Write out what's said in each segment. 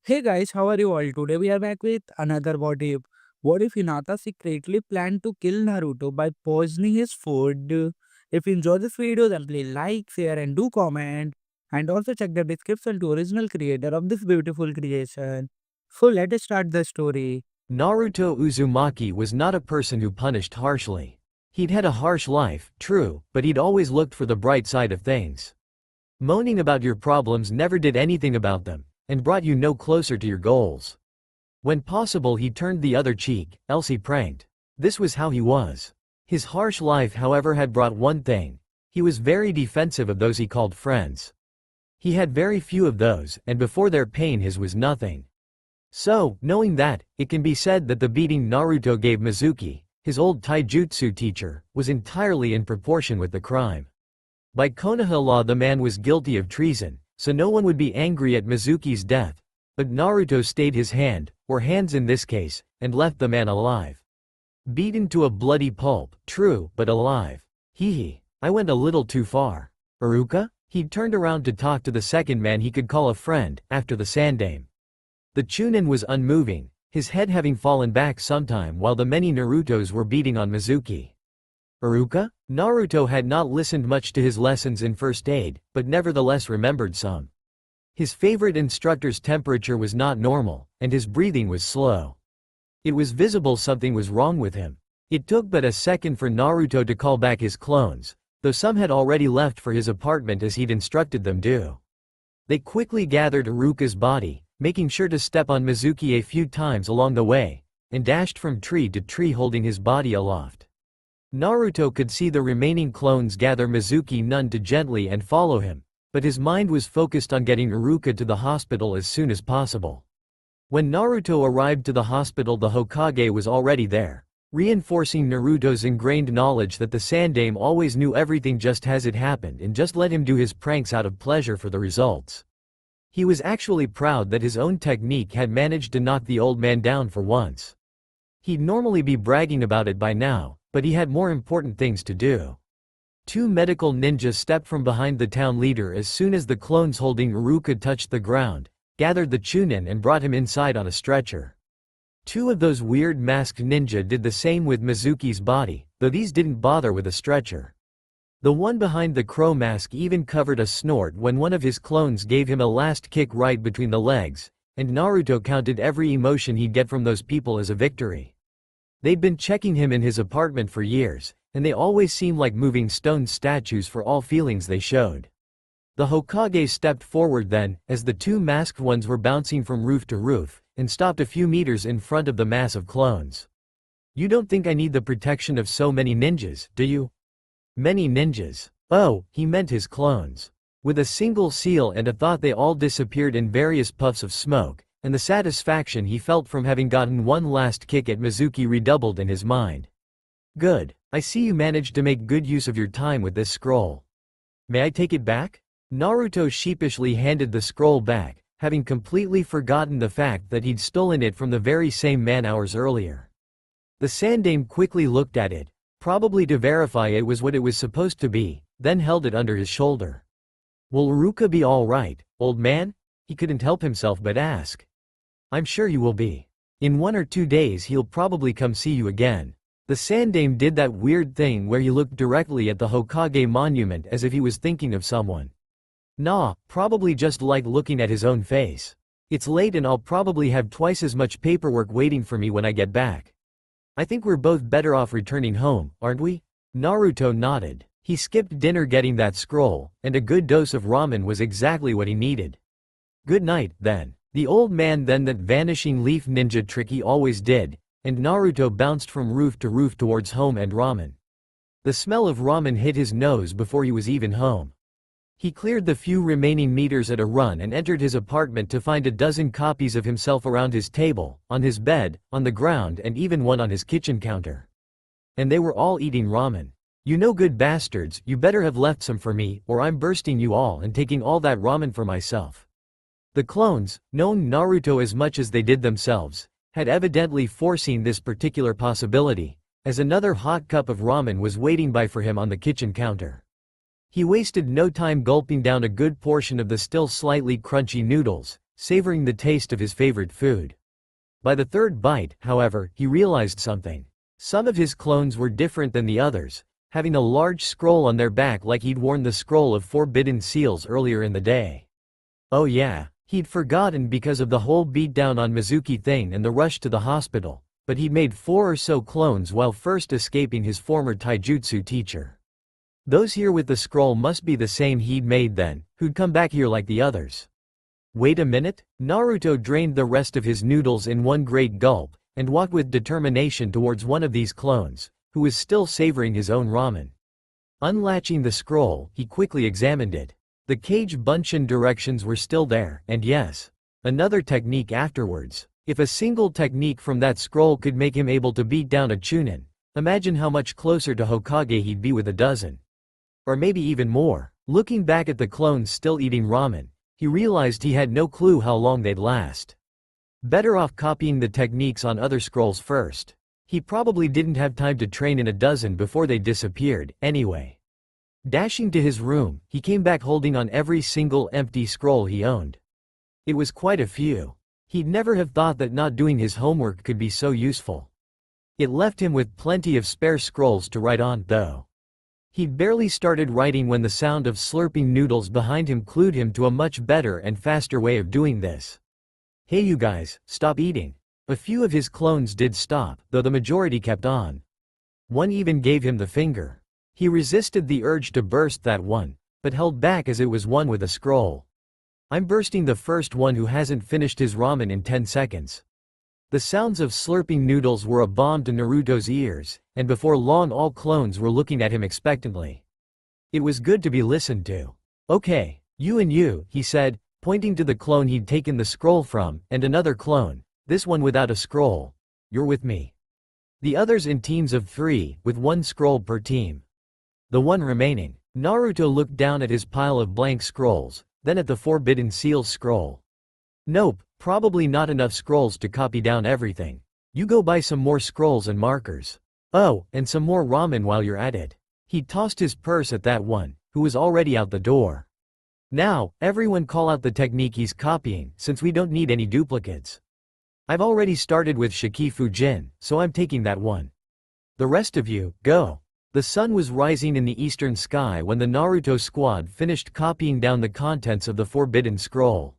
Hey guys, how are you all? Today we are back with another what if. What if Hinata secretly planned to kill Naruto by poisoning his food? If you enjoy this video, then please like, share and do comment. And also check the description to original creator of this beautiful creation. So let us start the story. Naruto Uzumaki was not a person who punished harshly. He'd had a harsh life, true, but he'd always looked for the bright side of things. Moaning about your problems never did anything about them, and brought you no closer to your goals. When possible he turned the other cheek, else he pranked. This was how he was. His harsh life however had brought one thing. He was very defensive of those he called friends. He had very few of those, and before their pain his was nothing. So, knowing that, it can be said that the beating Naruto gave Mizuki, his old taijutsu teacher, was entirely in proportion with the crime. By Konoha law the man was guilty of treason, so no one would be angry at Mizuki's death, but Naruto stayed his hand, or hands in this case, and left the man alive. Beaten to a bloody pulp, true, but alive. Hee, I went a little too far. Iruka? He turned around to talk to the second man he could call a friend, after the Sandame. The Chunin was unmoving, his head having fallen back sometime while the many Narutos were beating on Mizuki. Iruka? Naruto had not listened much to his lessons in first aid, but nevertheless remembered some. His favorite instructor's temperature was not normal, and his breathing was slow. It was visible something was wrong with him. It took but a second for Naruto to call back his clones, though some had already left for his apartment as he'd instructed them do. They quickly gathered Iruka's body, making sure to step on Mizuki a few times along the way, and dashed from tree to tree holding his body aloft. Naruto could see the remaining clones gather Mizuki none too gently and follow him, but his mind was focused on getting Iruka to the hospital as soon as possible. When Naruto arrived to the hospital the Hokage was already there, reinforcing Naruto's ingrained knowledge that the Sandame always knew everything just as it happened and just let him do his pranks out of pleasure for the results. He was actually proud that his own technique had managed to knock the old man down for once. He'd normally be bragging about it by now, but he had more important things to do. Two medical ninjas stepped from behind the town leader as soon as the clones holding Iruka touched the ground, gathered the Chunin and brought him inside on a stretcher. Two of those weird masked ninja did the same with Mizuki's body, though these didn't bother with a stretcher. The one behind the crow mask even covered a snort when one of his clones gave him a last kick right between the legs, and Naruto counted every emotion he'd get from those people as a victory. They'd been checking him in his apartment for years, and they always seemed like moving stone statues for all feelings they showed. The Hokage stepped forward then, as the two masked ones were bouncing from roof to roof, and stopped a few meters in front of the mass of clones. "You don't think I need the protection of so many ninjas, do you?" "Many ninjas." Oh, he meant his clones. With a single seal and a thought they all disappeared in various puffs of smoke, and the satisfaction he felt from having gotten one last kick at Mizuki redoubled in his mind. "Good. I see you managed to make good use of your time with this scroll. May I take it back?" Naruto sheepishly handed the scroll back, having completely forgotten the fact that he'd stolen it from the very same man hours earlier. The Sandame quickly looked at it, probably to verify it was what it was supposed to be, then held it under his shoulder. "Will Iruka be all right, old man?" He couldn't help himself but ask. "I'm sure he will be. In 1 or 2 days he'll probably come see you again." The Sandame did that weird thing where he looked directly at the Hokage monument as if he was thinking of someone. Nah, probably just like looking at his own face. "It's late and I'll probably have twice as much paperwork waiting for me when I get back. I think we're both better off returning home, aren't we?" Naruto nodded. He skipped dinner getting that scroll, and a good dose of ramen was exactly what he needed. "Good night, then." The old man then that vanishing leaf ninja trick he always did, and Naruto bounced from roof to roof towards home and ramen. The smell of ramen hit his nose before he was even home. He cleared the few remaining meters at a run and entered his apartment to find a dozen copies of himself around his table, on his bed, on the ground and even one on his kitchen counter. And they were all eating ramen. "You no good bastards, you better have left some for me, or I'm bursting you all and taking all that ramen for myself." The clones, knowing Naruto as much as they did themselves, had evidently foreseen this particular possibility, as another hot cup of ramen was waiting by for him on the kitchen counter. He wasted no time gulping down a good portion of the still slightly crunchy noodles, savoring the taste of his favorite food. By the third bite, however, he realized something. Some of his clones were different than the others, having a large scroll on their back like he'd worn the scroll of forbidden seals earlier in the day. Oh yeah, he'd forgotten because of the whole beatdown on Mizuki thing and the rush to the hospital, but he'd made 4 or so clones while first escaping his former taijutsu teacher. Those here with the scroll must be the same he'd made then, who'd come back here like the others. Wait a minute, Naruto drained the rest of his noodles in one great gulp, and walked with determination towards one of these clones, who was still savoring his own ramen. Unlatching the scroll, he quickly examined it. The cage bunshin directions were still there, and yes, another technique afterwards. If a single technique from that scroll could make him able to beat down a Chunin, imagine how much closer to Hokage he'd be with a dozen. Or maybe even more. Looking back at the clones still eating ramen, he realized he had no clue how long they'd last. Better off copying the techniques on other scrolls first. He probably didn't have time to train in a dozen before they disappeared, anyway. Dashing to his room, he came back holding on every single empty scroll he owned. It was quite a few. He'd never have thought that not doing his homework could be so useful. It left him with plenty of spare scrolls to write on, though. He'd barely started writing when the sound of slurping noodles behind him clued him to a much better and faster way of doing this. Hey you guys, stop eating. A few of his clones did stop, though the majority kept on. One even gave him the finger. He resisted the urge to burst that one, but held back as it was one with a scroll. I'm bursting the first one who hasn't finished his ramen in 10 seconds. The sounds of slurping noodles were a balm to Naruto's ears, and before long all clones were looking at him expectantly. It was good to be listened to. Okay, you and you, he said, pointing to the clone he'd taken the scroll from, and another clone, this one without a scroll. You're with me. The others in teams of 3, with 1 scroll per team. The one remaining. Naruto looked down at his pile of blank scrolls, then at the Forbidden Seals scroll. Nope, probably not enough scrolls to copy down everything. You go buy some more scrolls and markers. Oh, and some more ramen while you're at it. He tossed his purse at that one, who was already out the door. Now, everyone call out the technique he's copying, since we don't need any duplicates. I've already started with Shikifujin, so I'm taking that one. The rest of you, go. The sun was rising in the eastern sky when the Naruto squad finished copying down the contents of the Forbidden Scroll.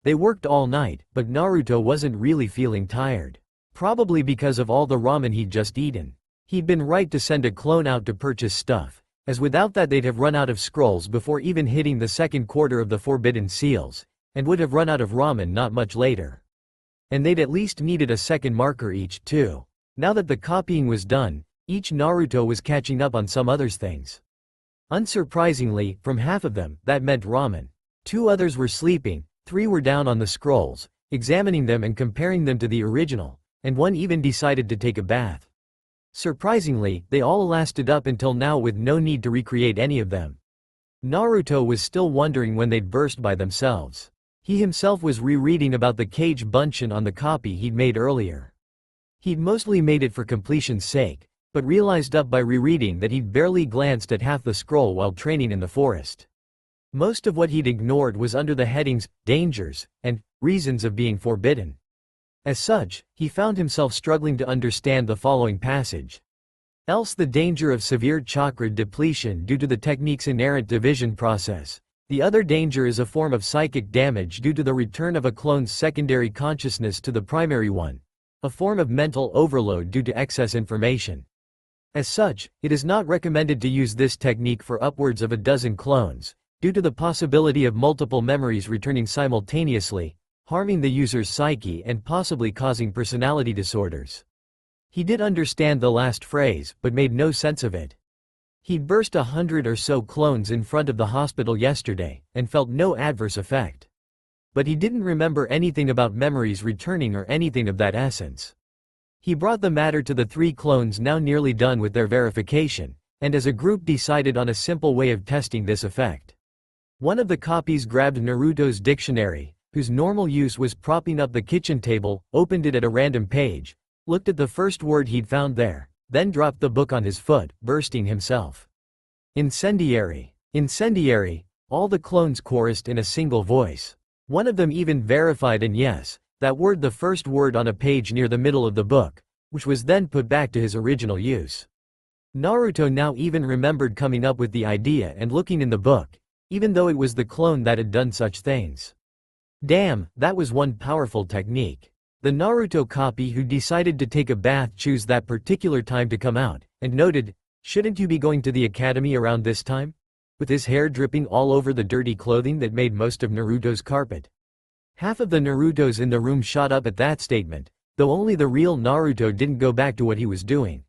They worked all night, but Naruto wasn't really feeling tired. Probably because of all the ramen he'd just eaten. He'd been right to send a clone out to purchase stuff, as without that they'd have run out of scrolls before even hitting the second quarter of the Forbidden Seals, and would have run out of ramen not much later. And they'd at least needed a second marker each, too. Now that the copying was done, each Naruto was catching up on some others' things. Unsurprisingly, from half of them, that meant ramen. 2 others were sleeping, 3 were down on the scrolls, examining them and comparing them to the original, and 1 even decided to take a bath. Surprisingly, they all lasted up until now with no need to recreate any of them. Naruto was still wondering when they'd burst by themselves. He himself was rereading about the cage bunshin on the copy he'd made earlier. He'd mostly made it for completion's sake, but realized up by rereading that he'd barely glanced at half the scroll while training in the forest. Most of what he'd ignored was under the headings, dangers, and reasons of being forbidden. As such, he found himself struggling to understand the following passage. Else the danger of severe chakra depletion due to the technique's inherent division process. The other danger is a form of psychic damage due to the return of a clone's secondary consciousness to the primary one. A form of mental overload due to excess information. As such, it is not recommended to use this technique for upwards of a dozen clones, due to the possibility of multiple memories returning simultaneously, harming the user's psyche and possibly causing personality disorders. He did understand the last phrase, but made no sense of it. He'd burst 100 or so clones in front of the hospital yesterday, and felt no adverse effect. But he didn't remember anything about memories returning or anything of that essence. He brought the matter to the 3 clones now nearly done with their verification, and as a group decided on a simple way of testing this effect. One of the copies grabbed Naruto's dictionary, whose normal use was propping up the kitchen table, opened it at a random page, looked at the first word he'd found there, then dropped the book on his foot, bursting himself. Incendiary. Incendiary, all the clones chorused in a single voice. One of them even verified and yes, that word the first word on a page near the middle of the book, which was then put back to his original use. Naruto now even remembered coming up with the idea and looking in the book, even though it was the clone that had done such things. Damn, that was one powerful technique. The Naruto copy who decided to take a bath chose that particular time to come out, and noted, "Shouldn't you be going to the academy around this time?" With his hair dripping all over the dirty clothing that made most of Naruto's carpet. Half of the Narutos in the room shot up at that statement, though only the real Naruto didn't go back to what he was doing.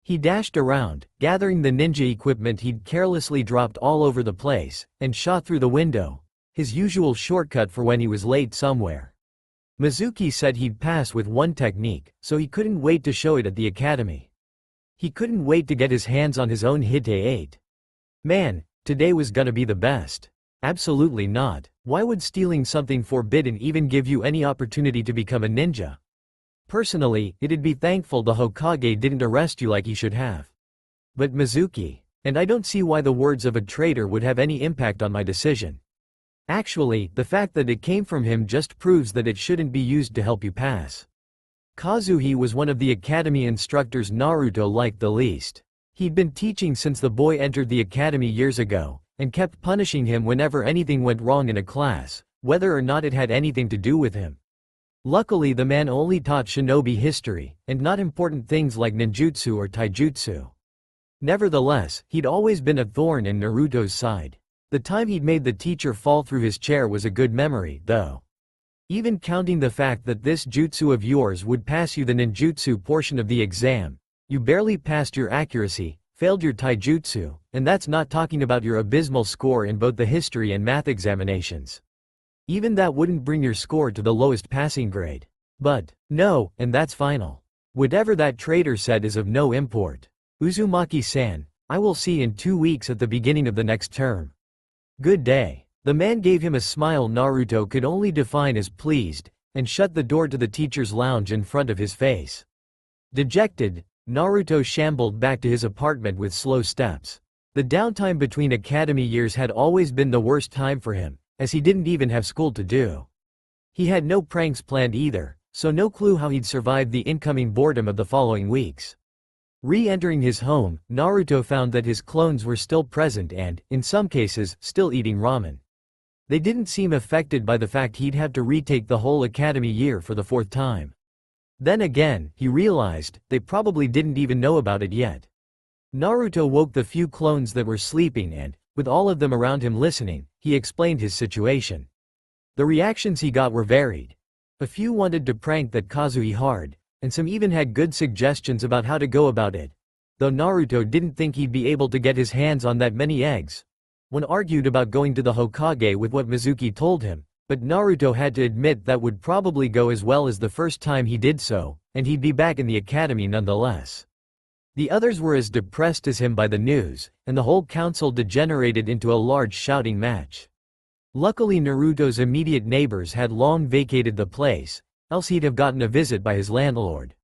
He dashed around, gathering the ninja equipment he'd carelessly dropped all over the place, and shot through the window, his usual shortcut for when he was late somewhere. Mizuki said he'd pass with one technique, so he couldn't wait to show it at the academy. He couldn't wait to get his hands on his own Hite 8. Man, today was gonna be the best. Absolutely not. Why would stealing something forbidden even give you any opportunity to become a ninja? Personally, it'd be thankful the Hokage didn't arrest you like he should have. But Mizuki, and I don't see why the words of a traitor would have any impact on my decision. Actually, the fact that it came from him just proves that it shouldn't be used to help you pass. Kazuhi was one of the academy instructors Naruto liked the least. He'd been teaching since the boy entered the academy years ago, and kept punishing him whenever anything went wrong in a class, whether or not it had anything to do with him. Luckily the man only taught shinobi history, and not important things like ninjutsu or taijutsu. Nevertheless, he'd always been a thorn in Naruto's side. The time he'd made the teacher fall through his chair was a good memory, though. Even counting the fact that this jutsu of yours would pass you the ninjutsu portion of the exam, you barely passed your accuracy, failed your taijutsu, and that's not talking about your abysmal score in both the history and math examinations. Even that wouldn't bring your score to the lowest passing grade. But, no, and that's final. Whatever that traitor said is of no import. Uzumaki-san, I will see you in 2 weeks at the beginning of the next term. Good day. The man gave him a smile Naruto could only define as pleased, and shut the door to the teacher's lounge in front of his face. Dejected, Naruto shambled back to his apartment with slow steps. The downtime between academy years had always been the worst time for him, as he didn't even have school to do. He had no pranks planned either, so no clue how he'd survive the incoming boredom of the following weeks. Re-entering his home, Naruto found that his clones were still present and, in some cases, still eating ramen. They didn't seem affected by the fact he'd have to retake the whole academy year for the 4th time. Then again, he realized, they probably didn't even know about it yet. Naruto woke the few clones that were sleeping and, with all of them around him listening, he explained his situation. The reactions he got were varied. A few wanted to prank that Kazuhi hard, and some even had good suggestions about how to go about it. Though Naruto didn't think he'd be able to get his hands on that many eggs. One argued about going to the Hokage with what Mizuki told him, but Naruto had to admit that would probably go as well as the first time he did so, and he'd be back in the academy nonetheless. The others were as depressed as him by the news, and the whole council degenerated into a large shouting match. Luckily Naruto's immediate neighbors had long vacated the place, else he'd have gotten a visit by his landlord.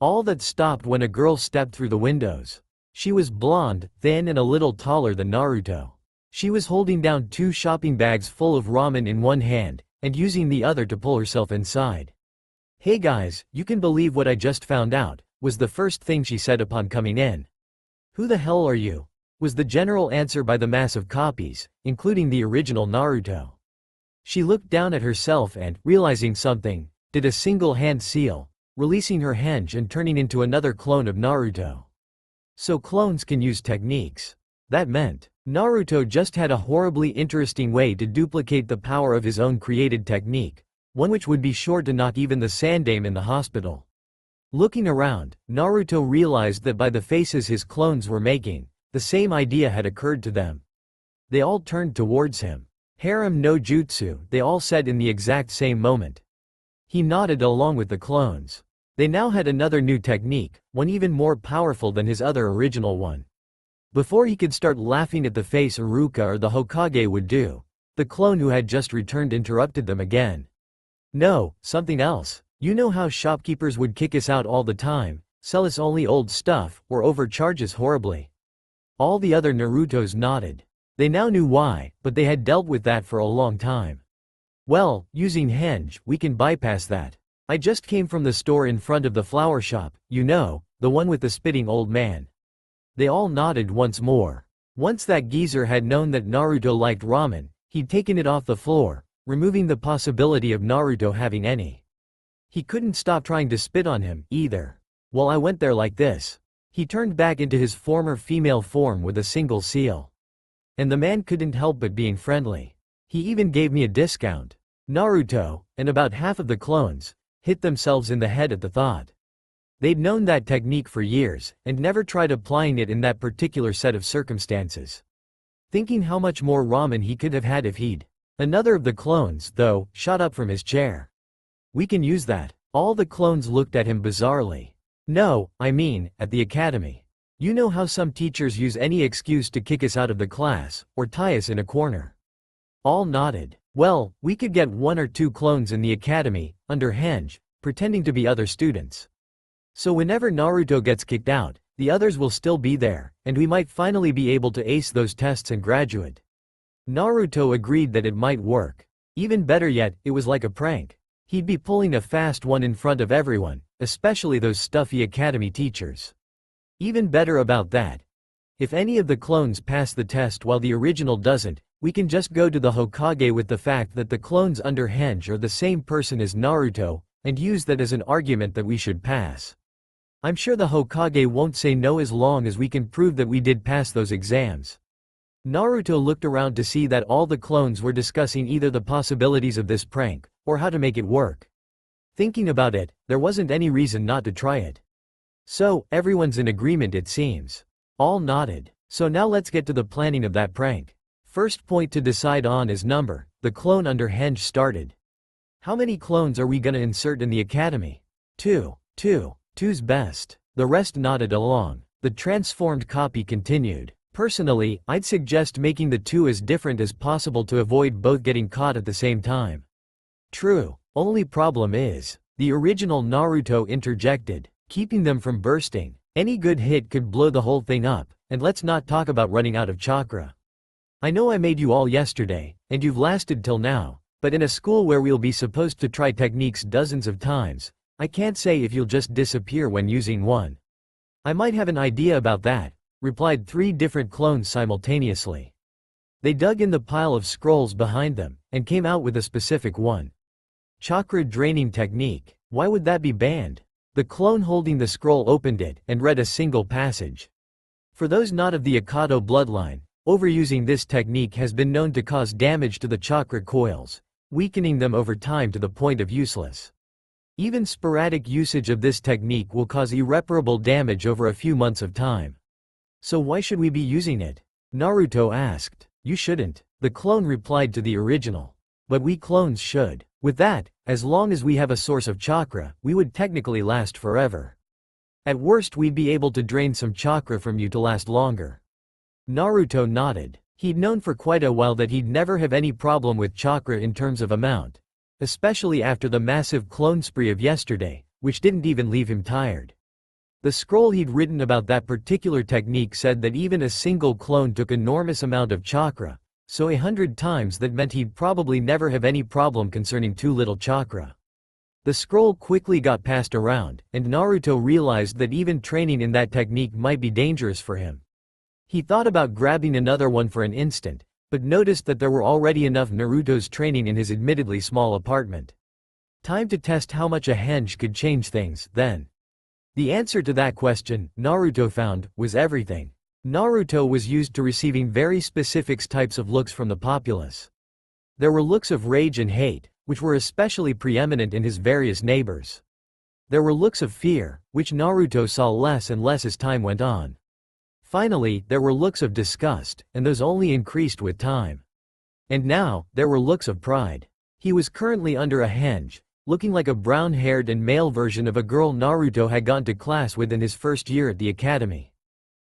All that stopped when a girl stepped through the windows. She was blonde, thin and a little taller than Naruto. She was holding down 2 shopping bags full of ramen in one hand, and using the other to pull herself inside. "Hey guys, you can believe what I just found out," was the first thing she said upon coming in. "Who the hell are you?" was the general answer by the mass of copies, including the original Naruto. She looked down at herself and, realizing something, did a single hand seal, releasing her henge and turning into another clone of Naruto. So clones can use techniques. That meant, Naruto just had a horribly interesting way to duplicate the power of his own created technique, one which would be sure to knock even the Sandame in the hospital. Looking around, Naruto realized that by the faces his clones were making, the same idea had occurred to them. They all turned towards him. "Harem no jutsu," they all said in the exact same moment. He nodded along with the clones. They now had another new technique, one even more powerful than his other original one. Before he could start laughing at the face Iruka or the Hokage would do, the clone who had just returned interrupted them again. "No, something else. You know how shopkeepers would kick us out all the time, sell us only old stuff, or overcharge us horribly?" All the other Narutos nodded. They now knew why, but they had dealt with that for a long time. Well, using henge, we can bypass that. I just came from the store in front of the flower shop, you know, the one with the spitting old man. They all nodded once more. Once that geezer had known that Naruto liked ramen, he'd taken it off the floor, removing the possibility of Naruto having any. He couldn't stop trying to spit on him, either. Well, I went there like this. He turned back into his former female form with a single seal. And the man couldn't help but being friendly. He even gave me a discount. Naruto, and about half of the clones, hit themselves in the head at the thought. They'd known that technique for years, and never tried applying it in that particular set of circumstances. Thinking how much more ramen he could have had if he'd. Another of the clones, though, shot up from his chair. We can use that. All the clones looked at him bizarrely. No, I mean, at the academy. You know how some teachers use any excuse to kick us out of the class, or tie us in a corner. All nodded. Well, we could get 1 or 2 clones in the academy, under henge, pretending to be other students. So whenever Naruto gets kicked out, the others will still be there, and we might finally be able to ace those tests and graduate. Naruto agreed that it might work. Even better yet, it was like a prank. He'd be pulling a fast one in front of everyone, especially those stuffy academy teachers. Even better about that. If any of the clones pass the test while the original doesn't, we can just go to the Hokage with the fact that the clones under henge are the same person as Naruto, and use that as an argument that we should pass. I'm sure the Hokage won't say no as long as we can prove that we did pass those exams. Naruto looked around to see that all the clones were discussing either the possibilities of this prank, or how to make it work. Thinking about it, there wasn't any reason not to try it. So, everyone's in agreement it seems. All nodded. So now let's get to the planning of that prank. First point to decide on is number. The clone under henge started. How many clones are we gonna insert in the academy? 2. 2's best. The rest nodded along. The transformed copy continued. Personally, I'd suggest making the 2 as different as possible to avoid both getting caught at the same time. True. Only problem is, the original Naruto interjected, keeping them from bursting. Any good hit could blow the whole thing up, and let's not talk about running out of chakra. I know I made you all yesterday, and you've lasted till now, but in a school where we'll be supposed to try techniques dozens of times, I can't say if you'll just disappear when using one. I might have an idea about that, replied 3 different clones simultaneously. They dug in the pile of scrolls behind them, and came out with a specific one. Chakra draining technique. Why would that be banned? The clone holding the scroll opened it, and read a single passage. For those not of the Akado bloodline, overusing this technique has been known to cause damage to the chakra coils, weakening them over time to the point of useless. Even sporadic usage of this technique will cause irreparable damage over a few months of time. So why should we be using it? Naruto asked. You shouldn't, the clone replied to the original. But we clones should. With that, as long as we have a source of chakra, we would technically last forever. At worst we'd be able to drain some chakra from you to last longer. Naruto nodded. He'd known for quite a while that he'd never have any problem with chakra in terms of amount. Especially after the massive clone spree of yesterday, which didn't even leave him tired. The scroll he'd written about that particular technique said that even a single clone took enormous amount of chakra, so 100 times that meant he'd probably never have any problem concerning too little chakra. The scroll quickly got passed around, and Naruto realized that even training in that technique might be dangerous for him. He thought about grabbing another one for an instant, but noticed that there were already enough Naruto's training in his admittedly small apartment. Time to test how much a henge could change things, then. The answer to that question, Naruto found, was everything. Naruto was used to receiving very specific types of looks from the populace. There were looks of rage and hate, which were especially preeminent in his various neighbors. There were looks of fear, which Naruto saw less and less as time went on. Finally, there were looks of disgust, and those only increased with time. And now, there were looks of pride. He was currently under a henge, looking like a brown-haired and male version of a girl Naruto had gone to class with in his first year at the academy.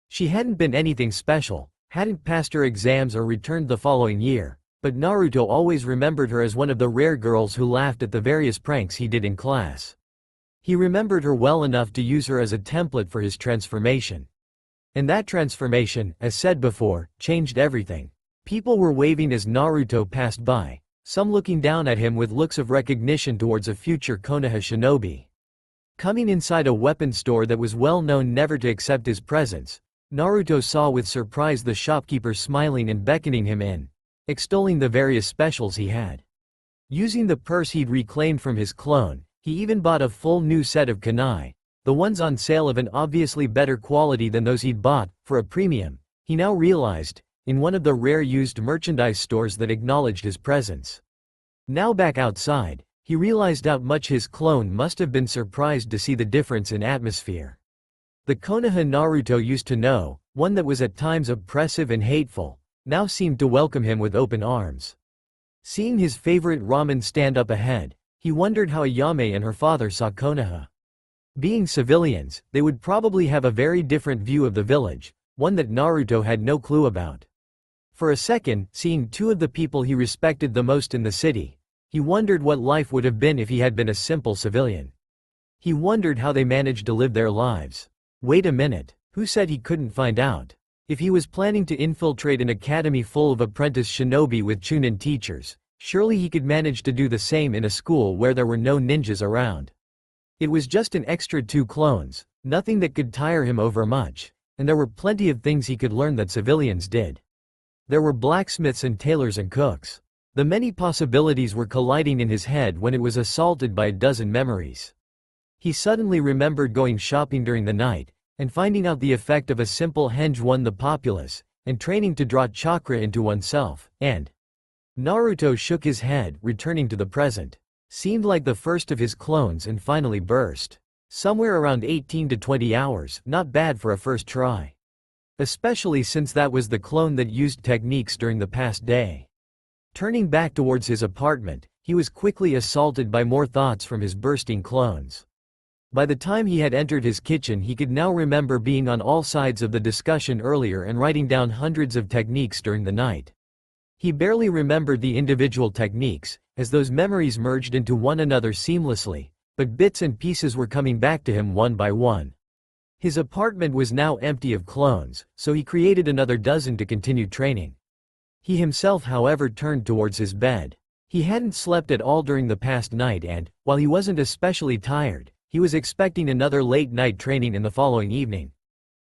She hadn't been anything special, hadn't passed her exams or returned the following year, but Naruto always remembered her as one of the rare girls who laughed at the various pranks he did in class. He remembered her well enough to use her as a template for his transformation. And that transformation, as said before, changed everything. People were waving as Naruto passed by, some looking down at him with looks of recognition towards a future Konoha shinobi. Coming inside a weapon store that was well known never to accept his presence, Naruto saw with surprise the shopkeeper smiling and beckoning him in, extolling the various specials he had. Using the purse he'd reclaimed from his clone, he even bought a full new set of kunai, the ones on sale of an obviously better quality than those he'd bought, for a premium, he now realized, in one of the rare used merchandise stores that acknowledged his presence. Now back outside, he realized how much his clone must have been surprised to see the difference in atmosphere. The Konoha Naruto used to know, one that was at times oppressive and hateful, now seemed to welcome him with open arms. Seeing his favorite ramen stand up ahead, he wondered how Ayame and her father saw Konoha. Being civilians, they would probably have a very different view of the village, one that Naruto had no clue about. For a second, seeing two of the people he respected the most in the city, he wondered what life would have been if he had been a simple civilian. He wondered how they managed to live their lives. Wait a minute, who said he couldn't find out? If he was planning to infiltrate an academy full of apprentice shinobi with chunin teachers, surely he could manage to do the same in a school where there were no ninjas around. It was just an extra 2 clones, nothing that could tire him over much, and there were plenty of things he could learn that civilians did. There were blacksmiths and tailors and cooks. The many possibilities were colliding in his head when it was assaulted by a dozen memories. He suddenly remembered going shopping during the night, and finding out the effect of a simple henge won the populace, and training to draw chakra into oneself, and Naruto shook his head, returning to the present. Seemed like the first of his clones and finally burst. Somewhere around 18 to 20 hours, not bad for a first try. Especially since that was the clone that used techniques during the past day. Turning back towards his apartment, he was quickly assaulted by more thoughts from his bursting clones. By the time he had entered his kitchen, he could now remember being on all sides of the discussion earlier and writing down hundreds of techniques during the night. He barely remembered the individual techniques, as those memories merged into one another seamlessly, but bits and pieces were coming back to him one by one. His apartment was now empty of clones, so he created another dozen to continue training. He himself, however, turned towards his bed. He hadn't slept at all during the past night and, while he wasn't especially tired, he was expecting another late-night training in the following evening.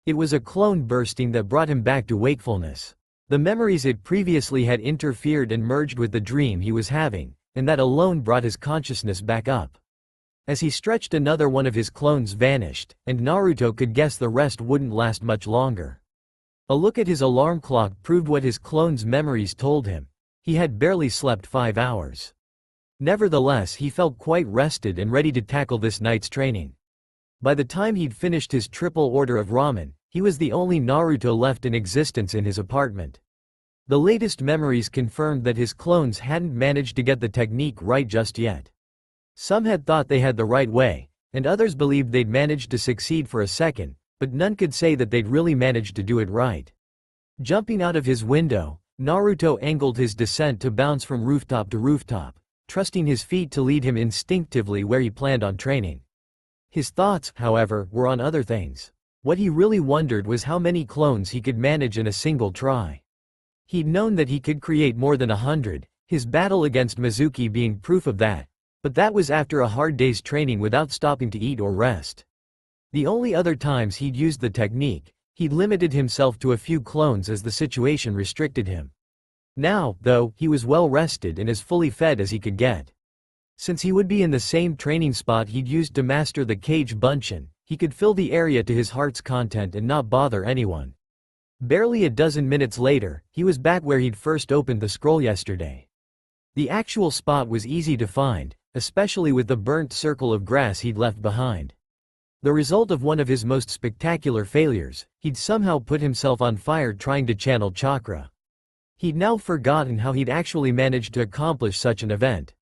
It was a clone bursting that brought him back to wakefulness. The memories it previously had interfered and merged with the dream he was having, and that alone brought his consciousness back up. As he stretched, another one of his clones vanished, and Naruto could guess the rest wouldn't last much longer. A look at his alarm clock proved what his clone's memories told him. He had barely slept 5 hours. Nevertheless, he felt quite rested and ready to tackle this night's training. By the time he'd finished his triple order of ramen, he was the only Naruto left in existence in his apartment. The latest memories confirmed that his clones hadn't managed to get the technique right just yet. Some had thought they had the right way, and others believed they'd managed to succeed for a second, but none could say that they'd really managed to do it right. Jumping out of his window, Naruto angled his descent to bounce from rooftop to rooftop, trusting his feet to lead him instinctively where he planned on training. His thoughts, however, were on other things. What he really wondered was how many clones he could manage in a single try. He'd known that he could create more than 100, his battle against Mizuki being proof of that, but that was after a hard day's training without stopping to eat or rest. The only other times he'd used the technique, he'd limited himself to a few clones as the situation restricted him. Now, though, he was well rested and as fully fed as he could get. Since he would be in the same training spot he'd used to master the cage bunshin, he could fill the area to his heart's content and not bother anyone. Barely a dozen minutes later, he was back where he'd first opened the scroll yesterday. The actual spot was easy to find, especially with the burnt circle of grass he'd left behind. The result of one of his most spectacular failures, he'd somehow put himself on fire trying to channel chakra. He'd now forgotten how he'd actually managed to accomplish such an event.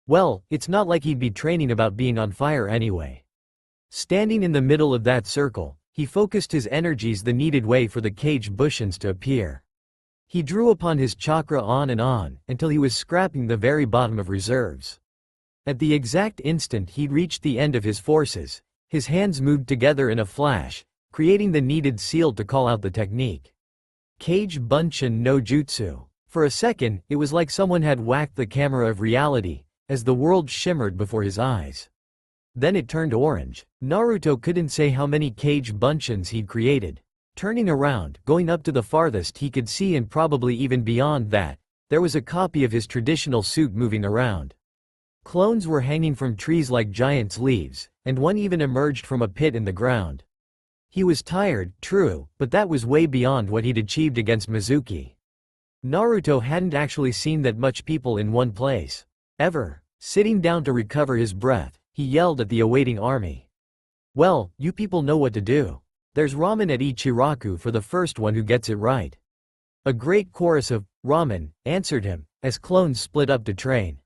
Well, it's not like he'd be training about being on fire anyway. Standing in the middle of that circle, he focused his energies the needed way for the cage bushins to appear. He drew upon his chakra on, until he was scrapping the very bottom of reserves. At the exact instant he'd reached the end of his forces, his hands moved together in a flash, creating the needed seal to call out the technique. Cage Bunshin no Jutsu. For a second, it was like someone had whacked the camera of reality, as the world shimmered before his eyes. Then it turned orange. Naruto couldn't say how many cage bunchins he'd created. Turning around, going up to the farthest he could see and probably even beyond that, there was a copy of his traditional suit moving around. Clones were hanging from trees like giant's leaves, and one even emerged from a pit in the ground. He was tired, true, but that was way beyond what he'd achieved against Mizuki. Naruto hadn't actually seen that much people in one place. Ever. Sitting down to recover his breath, he yelled at the awaiting army. "Well, you people know what to do. There's ramen at Ichiraku for the first one who gets it right." A great chorus of "ramen" answered him, as clones split up to train.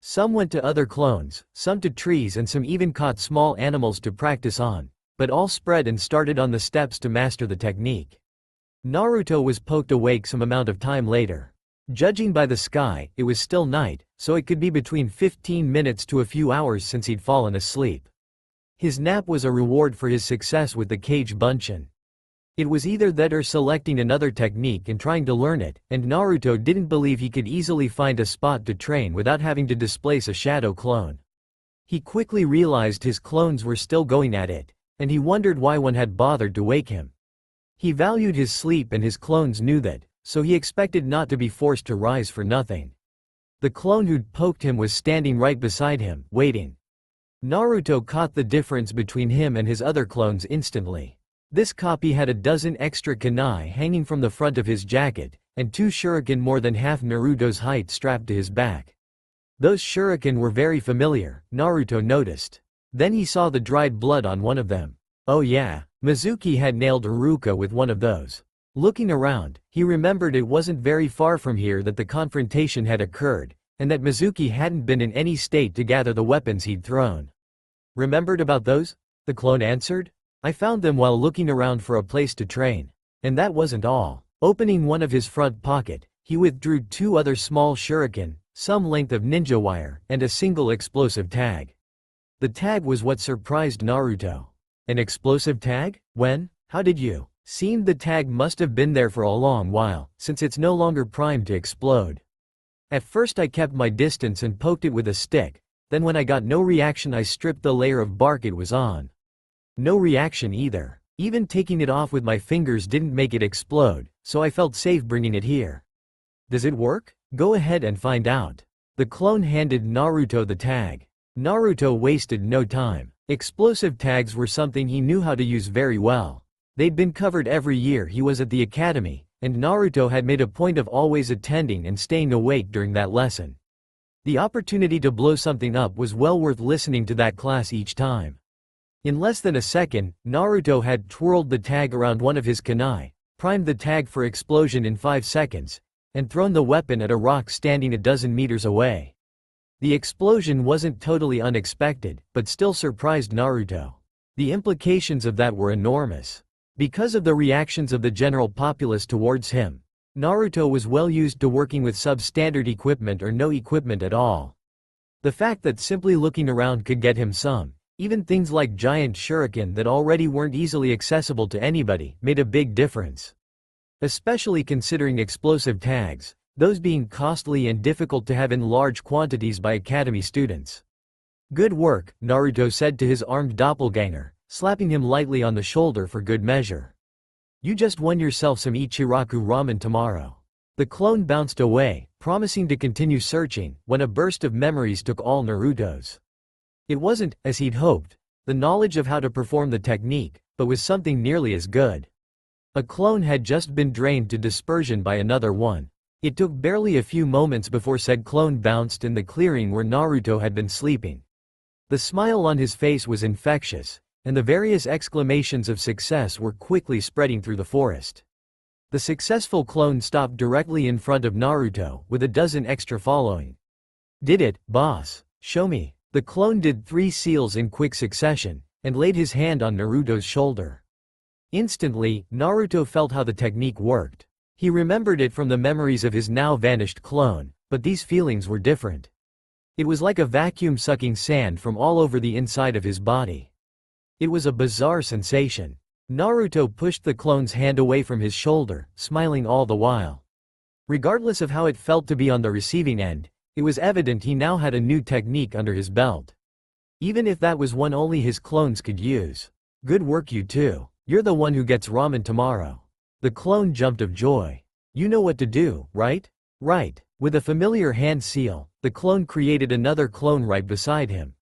Some went to other clones, some to trees, and some even caught small animals to practice on, but all spread and started on the steps to master the technique. Naruto was poked awake some amount of time later. Judging by the sky, it was still night, so it could be between 15 minutes to a few hours since he'd fallen asleep. His nap was a reward for his success with the cage bunchin. It was either that or selecting another technique and trying to learn it, and Naruto didn't believe he could easily find a spot to train without having to displace a shadow clone. He quickly realized his clones were still going at it, and he wondered why one had bothered to wake him. He valued his sleep and his clones knew that, so he expected not to be forced to rise for nothing. The clone who'd poked him was standing right beside him, waiting. Naruto caught the difference between him and his other clones instantly. This copy had a dozen extra kunai hanging from the front of his jacket, and 2 shuriken more than half Naruto's height strapped to his back. Those shuriken were very familiar, Naruto noticed. Then he saw the dried blood on one of them. Oh yeah, Mizuki had nailed Iruka with one of those. Looking around, he remembered it wasn't very far from here that the confrontation had occurred, and that Mizuki hadn't been in any state to gather the weapons he'd thrown. "Remembered about those?" the clone answered. "I found them while looking around for a place to train. And that wasn't all." Opening one of his front pocket, he withdrew 2 other small shuriken, some length of ninja wire, and a single explosive tag. The tag was what surprised Naruto. "An explosive tag? When? How did you?" Seemed the tag must have been there for a long while, since it's no longer primed to explode. "At first I kept my distance and poked it with a stick, then when I got no reaction I stripped the layer of bark it was on." No reaction either. Even taking it off with my fingers didn't make it explode, so I felt safe bringing it here. "Does it work? Go ahead and find out." The clone handed Naruto the tag. Naruto wasted no time. Explosive tags were something he knew how to use very well. They'd been covered every year he was at the academy, and Naruto had made a point of always attending and staying awake during that lesson. The opportunity to blow something up was well worth listening to that class each time. In less than a second, Naruto had twirled the tag around one of his kunai, primed the tag for explosion in 5 seconds, and thrown the weapon at a rock standing a dozen meters away. The explosion wasn't totally unexpected, but still surprised Naruto. The implications of that were enormous. Because of the reactions of the general populace towards him, Naruto was well used to working with substandard equipment or no equipment at all. The fact that simply looking around could get him some, even things like giant shuriken that already weren't easily accessible to anybody, made a big difference. Especially considering explosive tags, those being costly and difficult to have in large quantities by academy students. "Good work," Naruto said to his armed doppelganger, slapping him lightly on the shoulder for good measure. "You just won yourself some Ichiraku ramen tomorrow." The clone bounced away, promising to continue searching, when a burst of memories took all Naruto's. It wasn't, as he'd hoped, the knowledge of how to perform the technique, but was something nearly as good. A clone had just been drained to dispersion by another one. It took barely a few moments before said clone bounced in the clearing where Naruto had been sleeping. The smile on his face was infectious, and the various exclamations of success were quickly spreading through the forest. The successful clone stopped directly in front of Naruto, with a dozen extra following. "Did it, boss. Show me." The clone did 3 seals in quick succession, and laid his hand on Naruto's shoulder. Instantly, Naruto felt how the technique worked. He remembered it from the memories of his now vanished clone, but these feelings were different. It was like a vacuum sucking sand from all over the inside of his body. It was a bizarre sensation. Naruto pushed the clone's hand away from his shoulder, smiling all the while. Regardless of how it felt to be on the receiving end, it was evident he now had a new technique under his belt. Even if that was one only his clones could use. Good work, you two. You're the one who gets ramen tomorrow. The clone jumped of joy. You know what to do, right? Right. With a familiar hand seal, the clone created another clone right beside him.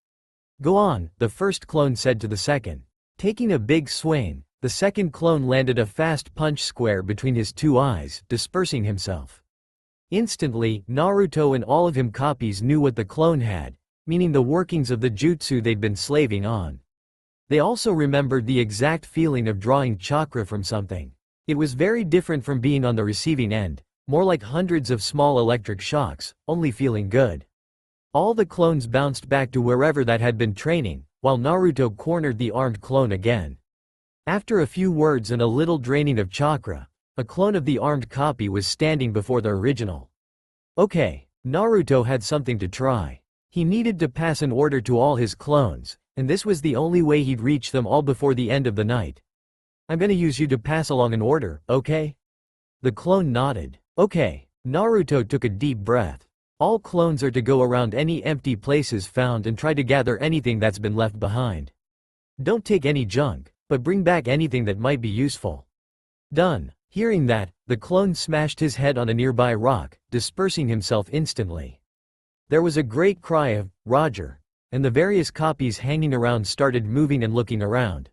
Go on, the first clone said to the second. Taking a big swing, the second clone landed a fast punch square between his two eyes, dispersing himself. Instantly, Naruto and all of him copies knew what the clone had, meaning the workings of the jutsu they'd been slaving on. They also remembered the exact feeling of drawing chakra from something. It was very different from being on the receiving end, more like hundreds of small electric shocks, only feeling good. All the clones bounced back to wherever that had been training, while Naruto cornered the armed clone again. After a few words and a little draining of chakra, a clone of the armed copy was standing before the original. Okay, Naruto had something to try. He needed to pass an order to all his clones, and this was the only way he'd reach them all before the end of the night. I'm gonna use you to pass along an order, okay? The clone nodded. Okay. Naruto took a deep breath. All clones are to go around any empty places found and try to gather anything that's been left behind. Don't take any junk, but bring back anything that might be useful. Done. Hearing that, the clone smashed his head on a nearby rock, dispersing himself instantly. There was a great cry of, Roger, and the various copies hanging around started moving and looking around.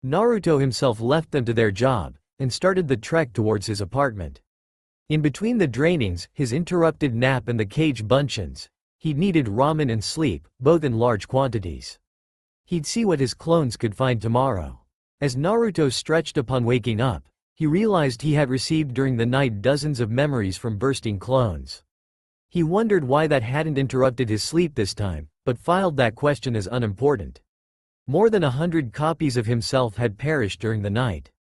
Naruto himself left them to their job, and started the trek towards his apartment. In between the drainings, his interrupted nap and the cage bunchins, he needed ramen and sleep, both in large quantities. He'd see what his clones could find tomorrow. As Naruto stretched upon waking up, he realized he had received during the night dozens of memories from bursting clones. He wondered why that hadn't interrupted his sleep this time, but filed that question as unimportant. More than 100 copies of himself had perished during the night.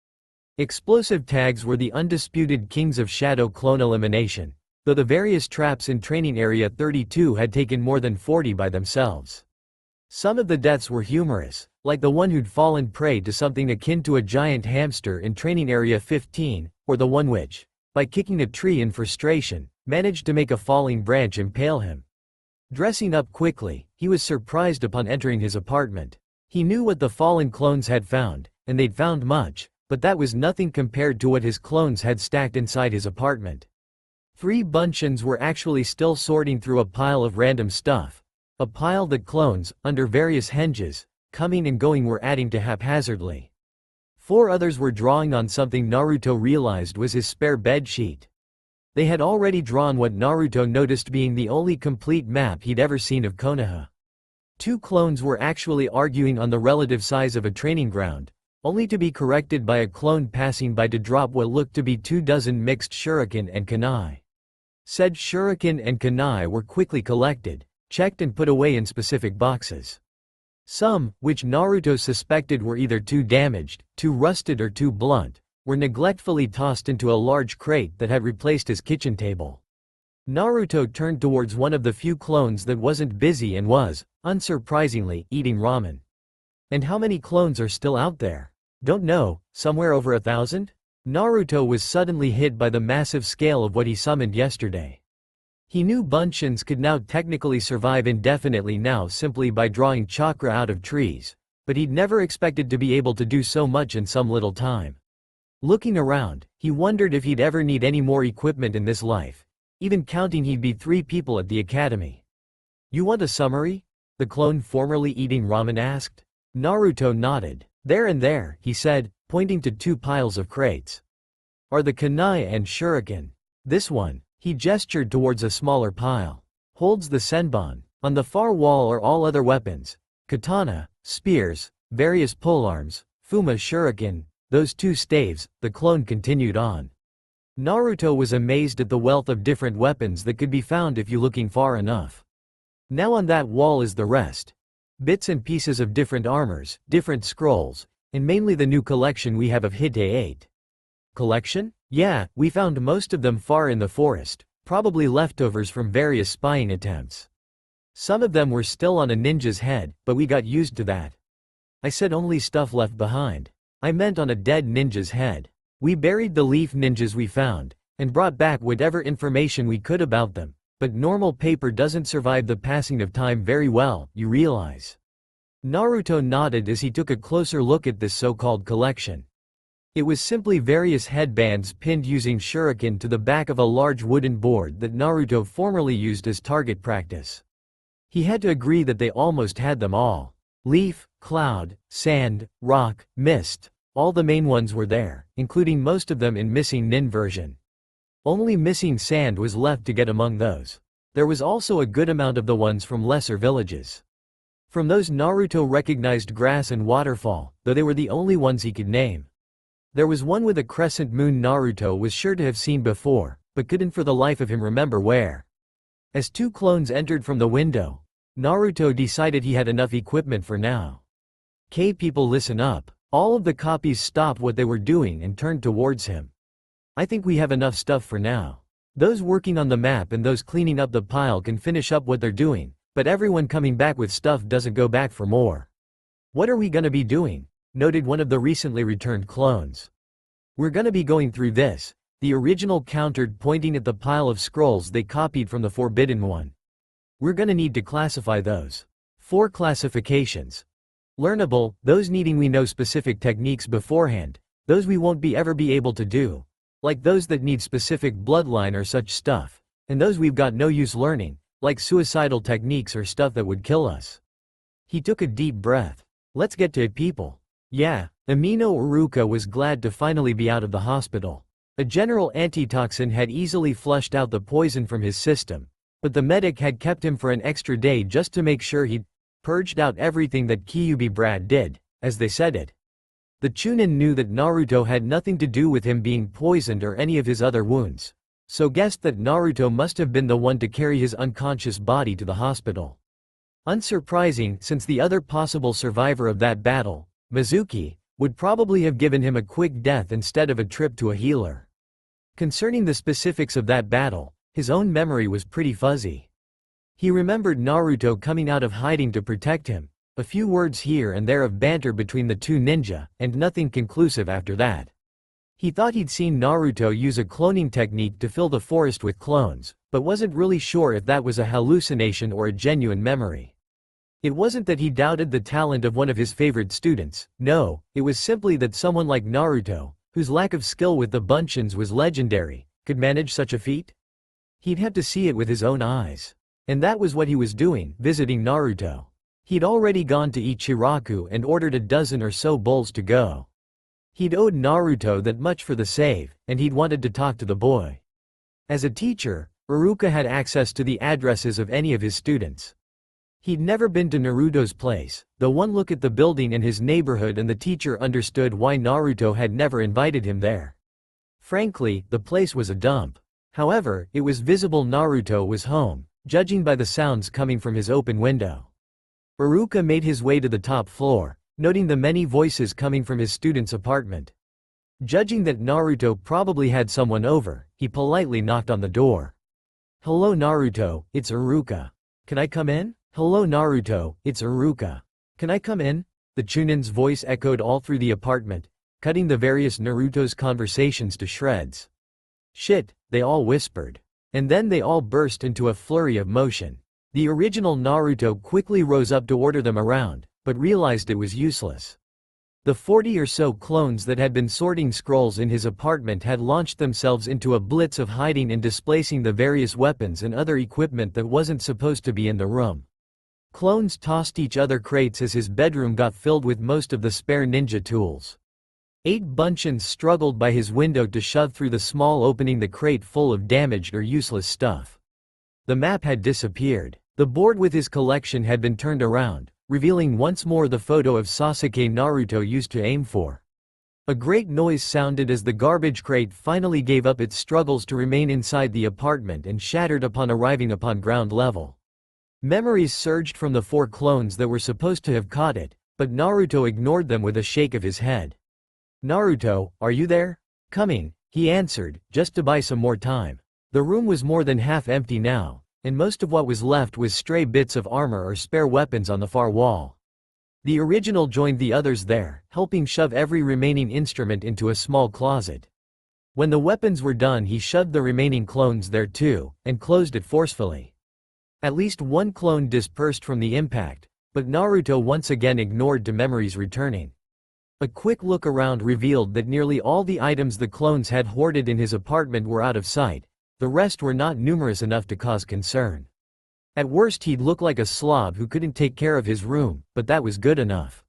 Explosive tags were the undisputed kings of shadow clone elimination, though the various traps in Training Area 32 had taken more than 40 by themselves. Some of the deaths were humorous, like the one who'd fallen prey to something akin to a giant hamster in Training Area 15, or the one which, by kicking a tree in frustration, managed to make a falling branch impale him. Dressing up quickly, he was surprised upon entering his apartment. He knew what the fallen clones had found, and they'd found much, but that was nothing compared to what his clones had stacked inside his apartment. 3 bunchins were actually still sorting through a pile of random stuff, a pile that clones, under various henges, coming and going were adding to haphazardly. 4 others were drawing on something Naruto realized was his spare bed sheet. They had already drawn what Naruto noticed being the only complete map he'd ever seen of Konoha. 2 clones were actually arguing on the relative size of a training ground, only to be corrected by a clone passing by to drop what looked to be 24 mixed shuriken and kunai. Said shuriken and kunai were quickly collected, checked and put away in specific boxes. Some, which Naruto suspected were either too damaged, too rusted or too blunt, were neglectfully tossed into a large crate that had replaced his kitchen table. Naruto turned towards one of the few clones that wasn't busy and was, unsurprisingly, eating ramen. And how many clones are still out there? Don't know, somewhere over 1,000? Naruto was suddenly hit by the massive scale of what he summoned yesterday. He knew bunchins could now technically survive indefinitely now simply by drawing chakra out of trees, but he'd never expected to be able to do so much in some little time. Looking around, he wondered if he'd ever need any more equipment in this life, even counting he'd be 3 people at the academy. You want a summary? The clone formerly eating ramen asked. Naruto nodded. There and there, he said, pointing to 2 piles of crates. Are the kunai and shuriken. This one, he gestured towards a smaller pile, holds the senbon. On the far wall are all other weapons, katana, spears, various polearms, fuma shuriken, those 2 staves, the clone continued on. Naruto was amazed at the wealth of different weapons that could be found if you looking far enough. Now on that wall is the rest. Bits and pieces of different armors, different scrolls, and mainly the new collection we have of Hite 8. Collection? Yeah, we found most of them far in the forest, probably leftovers from various spying attempts. Some of them were still on a ninja's head, but we got used to that. I said only stuff left behind. I meant on a dead ninja's head. We buried the leaf ninjas we found, and brought back whatever information we could about them. But normal paper doesn't survive the passing of time very well, you realize. Naruto nodded as he took a closer look at this so-called collection. It was simply various headbands pinned using shuriken to the back of a large wooden board that Naruto formerly used as target practice. He had to agree that they almost had them all. Leaf, cloud, sand, rock, mist, all the main ones were there, including most of them in missing nin version. Only missing sand was left to get among those. There was also a good amount of the ones from lesser villages. From those Naruto recognized grass and waterfall, though they were the only ones he could name. There was one with a crescent moon Naruto was sure to have seen before, but couldn't for the life of him remember where. As two clones entered from the window, Naruto decided he had enough equipment for now. People listen up. All of the copies stopped what they were doing and turned towards him. I think we have enough stuff for now. Those working on the map and those cleaning up the pile can finish up what they're doing, but everyone coming back with stuff doesn't go back for more. What are we gonna be doing? Noted one of the recently returned clones. We're gonna be going through this, the original countered, pointing at the pile of scrolls they copied from the Forbidden One. We're gonna need to classify those. 4 classifications. Learnable, those needing we know specific techniques beforehand, those we won't ever be able to do. Like those that need specific bloodline or such stuff, and those we've got no use learning, like suicidal techniques or stuff that would kill us. He took a deep breath. Let's get to it, people. Yeah, Amino Iruka was glad to finally be out of the hospital. A general antitoxin had easily flushed out the poison from his system, but the medic had kept him for an extra day just to make sure he'd purged out everything that Kyuubi Brad did, as they said it. The Chunin knew that Naruto had nothing to do with him being poisoned or any of his other wounds, so guessed that Naruto must have been the one to carry his unconscious body to the hospital. Unsurprising, since the other possible survivor of that battle, Mizuki, would probably have given him a quick death instead of a trip to a healer. Concerning the specifics of that battle, his own memory was pretty fuzzy. He remembered Naruto coming out of hiding to protect him, a few words here and there of banter between the two ninja, and nothing conclusive after that. He thought he'd seen Naruto use a cloning technique to fill the forest with clones, but wasn't really sure if that was a hallucination or a genuine memory. It wasn't that he doubted the talent of one of his favorite students, no, it was simply that someone like Naruto, whose lack of skill with the Bunshins was legendary, could manage such a feat? He'd have to see it with his own eyes. And that was what he was doing, visiting Naruto. He'd already gone to Ichiraku and ordered a dozen or so bowls to go. He'd owed Naruto that much for the save, and he'd wanted to talk to the boy. As a teacher, Iruka had access to the addresses of any of his students. He'd never been to Naruto's place, though one look at the building and his neighborhood and the teacher understood why Naruto had never invited him there. Frankly, the place was a dump. However, it was visible Naruto was home, judging by the sounds coming from his open window. Iruka made his way to the top floor, noting the many voices coming from his student's apartment. Judging that Naruto probably had someone over, he politely knocked on the door. "Hello Naruto, it's Iruka. Can I come in?" "Hello Naruto, it's Iruka. Can I come in?" The Chunin's voice echoed all through the apartment, cutting the various Naruto's conversations to shreds. "Shit," they all whispered. And then they all burst into a flurry of motion. The original Naruto quickly rose up to order them around, but realized it was useless. The 40 or so clones that had been sorting scrolls in his apartment had launched themselves into a blitz of hiding and displacing the various weapons and other equipment that wasn't supposed to be in the room. Clones tossed each other crates as his bedroom got filled with most of the spare ninja tools. 8 Bunshins struggled by his window to shove through the small opening the crate full of damaged or useless stuff. The map had disappeared. The board with his collection had been turned around, revealing once more the photo of Sasuke Naruto used to aim for. A great noise sounded as the garbage crate finally gave up its struggles to remain inside the apartment and shattered upon arriving upon ground level. Memories surged from the 4 clones that were supposed to have caught it, but Naruto ignored them with a shake of his head. "Naruto, are you there?" "Coming," he answered, just to buy some more time. The room was more than half empty now, and most of what was left was stray bits of armor or spare weapons on the far wall. The original joined the others there, helping shove every remaining instrument into a small closet. When the weapons were done, he shoved the remaining clones there too, and closed it forcefully. At least one clone dispersed from the impact, but Naruto once again ignored the memories returning. A quick look around revealed that nearly all the items the clones had hoarded in his apartment were out of sight, the rest were not numerous enough to cause concern. At worst he'd look like a slob who couldn't take care of his room, but that was good enough.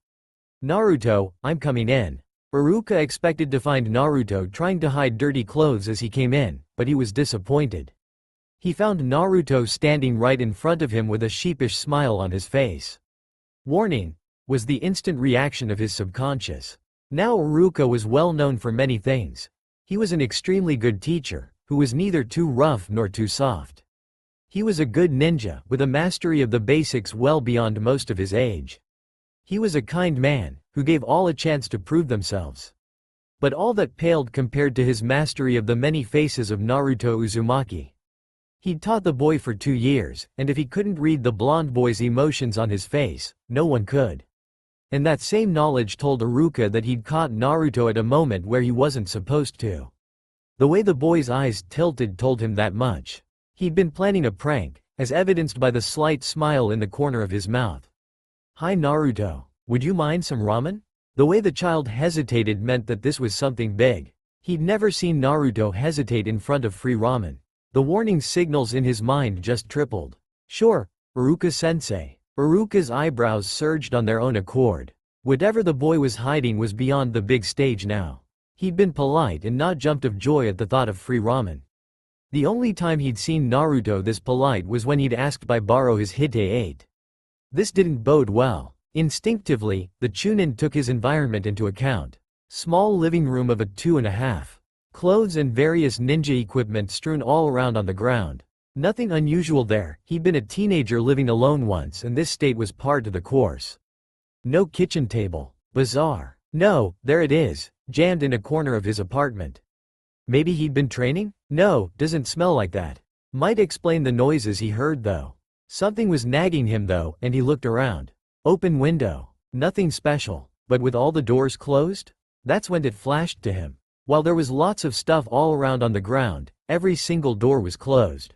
Naruto, I'm coming in. Iruka expected to find Naruto trying to hide dirty clothes as he came in, but he was disappointed. He found Naruto standing right in front of him with a sheepish smile on his face. Warning, was the instant reaction of his subconscious. Now Iruka was well known for many things. He was an extremely good teacher, who was neither too rough nor too soft. He was a good ninja, with a mastery of the basics well beyond most of his age. He was a kind man, who gave all a chance to prove themselves. But all that paled compared to his mastery of the many faces of Naruto Uzumaki. He'd taught the boy for 2 years, and if he couldn't read the blonde boy's emotions on his face, no one could. And that same knowledge told Iruka that he'd caught Naruto at a moment where he wasn't supposed to. The way the boy's eyes tilted told him that much. He'd been planning a prank, as evidenced by the slight smile in the corner of his mouth. Hi Naruto, would you mind some ramen? The way the child hesitated meant that this was something big. He'd never seen Naruto hesitate in front of free ramen. The warning signals in his mind just tripled. Sure, Iruka-sensei. Iruka's eyebrows surged on their own accord. Whatever the boy was hiding was beyond the big stage now. He'd been polite and not jumped of joy at the thought of free ramen. The only time he'd seen Naruto this polite was when he'd asked by borrow his Hite 8. This didn't bode well. Instinctively, the Chunin took his environment into account. Small living room of a 2.5. Clothes and various ninja equipment strewn all around on the ground. Nothing unusual there, he'd been a teenager living alone once and this state was par to the course. No kitchen table. Bizarre. No, there it is, jammed in a corner of his apartment. Maybe he'd been training? No, doesn't smell like that. Might explain the noises he heard though. Something was nagging him though, and he looked around. Open window. Nothing special. But with all the doors closed? That's when it flashed to him. While there was lots of stuff all around on the ground, every single door was closed.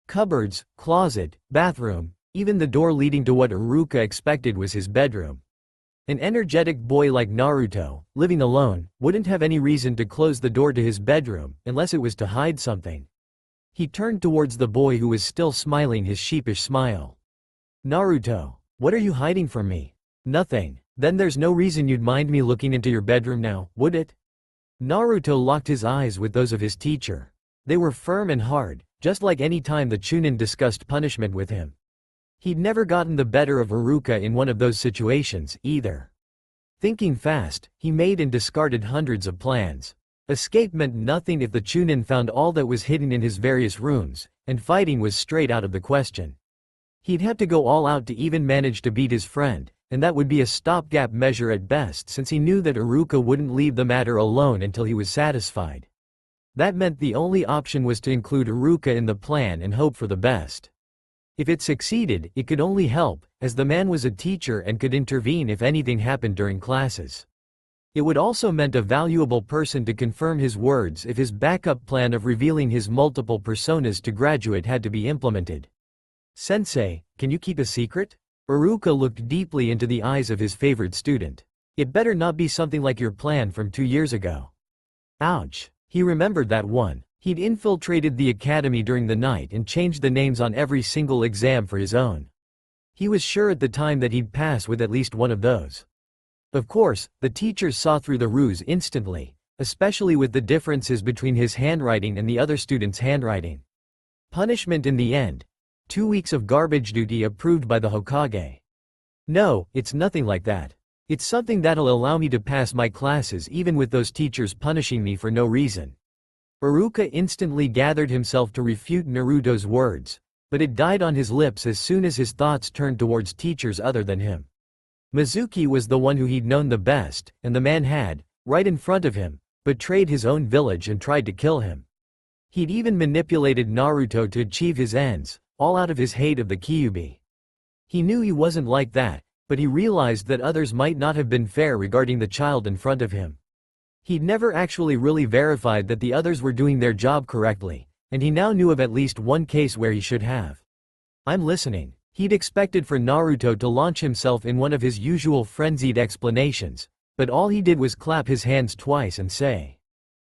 Cupboards, closet, bathroom, even the door leading to what Iruka expected was his bedroom. An energetic boy like Naruto, living alone, wouldn't have any reason to close the door to his bedroom, unless it was to hide something. He turned towards the boy who was still smiling his sheepish smile. Naruto, what are you hiding from me? Nothing. Then there's no reason you'd mind me looking into your bedroom now, would it? Naruto locked his eyes with those of his teacher. They were firm and hard, just like any time the Chunin discussed punishment with him. He'd never gotten the better of Iruka in one of those situations, either. Thinking fast, he made and discarded hundreds of plans. Escape meant nothing if the Chunin found all that was hidden in his various rooms, and fighting was straight out of the question. He'd have to go all out to even manage to beat his friend, and that would be a stopgap measure at best since he knew that Iruka wouldn't leave the matter alone until he was satisfied. That meant the only option was to include Iruka in the plan and hope for the best. If it succeeded, it could only help, as the man was a teacher and could intervene if anything happened during classes. It would also meant a valuable person to confirm his words if his backup plan of revealing his multiple personas to graduate had to be implemented. Sensei, can you keep a secret? Iruka looked deeply into the eyes of his favorite student. It better not be something like your plan from 2 years ago. Ouch. He remembered that one. He'd infiltrated the academy during the night and changed the names on every single exam for his own. He was sure at the time that he'd pass with at least one of those. Of course, the teachers saw through the ruse instantly, especially with the differences between his handwriting and the other students' handwriting. Punishment in the end. 2 weeks of garbage duty approved by the Hokage. No, it's nothing like that. It's something that'll allow me to pass my classes even with those teachers punishing me for no reason. Iruka instantly gathered himself to refute Naruto's words, but it died on his lips as soon as his thoughts turned towards teachers other than him. Mizuki was the one who he'd known the best, and the man had, right in front of him, betrayed his own village and tried to kill him. He'd even manipulated Naruto to achieve his ends, all out of his hate of the Kyuubi. He knew he wasn't like that, but he realized that others might not have been fair regarding the child in front of him. He'd never actually really verified that the others were doing their job correctly, and he now knew of at least one case where he should have. I'm listening. He'd expected for Naruto to launch himself in one of his usual frenzied explanations, but all he did was clap his hands twice and say,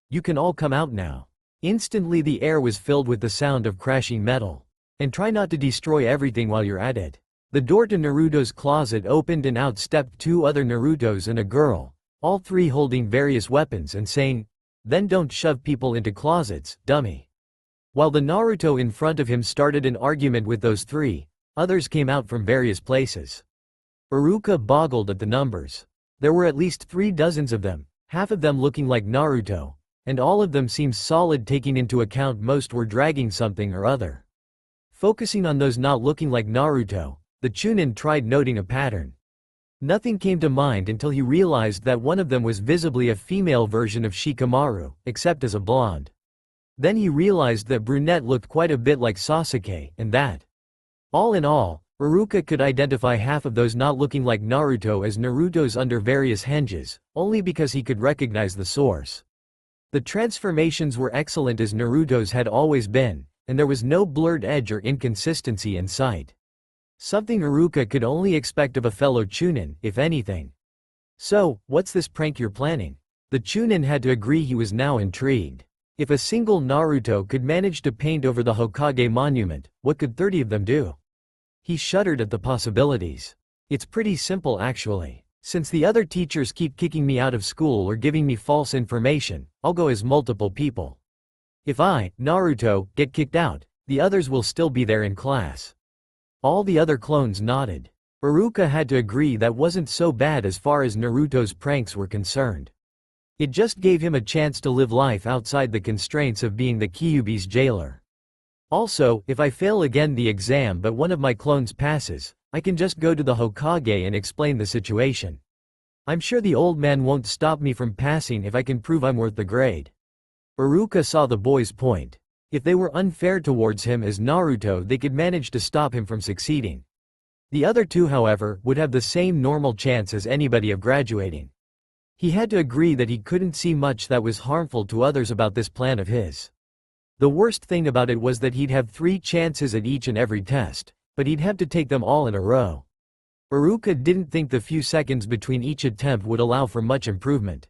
"You can all come out now." Instantly the air was filled with the sound of crashing metal. And try not to destroy everything while you're at it. The door to Naruto's closet opened and out stepped two other Narutos and a girl, all three holding various weapons and saying, "Then don't shove people into closets, dummy." While the Naruto in front of him started an argument with those three, others came out from various places. Iruka boggled at the numbers. There were at least 3 dozens of them, half of them looking like Naruto, and all of them seemed solid taking into account most were dragging something or other. Focusing on those not looking like Naruto, the Chunin tried noting a pattern. Nothing came to mind until he realized that one of them was visibly a female version of Shikamaru, except as a blonde. Then he realized that brunette looked quite a bit like Sasuke, and that. All in all, Iruka could identify half of those not looking like Naruto as Narutos under various henges, only because he could recognize the source. The transformations were excellent as Naruto's had always been, and there was no blurred edge or inconsistency in sight. Something Iruka could only expect of a fellow Chunin, if anything. "So, what's this prank you're planning?" The Chunin had to agree he was now intrigued. If a single Naruto could manage to paint over the Hokage monument, what could 30 of them do? He shuddered at the possibilities. "It's pretty simple actually. Since the other teachers keep kicking me out of school or giving me false information, I'll go as multiple people. If I, Naruto, get kicked out, the others will still be there in class." All the other clones nodded. Iruka had to agree that wasn't so bad as far as Naruto's pranks were concerned. It just gave him a chance to live life outside the constraints of being the Kyuubi's jailer. Also, if I fail again the exam but one of my clones passes, I can just go to the Hokage and explain the situation. I'm sure the old man won't stop me from passing if I can prove I'm worth the grade. Iruka saw the boy's point. If they were unfair towards him as Naruto, they could manage to stop him from succeeding. The other two, however, would have the same normal chance as anybody of graduating. He had to agree that he couldn't see much that was harmful to others about this plan of his. The worst thing about it was that he'd have 3 chances at each and every test, but he'd have to take them all in a row. Iruka didn't think the few seconds between each attempt would allow for much improvement.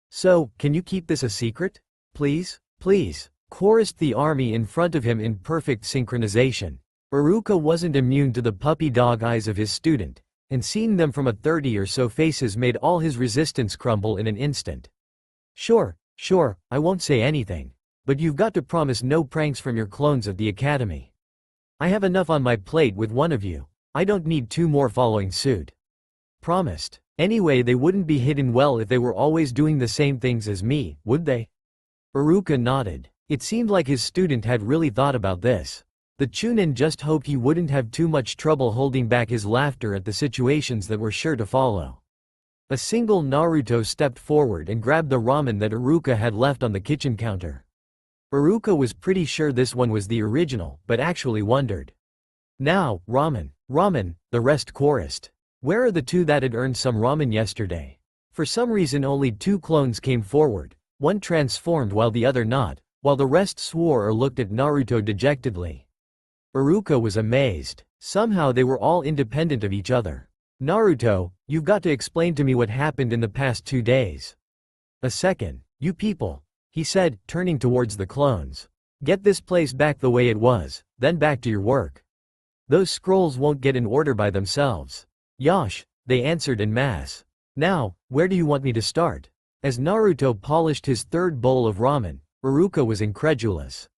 "So, can you keep this a secret? Please, please," chorused the army in front of him in perfect synchronization. Iruka wasn't immune to the puppy dog eyes of his student, and seeing them from a 30 or so faces made all his resistance crumble in an instant. Sure, I won't say anything. But you've got to promise no pranks from your clones at the academy. I have enough on my plate with one of you. I don't need 2 more following suit." Promised. Anyway, they wouldn't be hidden well if they were always doing the same things as me, would they? Iruka nodded. It seemed like his student had really thought about this. The Chunin just hoped he wouldn't have too much trouble holding back his laughter at the situations that were sure to follow. A single Naruto stepped forward and grabbed the ramen that Iruka had left on the kitchen counter. Iruka was pretty sure this one was the original, but actually wondered. "Now, ramen, ramen," the rest chorused. Where are the 2 that had earned some ramen yesterday? For some reason only 2 clones came forward, one transformed while the other not, while the rest swore or looked at Naruto dejectedly. Iruka was amazed. Somehow they were all independent of each other. "Naruto, you've got to explain to me what happened in the past 2 days. "A second, you people," he said, turning towards the clones. "Get this place back the way it was, then back to your work. Those scrolls won't get in order by themselves." "Yosh," they answered en masse. "Now, where do you want me to start?" As Naruto polished his 3rd bowl of ramen, Iruka was incredulous.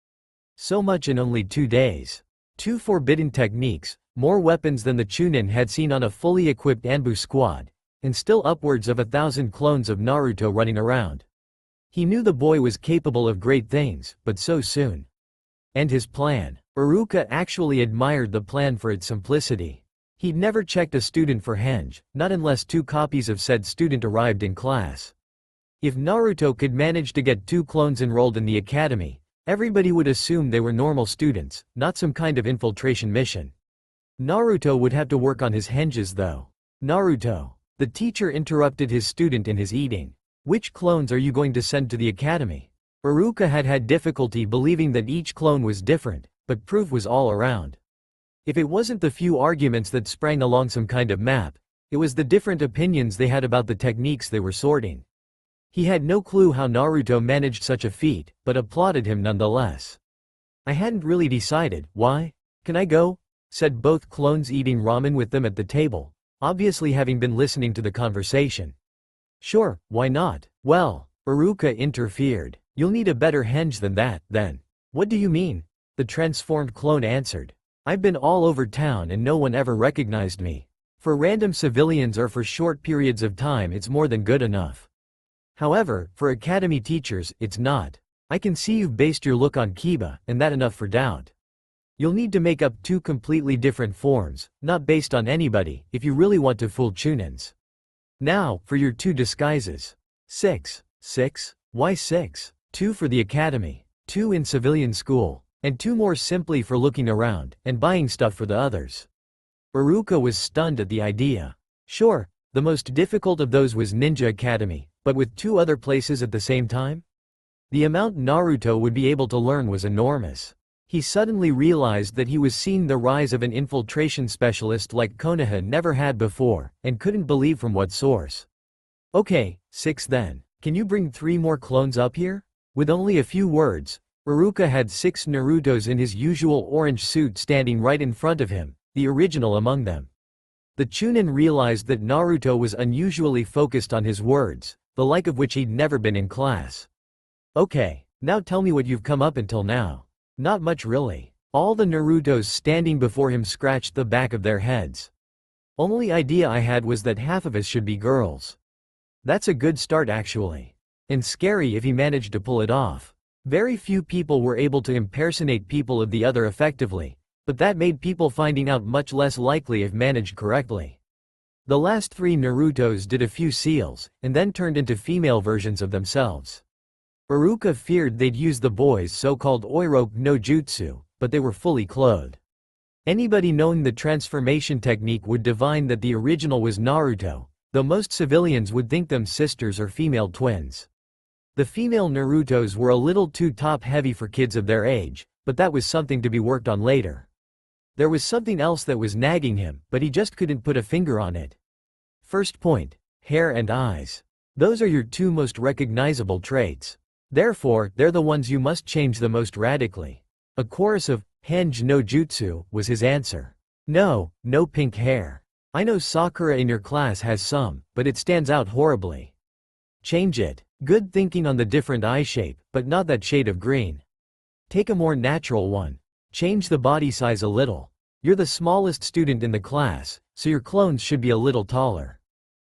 So much in only 2 days. 2 forbidden techniques, more weapons than the Chunin had seen on a fully equipped Anbu squad, and still upwards of 1,000 clones of Naruto running around. He knew the boy was capable of great things, but so soon. And his plan. Iruka actually admired the plan for its simplicity. He'd never checked a student for henge, not unless 2 copies of said student arrived in class. If Naruto could manage to get 2 clones enrolled in the academy, everybody would assume they were normal students, not some kind of infiltration mission. Naruto would have to work on his henges though. "Naruto." The teacher interrupted his student in his eating. Which clones are you going to send to the academy? Iruka had had difficulty believing that each clone was different, but proof was all around. If it wasn't the few arguments that sprang along some kind of map, it was the different opinions they had about the techniques they were sorting. He had no clue how Naruto managed such a feat, but applauded him nonetheless. I hadn't really decided. Why? Can I go? Said both clones, eating ramen with them at the table, obviously having been listening to the conversation. Sure, why not? Well, Iruka interfered. You'll need a better henge than that, then. What do you mean? The transformed clone answered. I've been all over town and no one ever recognized me. For random civilians or for short periods of time it's more than good enough. However, for academy teachers, it's not. I can see you've based your look on Kiba, and that enough for doubt. You'll need to make up two completely different forms, not based on anybody, if you really want to fool Chunins. Now, for your two disguises. 6. 6? Why 6? 2 for the academy, 2 in civilian school, and 2 more simply for looking around and buying stuff for the others. Iruka was stunned at the idea. Sure, the most difficult of those was Ninja Academy, but with 2 other places at the same time? The amount Naruto would be able to learn was enormous. He suddenly realized that he was seeing the rise of an infiltration specialist like Konoha never had before, and couldn't believe from what source. Okay, 6 then. Can you bring 3 more clones up here? With only a few words, Iruka had 6 Narutos in his usual orange suit standing right in front of him, the original among them. The Chunin realized that Naruto was unusually focused on his words, the like of which he'd never been in class. Okay, now tell me what you've come up until now. Not much really. All the Narutos standing before him scratched the back of their heads. Only idea I had was that half of us should be girls. That's a good start actually. And scary if he managed to pull it off. Very few people were able to impersonate people of the other effectively, but that made people finding out much less likely if managed correctly. The last 3 Narutos did a few seals, and then turned into female versions of themselves. Iruka feared they'd use the boys' so-called Oiroke no Jutsu, but they were fully clothed. Anybody knowing the transformation technique would divine that the original was Naruto, though most civilians would think them sisters or female twins. The female Narutos were a little too top-heavy for kids of their age, but that was something to be worked on later. There was something else that was nagging him, but he just couldn't put a finger on it. First point, hair and eyes. Those are your 2 most recognizable traits. Therefore, they're the ones you must change the most radically. A chorus of, Henge no Jutsu, was his answer. No pink hair. I know Sakura in your class has some, but it stands out horribly. Change it. Good thinking on the different eye shape, but not that shade of green. Take a more natural one. Change the body size a little. You're the smallest student in the class, so your clones should be a little taller.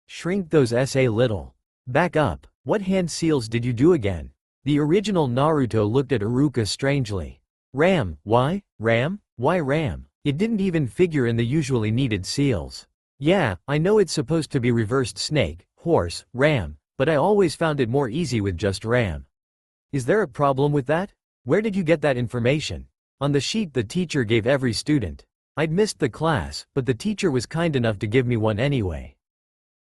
Shrink those a little. Back up. What hand seals did you do again? The original Naruto looked at Iruka strangely. Ram, why? Ram? Why ram? It didn't even figure in the usually needed seals. Yeah, I know it's supposed to be reversed snake, horse, ram, but I always found it more easy with just ram. Is there a problem with that? Where did you get that information? On the sheet the teacher gave every student. I'd missed the class, but the teacher was kind enough to give me one anyway.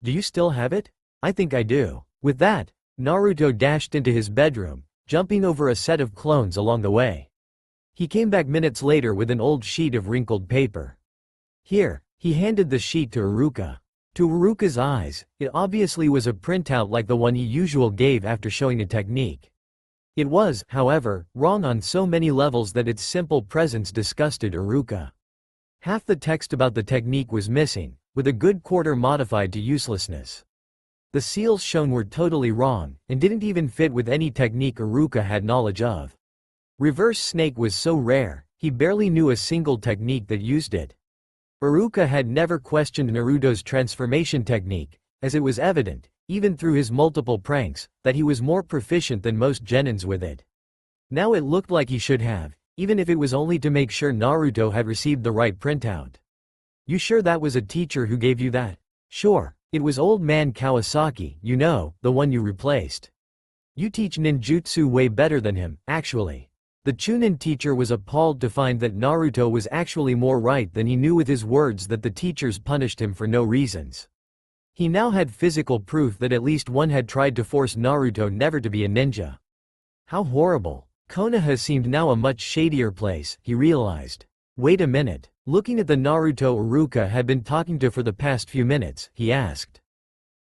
Do you still have it? I think I do. With that, Naruto dashed into his bedroom, jumping over a set of clones along the way. He came back minutes later with an old sheet of wrinkled paper. Here, he handed the sheet to Iruka. To Iruka's eyes, it obviously was a printout like the one he usually gave after showing a technique. It was, however, wrong on so many levels that its simple presence disgusted Iruka. Half the text about the technique was missing, with a good quarter modified to uselessness. The seals shown were totally wrong, and didn't even fit with any technique Iruka had knowledge of. Reverse snake was so rare, he barely knew a single technique that used it. Iruka had never questioned Naruto's transformation technique, as it was evident, even through his multiple pranks, that he was more proficient than most genins with it. Now it looked like he should have, even if it was only to make sure Naruto had received the right printout. You sure that was a teacher who gave you that? Sure, it was old man Kawasaki, you know, the one you replaced. You teach ninjutsu way better than him, actually. The Chunin teacher was appalled to find that Naruto was actually more right than he knew with his words that the teachers punished him for no reasons. He now had physical proof that at least one had tried to force Naruto never to be a ninja. How horrible. Konoha seemed now a much shadier place, he realized. Wait a minute. Looking at the Naruto Iruka had been talking to for the past few minutes, he asked.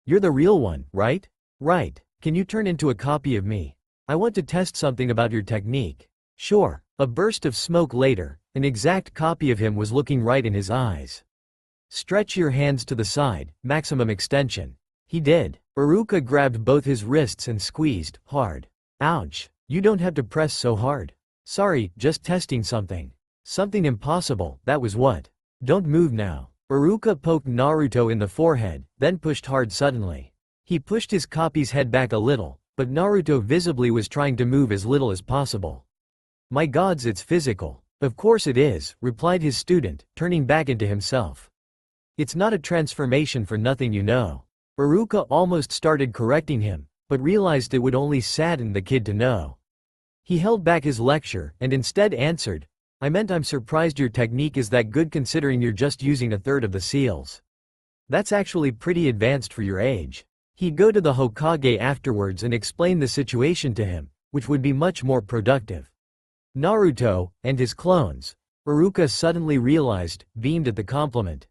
You're the real one, right? Right. Can you turn into a copy of me? I want to test something about your technique. Sure. A burst of smoke later, an exact copy of him was looking right in his eyes. Stretch your hands to the side, maximum extension. He did. Iruka grabbed both his wrists and squeezed, hard. Ouch. You don't have to press so hard. Sorry, just testing something. Something impossible, that was what. Don't move now. Iruka poked Naruto in the forehead, then pushed hard suddenly. He pushed his copy's head back a little, but Naruto visibly was trying to move as little as possible. My gods, it's physical. Of course it is, replied his student, turning back into himself. It's not a transformation for nothing, you know. Iruka almost started correcting him, but realized it would only sadden the kid to know. He held back his lecture and instead answered, I meant I'm surprised your technique is that good considering you're just using a third of the seals. That's actually pretty advanced for your age. He'd go to the Hokage afterwards and explain the situation to him, which would be much more productive. Naruto, and his clones. Iruka suddenly realized, beamed at the compliment.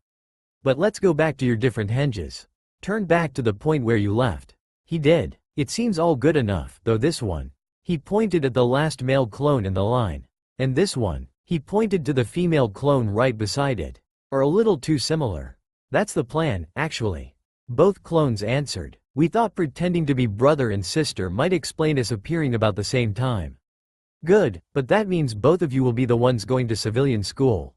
But let's go back to your different henges. Turn back to the point where you left. He did. It seems all good enough, though this one. He pointed at the last male clone in the line. And this one, he pointed to the female clone right beside it, are a little too similar. That's the plan, actually. Both clones answered. We thought pretending to be brother and sister might explain us appearing about the same time. Good, but that means both of you will be the ones going to civilian school.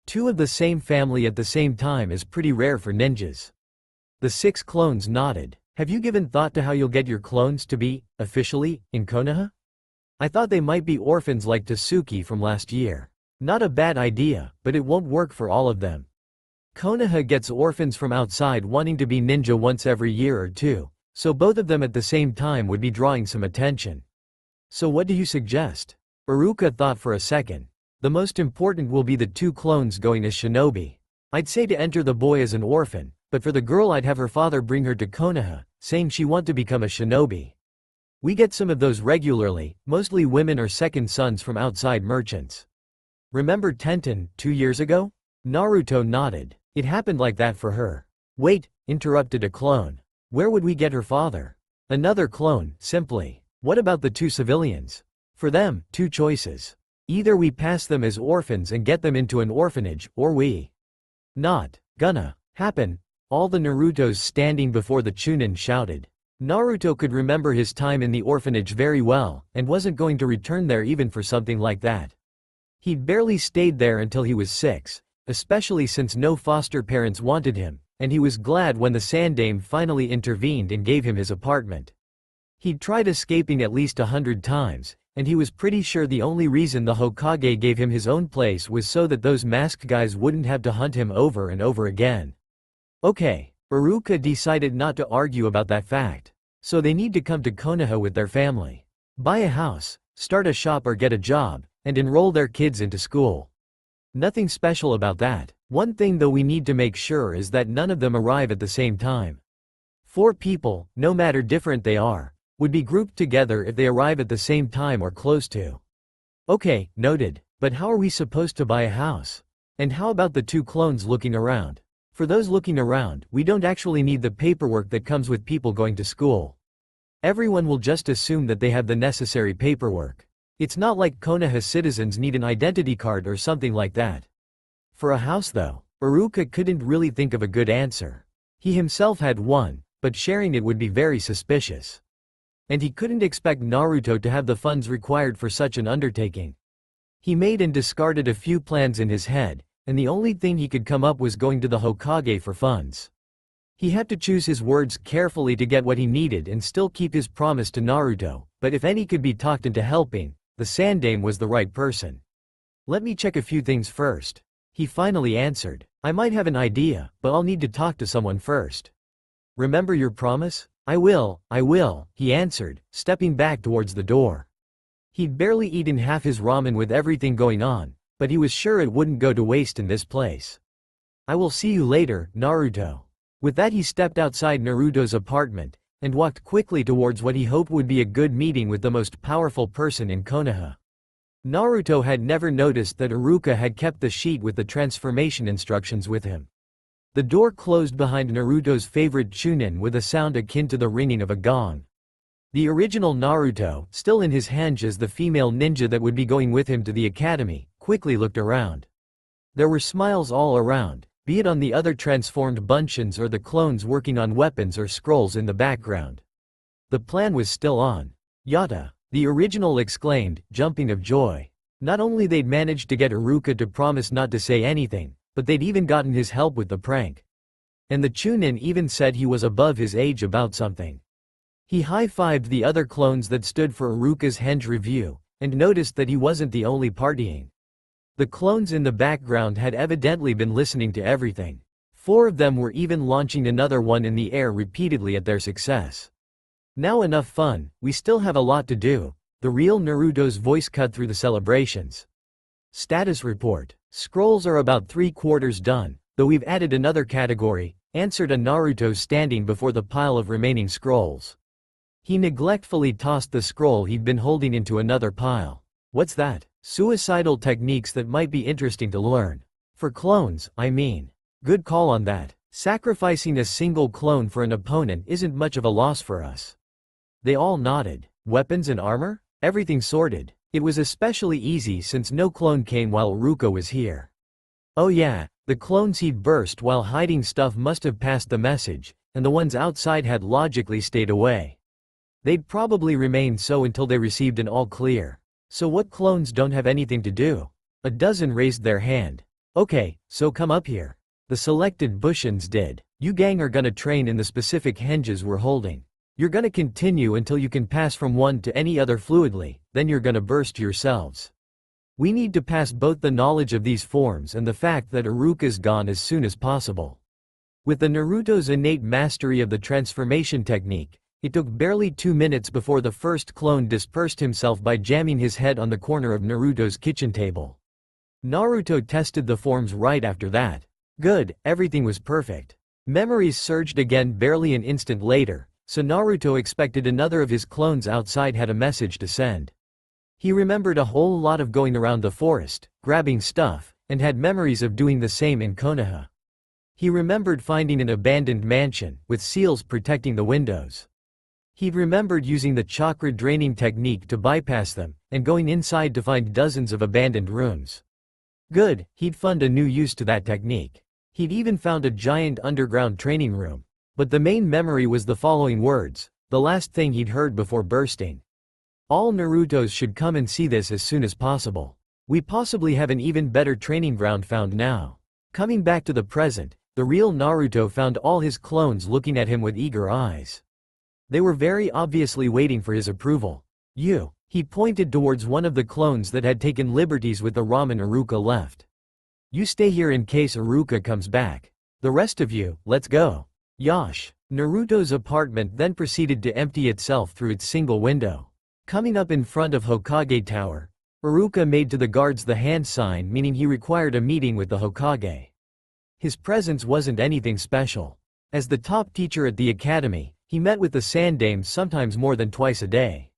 Two of the same family at the same time is pretty rare for ninjas. The 6 clones nodded. Have you given thought to how you'll get your clones to be, officially, in Konoha? I thought they might be orphans like Tasuki from last year. Not a bad idea, but it won't work for all of them. Konoha gets orphans from outside wanting to be ninja once every year or two, so both of them at the same time would be drawing some attention. So what do you suggest? Iruka thought for a second. The most important will be the 2 clones going as shinobi. I'd say to enter the boy as an orphan, but for the girl I'd have her father bring her to Konoha, saying she want to become a shinobi. We get some of those regularly, mostly women or second sons from outside merchants. Remember Tenten, 2 years ago? Naruto nodded. It happened like that for her. Wait, interrupted a clone. Where would we get her father? Another clone, simply. What about the 2 civilians? For them, 2 choices. Either we pass them as orphans and get them into an orphanage, or we. Not gonna happen. All the Narutos standing before the Chunin shouted. Naruto could remember his time in the orphanage very well, and wasn't going to return there even for something like that. He'd barely stayed there until he was 6, especially since no foster parents wanted him, and he was glad when the Sandaime finally intervened and gave him his apartment. He'd tried escaping at least 100 times, and he was pretty sure the only reason the Hokage gave him his own place was so that those masked guys wouldn't have to hunt him over and over again. Okay, Iruka decided not to argue about that fact. So they need to come to Konoha with their family. Buy a house, start a shop or get a job, and enroll their kids into school. Nothing special about that. One thing though we need to make sure is that none of them arrive at the same time. 4 people, no matter different they are, would be grouped together if they arrive at the same time or close to. Okay, noted, but how are we supposed to buy a house? And how about the 2 clones looking around? For those looking around, we don't actually need the paperwork that comes with people going to school. Everyone will just assume that they have the necessary paperwork. It's not like Konoha citizens need an identity card or something like that. For a house though, Iruka couldn't really think of a good answer. He himself had one, but sharing it would be very suspicious. And he couldn't expect Naruto to have the funds required for such an undertaking. He made and discarded a few plans in his head, and the only thing he could come up was going to the Hokage for funds. He had to choose his words carefully to get what he needed and still keep his promise to Naruto, but if any could be talked into helping, the Sandaime was the right person. Let me check a few things first. He finally answered. I might have an idea, but I'll need to talk to someone first. Remember your promise? I will, he answered, stepping back towards the door. He'd barely eaten half his ramen with everything going on, but he was sure it wouldn't go to waste in this place. I will see you later, Naruto. With that he stepped outside Naruto's apartment, and walked quickly towards what he hoped would be a good meeting with the most powerful person in Konoha. Naruto had never noticed that Iruka had kept the sheet with the transformation instructions with him. The door closed behind Naruto's favorite Chunin with a sound akin to the ringing of a gong. The original Naruto, still in his hange as the female ninja that would be going with him to the academy, quickly looked around. There were smiles all around, be it on the other transformed bunchins or the clones working on weapons or scrolls in the background. The plan was still on. Yatta, the original exclaimed, jumping of joy. Not only they'd managed to get Iruka to promise not to say anything, but they'd even gotten his help with the prank. And the Chunin even said he was above his age about something. He high-fived the other clones that stood for Iruka's henge review, and noticed that he wasn't the only partying. The clones in the background had evidently been listening to everything. 4 of them were even launching another one in the air repeatedly at their success. Now enough fun, we still have a lot to do, the real Naruto's voice cut through the celebrations. Status report. Scrolls are about 3/4 done, though we've added another category, answered a Naruto standing before the pile of remaining scrolls. He neglectfully tossed the scroll he'd been holding into another pile. What's that? Suicidal techniques that might be interesting to learn. For clones, I mean. Good call on that. Sacrificing a single clone for an opponent isn't much of a loss for us. They all nodded. Weapons and armor? Everything sorted. It was especially easy since no clone came while Iruka was here. Oh yeah, the clones he'd burst while hiding stuff must have passed the message, and the ones outside had logically stayed away. They'd probably remain so until they received an all clear. So what clones don't have anything to do? A dozen raised their hand. Okay, so come up here. The selected Bushins did. You gang are gonna train in the specific henges we're holding. You're gonna continue until you can pass from one to any other fluidly, then you're gonna burst yourselves. We need to pass both the knowledge of these forms and the fact that Iruka's gone as soon as possible. With the Naruto's innate mastery of the transformation technique, it took barely 2 minutes before the first clone dispersed himself by jamming his head on the corner of Naruto's kitchen table. Naruto tested the forms right after that. Good, everything was perfect. Memories surged again barely an instant later, so Naruto expected another of his clones outside had a message to send. He remembered a whole lot of going around the forest, grabbing stuff, and had memories of doing the same in Konoha. He remembered finding an abandoned mansion, with seals protecting the windows. He'd remembered using the chakra draining technique to bypass them, and going inside to find dozens of abandoned rooms. Good, he'd found a new use to that technique. He'd even found a giant underground training room. But the main memory was the following words, the last thing he'd heard before bursting. All Narutos should come and see this as soon as possible. We possibly have an even better training ground found now. Coming back to the present, the real Naruto found all his clones looking at him with eager eyes. They were very obviously waiting for his approval. He pointed towards one of the clones that had taken liberties with the ramen Iruka left. You stay here in case Iruka comes back. The rest of you, let's go. Yosh. Naruto's apartment then proceeded to empty itself through its single window. Coming up in front of Hokage Tower, Iruka made to the guards the hand sign meaning he required a meeting with the Hokage. His presence wasn't anything special. As the top teacher at the academy, he met with the Sandaime sometimes more than twice a day.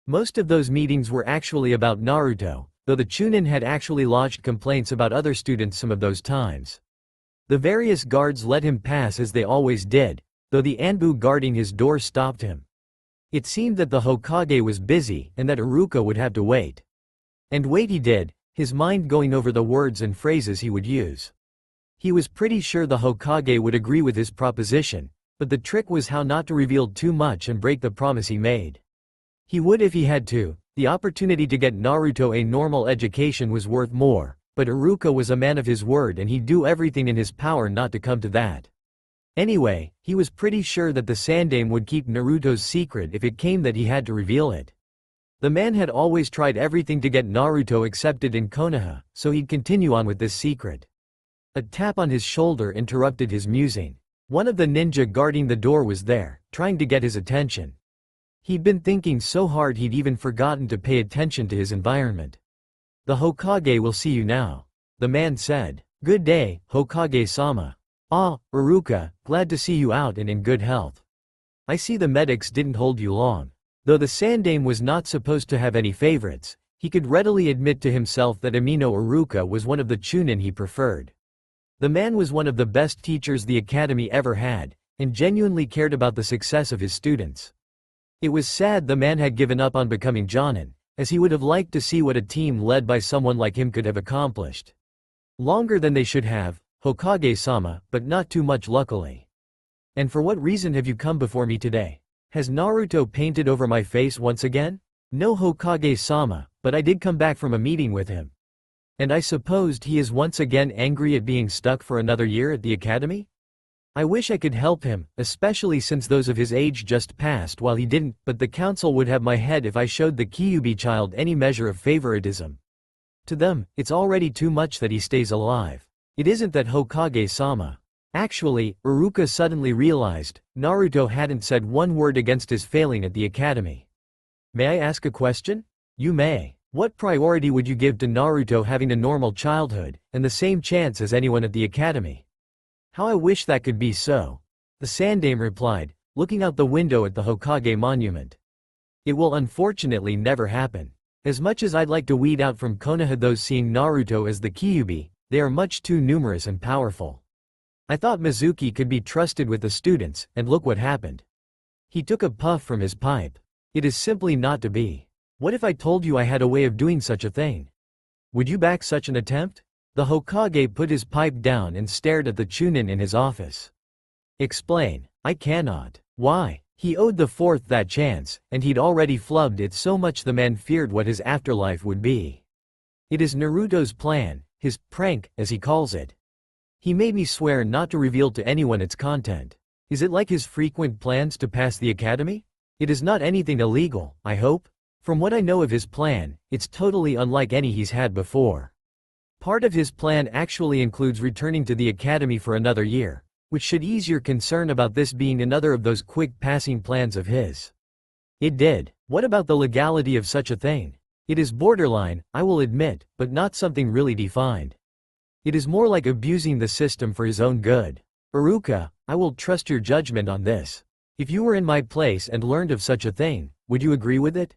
Most of those meetings were actually about Naruto, though the Chunin had actually lodged complaints about other students some of those times. The various guards let him pass as they always did, though the Anbu guarding his door stopped him. It seemed that the Hokage was busy and that Iruka would have to wait. And wait he did, his mind going over the words and phrases he would use. He was pretty sure the Hokage would agree with his proposition, but the trick was how not to reveal too much and break the promise he made. He would if he had to. The opportunity to get Naruto a normal education was worth more, but Iruka was a man of his word and he'd do everything in his power not to come to that. Anyway, he was pretty sure that the Sandaime would keep Naruto's secret if it came that he had to reveal it. The man had always tried everything to get Naruto accepted in Konoha, so he'd continue on with this secret. A tap on his shoulder interrupted his musing. One of the ninja guarding the door was there, trying to get his attention. He'd been thinking so hard he'd even forgotten to pay attention to his environment. The Hokage will see you now. The man said. Good day, Hokage-sama. Ah, Uruka, glad to see you out and in good health. I see the medics didn't hold you long. Though the Sandaime was not supposed to have any favorites, he could readily admit to himself that Amino Uruka was one of the Chunin he preferred. The man was one of the best teachers the academy ever had, and genuinely cared about the success of his students. It was sad the man had given up on becoming Jonin, as he would have liked to see what a team led by someone like him could have accomplished. Longer than they should have, Hokage-sama, but not too much luckily. And for what reason have you come before me today? Has Naruto painted over my face once again? No, Hokage-sama, but I did come back from a meeting with him. And I supposed he is once again angry at being stuck for another year at the academy? I wish I could help him, especially since those of his age just passed while he didn't, but the council would have my head if I showed the Kyuubi child any measure of favoritism. To them, it's already too much that he stays alive. It isn't that Hokage-sama. Actually, Uruka suddenly realized, Naruto hadn't said one word against his failing at the academy. May I ask a question? You may. What priority would you give to Naruto having a normal childhood, and the same chance as anyone at the academy? How I wish that could be so. The Sandaime replied, looking out the window at the Hokage monument. It will unfortunately never happen. As much as I'd like to weed out from Konoha those seeing Naruto as the Kyuubi, they are much too numerous and powerful. I thought Mizuki could be trusted with the students, and look what happened. He took a puff from his pipe. It is simply not to be. What if I told you I had a way of doing such a thing? Would you back such an attempt? The Hokage put his pipe down and stared at the Chunin in his office. Explain. I cannot. Why? He owed the fourth that chance, and he'd already flubbed it so much the man feared what his afterlife would be. It is Naruto's plan, his prank, as he calls it. He made me swear not to reveal to anyone its content. Is it like his frequent plans to pass the academy? It is not anything illegal, I hope? From what I know of his plan, it's totally unlike any he's had before. Part of his plan actually includes returning to the academy for another year, which should ease your concern about this being another of those quick passing plans of his. It did. What about the legality of such a thing? It is borderline, I will admit, but not something really defined. It is more like abusing the system for his own good. Uruka, I will trust your judgment on this. If you were in my place and learned of such a thing, would you agree with it?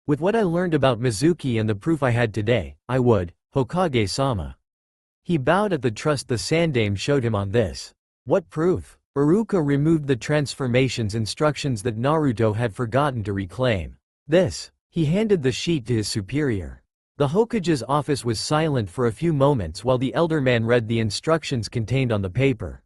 With what I learned about Mizuki and the proof I had today, I would, Hokage-sama. He bowed at the trust the Sandaime showed him on this. What proof? Uruka removed the transformations instructions that Naruto had forgotten to reclaim. This. He handed the sheet to his superior. The Hokage's office was silent for a few moments while the elder man read the instructions contained on the paper.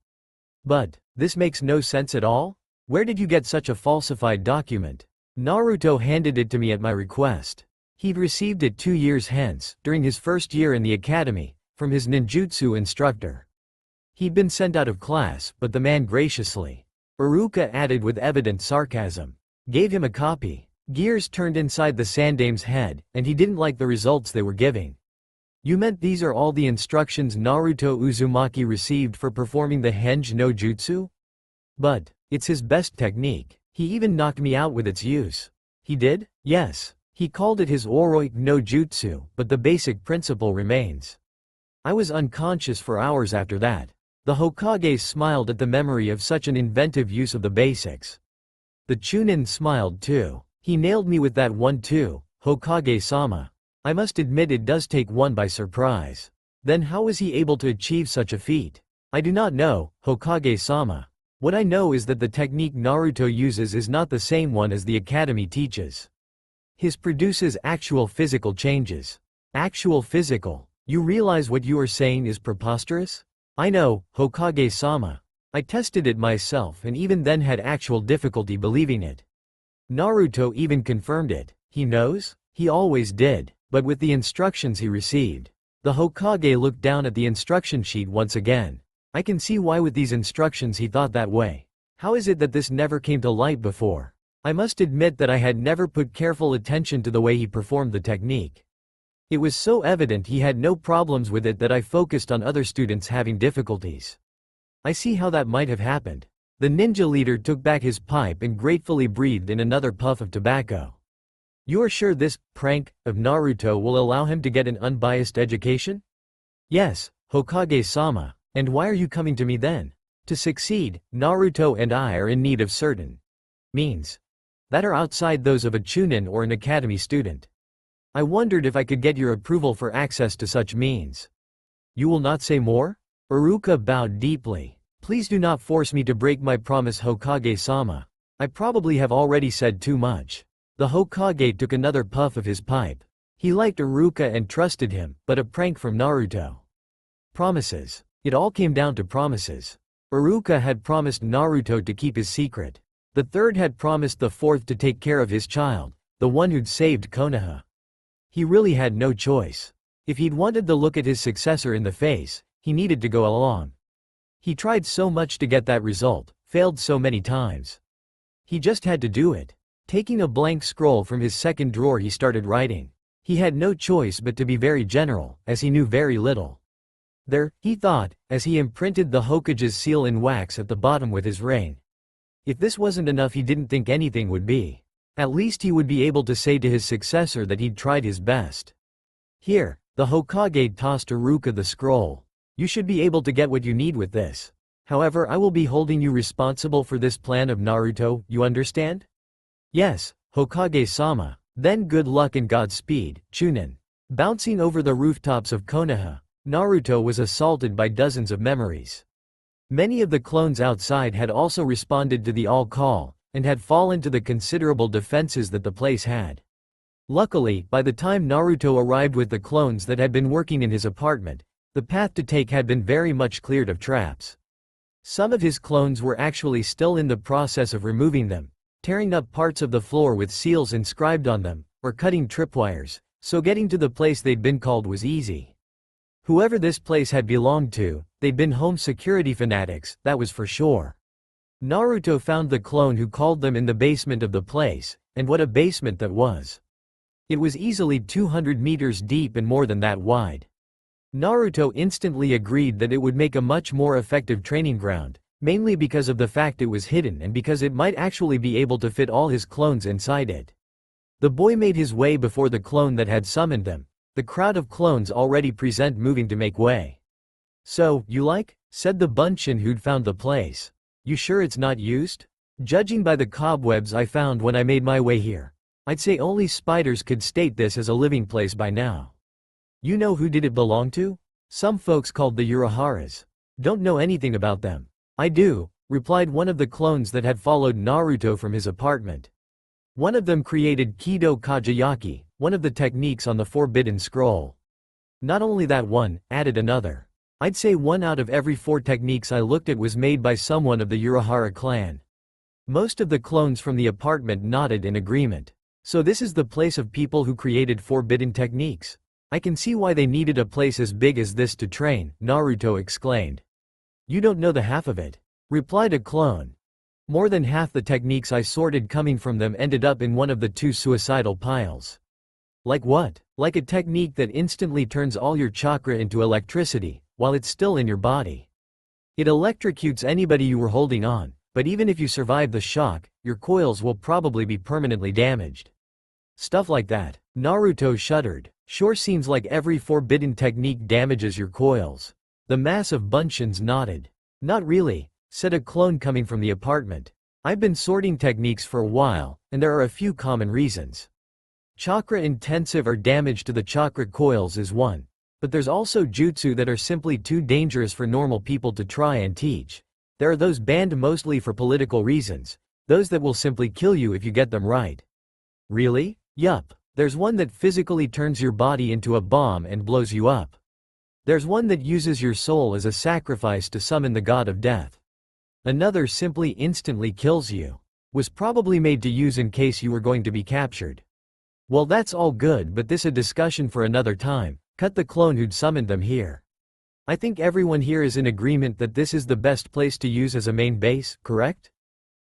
But, this makes no sense at all? Where did you get such a falsified document? Naruto handed it to me at my request. He'd received it 2 years hence, during his first year in the academy, from his ninjutsu instructor. He'd been sent out of class, but the man graciously, Uruka added with evident sarcasm, gave him a copy. Gears turned inside the Sandaime's head, and he didn't like the results they were giving. You meant these are all the instructions Naruto Uzumaki received for performing the Henge no Jutsu? But, it's his best technique. He even knocked me out with its use. He did? Yes. He called it his Oroik no Jutsu, but the basic principle remains. I was unconscious for hours after that. The Hokage smiled at the memory of such an inventive use of the basics. The Chunin smiled too. He nailed me with that one too, Hokage-sama. I must admit it does take one by surprise. Then how was he able to achieve such a feat? I do not know, Hokage-sama. What I know is that the technique Naruto uses is not the same one as the academy teaches. His produces actual physical changes. Actual physical. You realize what you are saying is preposterous? I know, Hokage-sama. I tested it myself and even then had actual difficulty believing it. Naruto even confirmed it. He knows? He always did, but with the instructions he received. The Hokage looked down at the instruction sheet once again. I can see why with these instructions he thought that way. How is it that this never came to light before? I must admit that I had never put careful attention to the way he performed the technique. It was so evident he had no problems with it that I focused on other students having difficulties. I see how that might have happened. The ninja leader took back his pipe and gratefully breathed in another puff of tobacco. You are sure this prank of Naruto will allow him to get an unbiased education? Yes, Hokage-sama. And why are you coming to me then? To succeed, Naruto and I are in need of certain means that are outside those of a chunin or an academy student. I wondered if I could get your approval for access to such means. You will not say more? Iruka bowed deeply. Please do not force me to break my promise, Hokage-sama. I probably have already said too much. The Hokage took another puff of his pipe. He liked Iruka and trusted him, but a prank from Naruto. Promises. It all came down to promises. Iruka had promised Naruto to keep his secret. The third had promised the fourth to take care of his child, the one who'd saved Konoha. He really had no choice. If he'd wanted to look at his successor in the face, he needed to go along. He tried so much to get that result, failed so many times. He just had to do it. Taking a blank scroll from his second drawer, he started writing. He had no choice but to be very general, as he knew very little. There, he thought, as he imprinted the Hokage's seal in wax at the bottom with his ring. If this wasn't enough, he didn't think anything would be. At least he would be able to say to his successor that he'd tried his best. Here, the Hokage tossed Iruka the scroll. You should be able to get what you need with this. However, I will be holding you responsible for this plan of Naruto, you understand? Yes, Hokage-sama. Then good luck and Godspeed, Chunin. Bouncing over the rooftops of Konoha, Naruto was assaulted by dozens of memories. Many of the clones outside had also responded to the all-call, and had fallen to the considerable defenses that the place had. Luckily, by the time Naruto arrived with the clones that had been working in his apartment, the path to take had been very much cleared of traps. Some of his clones were actually still in the process of removing them, tearing up parts of the floor with seals inscribed on them, or cutting tripwires, so getting to the place they'd been called was easy. Whoever this place had belonged to, they'd been home security fanatics, that was for sure. Naruto found the clone who called them in the basement of the place, and what a basement that was. It was easily 200 meters deep and more than that wide. Naruto instantly agreed that it would make a much more effective training ground, mainly because of the fact it was hidden and because it might actually be able to fit all his clones inside it. The boy made his way before the clone that had summoned them, the crowd of clones already present moving to make way. So, you like? Said the bunchin who'd found the place. You sure it's not used? Judging by the cobwebs I found when I made my way here, I'd say only spiders could state this as a living place by now. You know who did it belong to? Some folks called the Uraharas. Don't know anything about them. I do, replied one of the clones that had followed Naruto from his apartment. One of them created Kido Kajayaki, one of the techniques on the Forbidden Scroll. Not only that one, added another. I'd say 1 out of every 4 techniques I looked at was made by someone of the Urahara clan. Most of the clones from the apartment nodded in agreement. So this is the place of people who created forbidden techniques. I can see why they needed a place as big as this to train, Naruto exclaimed. You don't know the half of it, replied a clone. More than half the techniques I sorted coming from them ended up in one of the 2 suicidal piles. Like what? Like a technique that instantly turns all your chakra into electricity, while it's still in your body. It electrocutes anybody you were holding on, but even if you survive the shock, your coils will probably be permanently damaged. Stuff like that. Naruto shuddered. Sure seems like every forbidden technique damages your coils. The mass of bunchins nodded. Not really, said a clone coming from the apartment. I've been sorting techniques for a while, and there are a few common reasons. Chakra intensive or damage to the chakra coils is one, but there's also jutsu that are simply too dangerous for normal people to try and teach. There are those banned mostly for political reasons, those that will simply kill you if you get them right. Really? Yup. There's one that physically turns your body into a bomb and blows you up. There's one that uses your soul as a sacrifice to summon the god of death. Another simply instantly kills you. Was probably made to use in case you were going to be captured. Well, that's all good, but this a discussion for another time. Cut the clone who'd summoned them here. I think everyone here is in agreement that this is the best place to use as a main base, correct?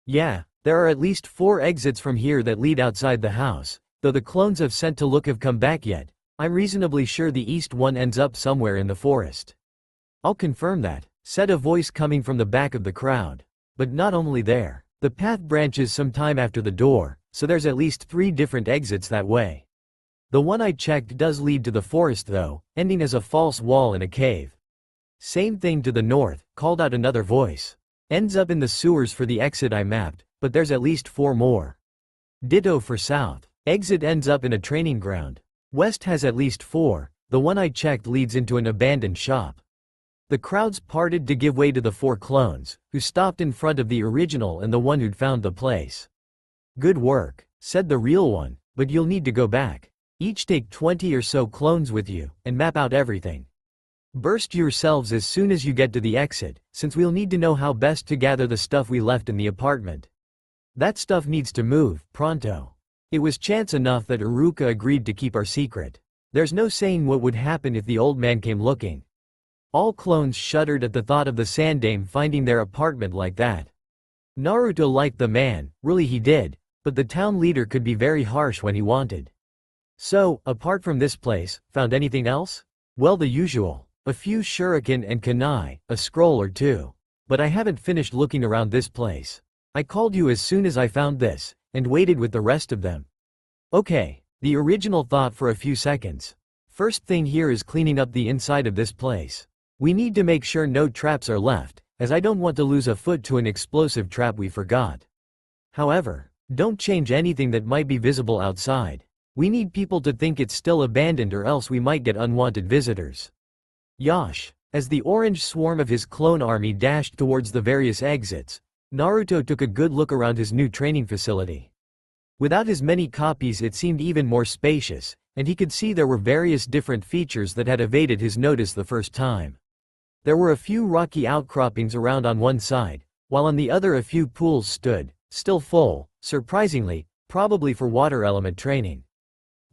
Yeah, there are at least 4 exits from here that lead outside the house. Though the clones I've sent to look have come back yet, I'm reasonably sure the east one ends up somewhere in the forest. I'll confirm that, said a voice coming from the back of the crowd. But not only there. The path branches some time after the door, so there's at least 3 different exits that way. The one I checked does lead to the forest though, ending as a false wall in a cave. Same thing to the north, called out another voice. Ends up in the sewers for the exit I mapped, but there's at least 4 more. Ditto for south. Exit ends up in a training ground. West has at least 4, the one I checked leads into an abandoned shop. The crowds parted to give way to the 4 clones, who stopped in front of the original and the one who'd found the place. Good work, said the real one, but you'll need to go back. Each take 20 or so clones with you, and map out everything. Burst yourselves as soon as you get to the exit, since we'll need to know how best to gather the stuff we left in the apartment. That stuff needs to move, pronto. It was chance enough that Iruka agreed to keep our secret. There's no saying what would happen if the old man came looking. All clones shuddered at the thought of the Sandaime finding their apartment like that. Naruto liked the man, really he did, but the town leader could be very harsh when he wanted. So, apart from this place, found anything else? Well, the usual. A few shuriken and kunai, a scroll or 2. But I haven't finished looking around this place. I called you as soon as I found this, and waited with the rest of them. Okay, the original thought for a few seconds. First thing here is cleaning up the inside of this place. We need to make sure no traps are left, as I don't want to lose a foot to an explosive trap we forgot. However, don't change anything that might be visible outside. We need people to think it's still abandoned or else we might get unwanted visitors. Yosh. As the orange swarm of his clone army dashed towards the various exits, Naruto took a good look around his new training facility. Without as many copies it seemed even more spacious, and he could see there were various different features that had evaded his notice the first time. There were a few rocky outcroppings around on one side, while on the other a few pools stood, still full, surprisingly, probably for water element training.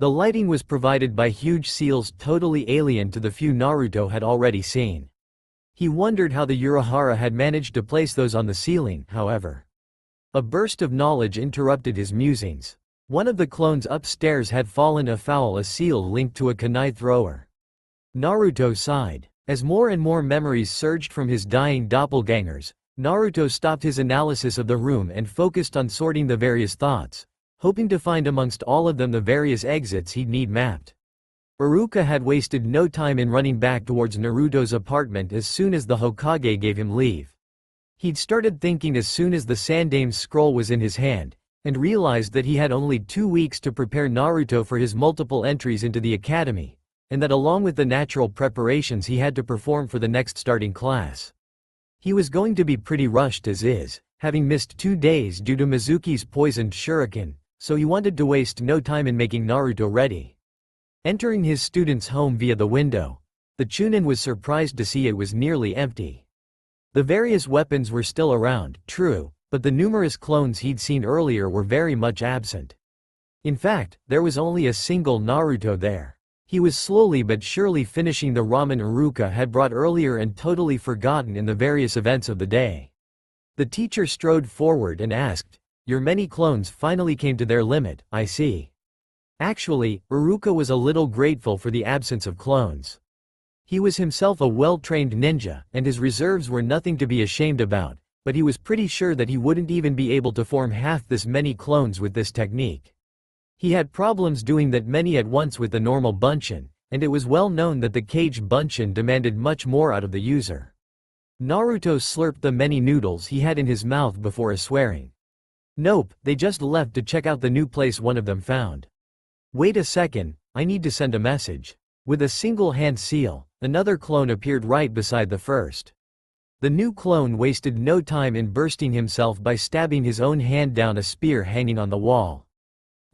The lighting was provided by huge seals totally alien to the few Naruto had already seen. He wondered how the Urahara had managed to place those on the ceiling, however. A burst of knowledge interrupted his musings. One of the clones upstairs had fallen afoul a seal linked to a kunai thrower. Naruto sighed. As more and more memories surged from his dying doppelgangers, Naruto stopped his analysis of the room and focused on sorting the various thoughts, hoping to find amongst all of them the various exits he'd need mapped. Iruka had wasted no time in running back towards Naruto's apartment as soon as the Hokage gave him leave. He'd started thinking as soon as the Sandaime's scroll was in his hand, and realized that he had only 2 weeks to prepare Naruto for his multiple entries into the academy, and that along with the natural preparations he had to perform for the next starting class. He was going to be pretty rushed as is, having missed 2 days due to Mizuki's poisoned shuriken, so he wanted to waste no time in making Naruto ready. Entering his student's home via the window, the Chunin was surprised to see it was nearly empty. The various weapons were still around, true, but the numerous clones he'd seen earlier were very much absent. In fact, there was only a single Naruto there. He was slowly but surely finishing the ramen Iruka had brought earlier and totally forgotten in the various events of the day. The teacher strode forward and asked, "Your many clones finally came to their limit, I see." Actually, Iruka was a little grateful for the absence of clones. He was himself a well-trained ninja, and his reserves were nothing to be ashamed about, but he was pretty sure that he wouldn't even be able to form half this many clones with this technique. He had problems doing that many at once with the normal Bunshin, and it was well known that the cage Bunshin demanded much more out of the user. Naruto slurped the many noodles he had in his mouth before swearing. Nope, they just left to check out the new place one of them found. Wait a second, I need to send a message. With a single hand seal, another clone appeared right beside the first. The new clone wasted no time in bursting himself by stabbing his own hand down a spear hanging on the wall.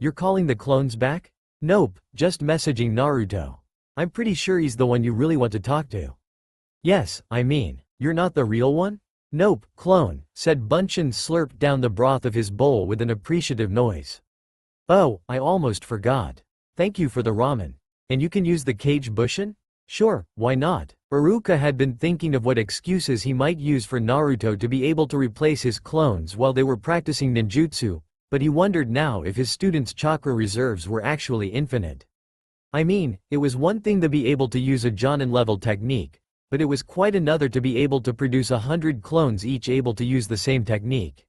You're calling the clones back? Nope, just messaging Naruto. I'm pretty sure he's the one you really want to talk to. Yes, I mean, you're not the real one? Nope, clone, said Bunshin slurped down the broth of his bowl with an appreciative noise. Oh, I almost forgot. Thank you for the ramen. And you can use the cage Bushin? Sure, why not? Iruka had been thinking of what excuses he might use for Naruto to be able to replace his clones while they were practicing ninjutsu, but he wondered now if his students' chakra reserves were actually infinite. I mean, it was one thing to be able to use a Jonin-level technique, but it was quite another to be able to produce 100 clones each able to use the same technique.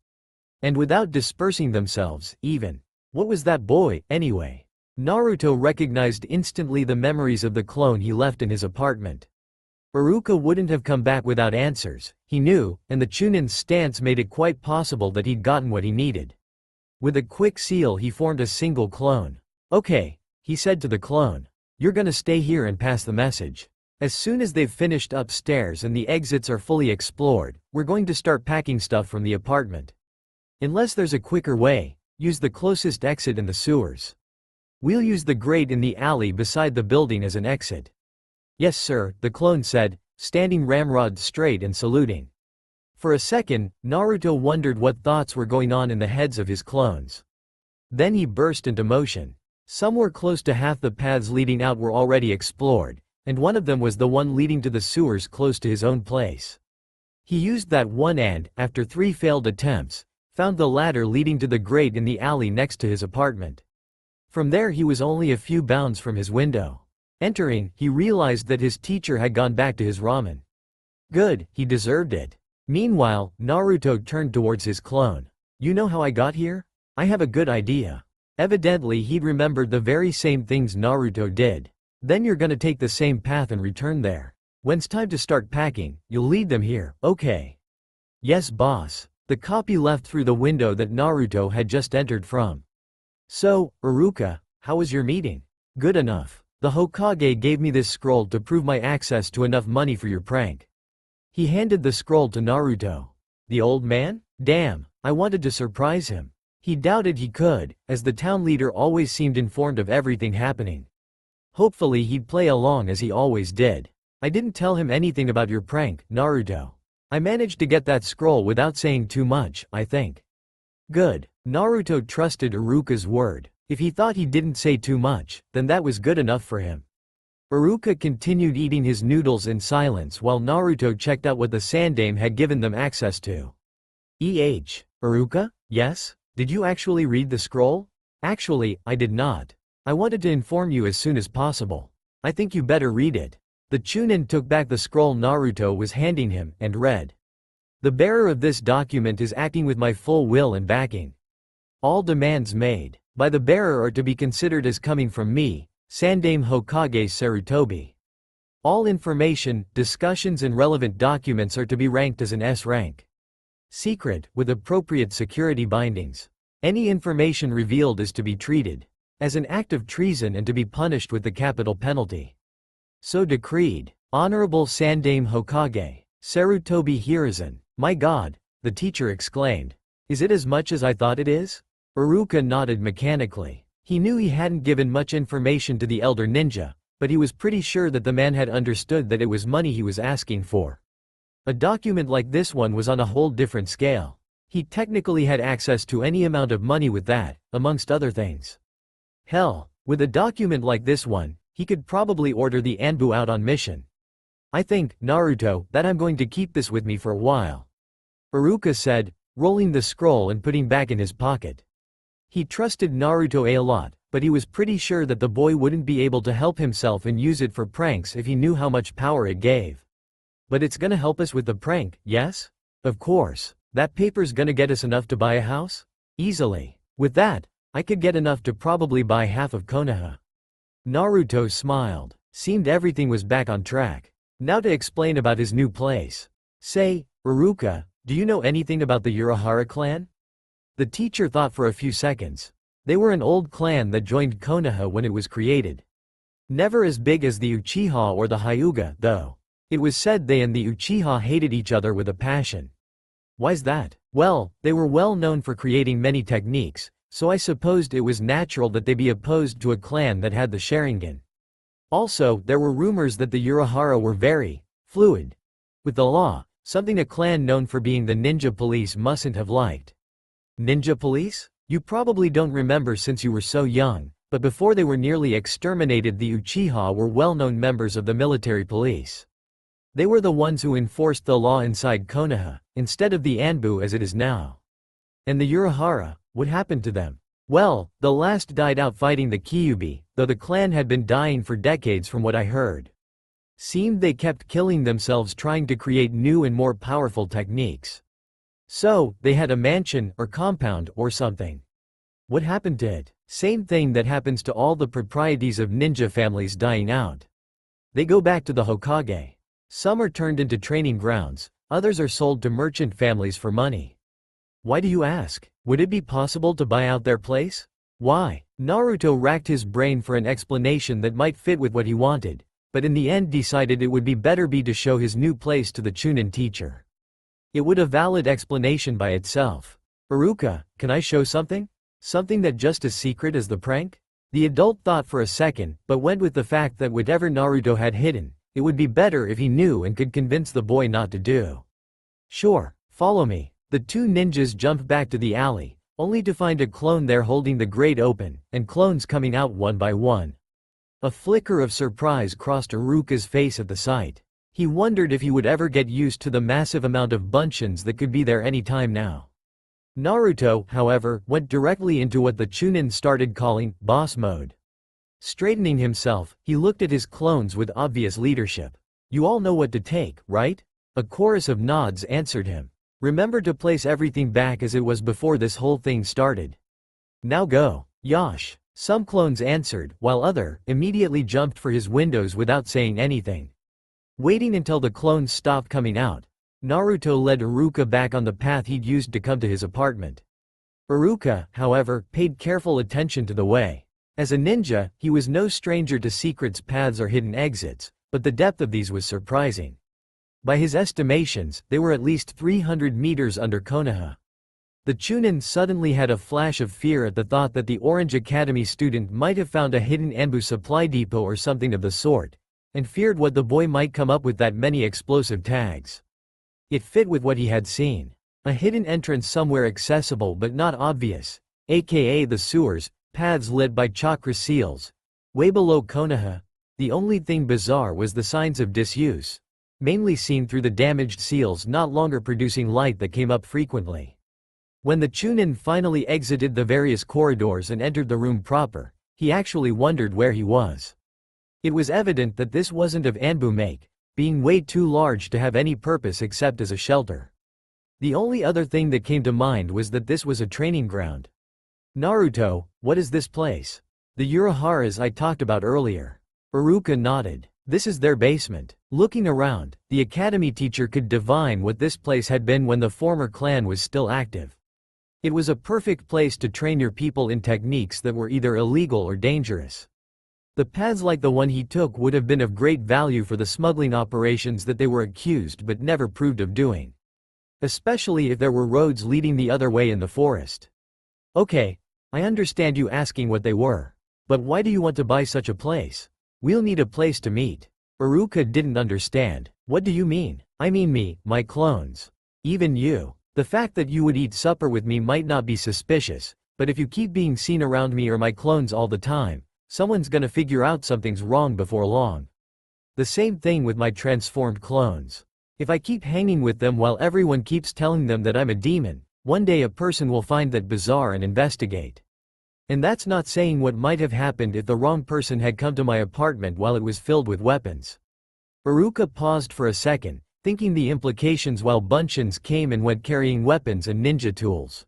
And without dispersing themselves, even. What was that boy, anyway? Naruto recognized instantly the memories of the clone he left in his apartment. Iruka wouldn't have come back without answers, he knew, and the Chunin's stance made it quite possible that he'd gotten what he needed. With a quick seal he formed a single clone. Okay, he said to the clone. You're gonna stay here and pass the message. As soon as they've finished upstairs and the exits are fully explored, we're going to start packing stuff from the apartment. Unless there's a quicker way, use the closest exit in the sewers. We'll use the grate in the alley beside the building as an exit. Yes sir, the clone said, standing ramrod straight and saluting. For a second, Naruto wondered what thoughts were going on in the heads of his clones. Then he burst into motion. Somewhere close to half the paths leading out were already explored, and one of them was the one leading to the sewers close to his own place. He used that one and, after 3 failed attempts, found the ladder leading to the grate in the alley next to his apartment. From there he was only a few bounds from his window. Entering, he realized that his teacher had gone back to his ramen. Good, he deserved it. Meanwhile, Naruto turned towards his clone. You know how I got here? I have a good idea. Evidently he'd remembered the very same things Naruto did. Then you're gonna take the same path and return there. When's time to start packing, you'll lead them here, okay? Yes boss. The copy left through the window that Naruto had just entered from. So, Iruka, how was your meeting? Good enough. The Hokage gave me this scroll to prove my access to enough money for your prank. He handed the scroll to Naruto. The old man? Damn, I wanted to surprise him. He doubted he could, as the town leader always seemed informed of everything happening. Hopefully he'd play along as he always did. I didn't tell him anything about your prank, Naruto. I managed to get that scroll without saying too much, I think. Good. Naruto trusted Iruka's word. If he thought he didn't say too much, then that was good enough for him. Iruka continued eating his noodles in silence while Naruto checked out what the Sandaime had given them access to. Iruka? Yes? Did you actually read the scroll? Actually, I did not. I wanted to inform you as soon as possible. I think you better read it. The Chunin took back the scroll Naruto was handing him, and read. The bearer of this document is acting with my full will and backing. All demands made by the bearer are to be considered as coming from me, Sandaime Hokage Sarutobi. All information, discussions and relevant documents are to be ranked as an S rank. Secret, with appropriate security bindings. Any information revealed is to be treated as an act of treason and to be punished with the capital penalty. So decreed. Honorable Sandaime Hokage, Sarutobi Hiruzen. My god, the teacher exclaimed. Is it as much as I thought it is? Iruka nodded mechanically. He knew he hadn't given much information to the elder ninja, but he was pretty sure that the man had understood that it was money he was asking for. A document like this one was on a whole different scale. He technically had access to any amount of money with that, amongst other things. Hell, with a document like this one, he could probably order the Anbu out on mission. I think, Naruto, that I'm going to keep this with me for a while. Iruka said, rolling the scroll and putting back in his pocket. He trusted Naruto a lot, but he was pretty sure that the boy wouldn't be able to help himself and use it for pranks if he knew how much power it gave. But it's gonna help us with the prank, yes? Of course. That paper's gonna get us enough to buy a house? Easily. With that, I could get enough to probably buy half of Konoha. Naruto smiled. Seemed everything was back on track. Now to explain about his new place. Say, Iruka, do you know anything about the Urahara clan? The teacher thought for a few seconds. They were an old clan that joined Konoha when it was created. Never as big as the Uchiha or the Hyuga, though. It was said they and the Uchiha hated each other with a passion. Why's that? Well, they were well known for creating many techniques, so I supposed it was natural that they be opposed to a clan that had the Sharingan. Also, there were rumors that the Urahara were very fluid with the law, something a clan known for being the ninja police mustn't have liked. Ninja police? You probably don't remember since you were so young, but before they were nearly exterminated, the Uchiha were well-known members of the military police. They were the ones who enforced the law inside Konoha, instead of the Anbu as it is now. And the Urahara, what happened to them? Well, the last died out fighting the Kyuubi, though the clan had been dying for decades from what I heard. Seemed they kept killing themselves trying to create new and more powerful techniques. So, they had a mansion, or compound, or something. What happened to it? Same thing that happens to all the proprieties of ninja families dying out. They go back to the Hokage. Some are turned into training grounds, others are sold to merchant families for money. Why do you ask? Would it be possible to buy out their place? Why? Naruto racked his brain for an explanation that might fit with what he wanted, but in the end decided it would be better to show his new place to the Chunin teacher. It would a valid explanation by itself. Iruka, can I show something? Something that just as secret as the prank? The adult thought for a second, but went with the fact that whatever Naruto had hidden, it would be better if he knew and could convince the boy not to do. Sure, follow me. The two ninjas jumped back to the alley, only to find a clone there holding the grate open, and clones coming out one by one. A flicker of surprise crossed Iruka's face at the sight. He wondered if he would ever get used to the massive amount of bunchins that could be there any time now. Naruto, however, went directly into what the Chunin started calling boss mode. Straightening himself, he looked at his clones with obvious leadership. You all know what to take, right? A chorus of nods answered him. Remember to place everything back as it was before this whole thing started. Now go. Yosh. Some clones answered, while other immediately jumped for his windows without saying anything. Waiting until the clones stopped coming out, Naruto led Iruka back on the path he'd used to come to his apartment. Iruka, however, paid careful attention to the way. As a ninja, he was no stranger to secrets, paths or hidden exits, but the depth of these was surprising. By his estimations, they were at least 300 meters under Konoha. The Chunin suddenly had a flash of fear at the thought that the Orange Academy student might have found a hidden Anbu supply depot or something of the sort, and feared what the boy might come up with that many explosive tags. It fit with what he had seen. A hidden entrance somewhere accessible but not obvious, aka the sewers, paths led by chakra seals. Way below Konoha, the only thing bizarre was the signs of disuse, mainly seen through the damaged seals not longer producing light that came up frequently. When the Chunin finally exited the various corridors and entered the room proper, he actually wondered where he was. It was evident that this wasn't of Anbu make, being way too large to have any purpose except as a shelter. The only other thing that came to mind was that this was a training ground. Naruto, what is this place? The Uraharas I talked about earlier. Iruka nodded. This is their basement. Looking around, the academy teacher could divine what this place had been when the former clan was still active. It was a perfect place to train your people in techniques that were either illegal or dangerous. The paths like the one he took would have been of great value for the smuggling operations that they were accused but never proved of doing. Especially if there were roads leading the other way in the forest. Okay, I understand you asking what they were. But why do you want to buy such a place? We'll need a place to meet. Iruka didn't understand. What do you mean? I mean me, my clones. Even you. The fact that you would eat supper with me might not be suspicious, but if you keep being seen around me or my clones all the time, someone's gonna figure out something's wrong before long. The same thing with my transformed clones. If I keep hanging with them while everyone keeps telling them that I'm a demon, one day a person will find that bizarre and investigate. And that's not saying what might have happened if the wrong person had come to my apartment while it was filled with weapons. Iruka paused for a second, thinking the implications while bunchins came and went carrying weapons and ninja tools.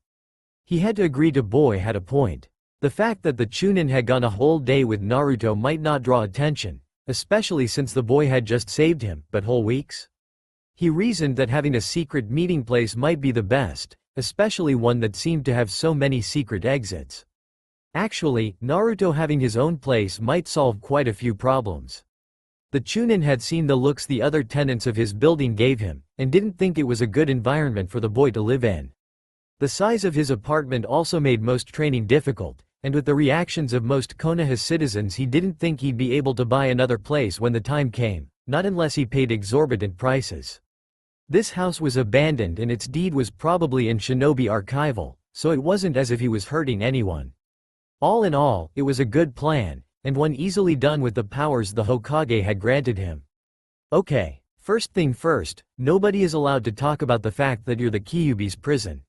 He had to agree the boy had a point. The fact that the Chunin had gone a whole day with Naruto might not draw attention, especially since the boy had just saved him, but whole weeks? He reasoned that having a secret meeting place might be the best, especially one that seemed to have so many secret exits. Actually, Naruto having his own place might solve quite a few problems. The Chunin had seen the looks the other tenants of his building gave him, and didn't think it was a good environment for the boy to live in. The size of his apartment also made most training difficult, and with the reactions of most Konoha citizens he didn't think he'd be able to buy another place when the time came, not unless he paid exorbitant prices. This house was abandoned and its deed was probably in Shinobi archival, so it wasn't as if he was hurting anyone. All in all, it was a good plan, and one easily done with the powers the Hokage had granted him. Okay, first thing first, nobody is allowed to talk about the fact that you're the Kyuubi's prison.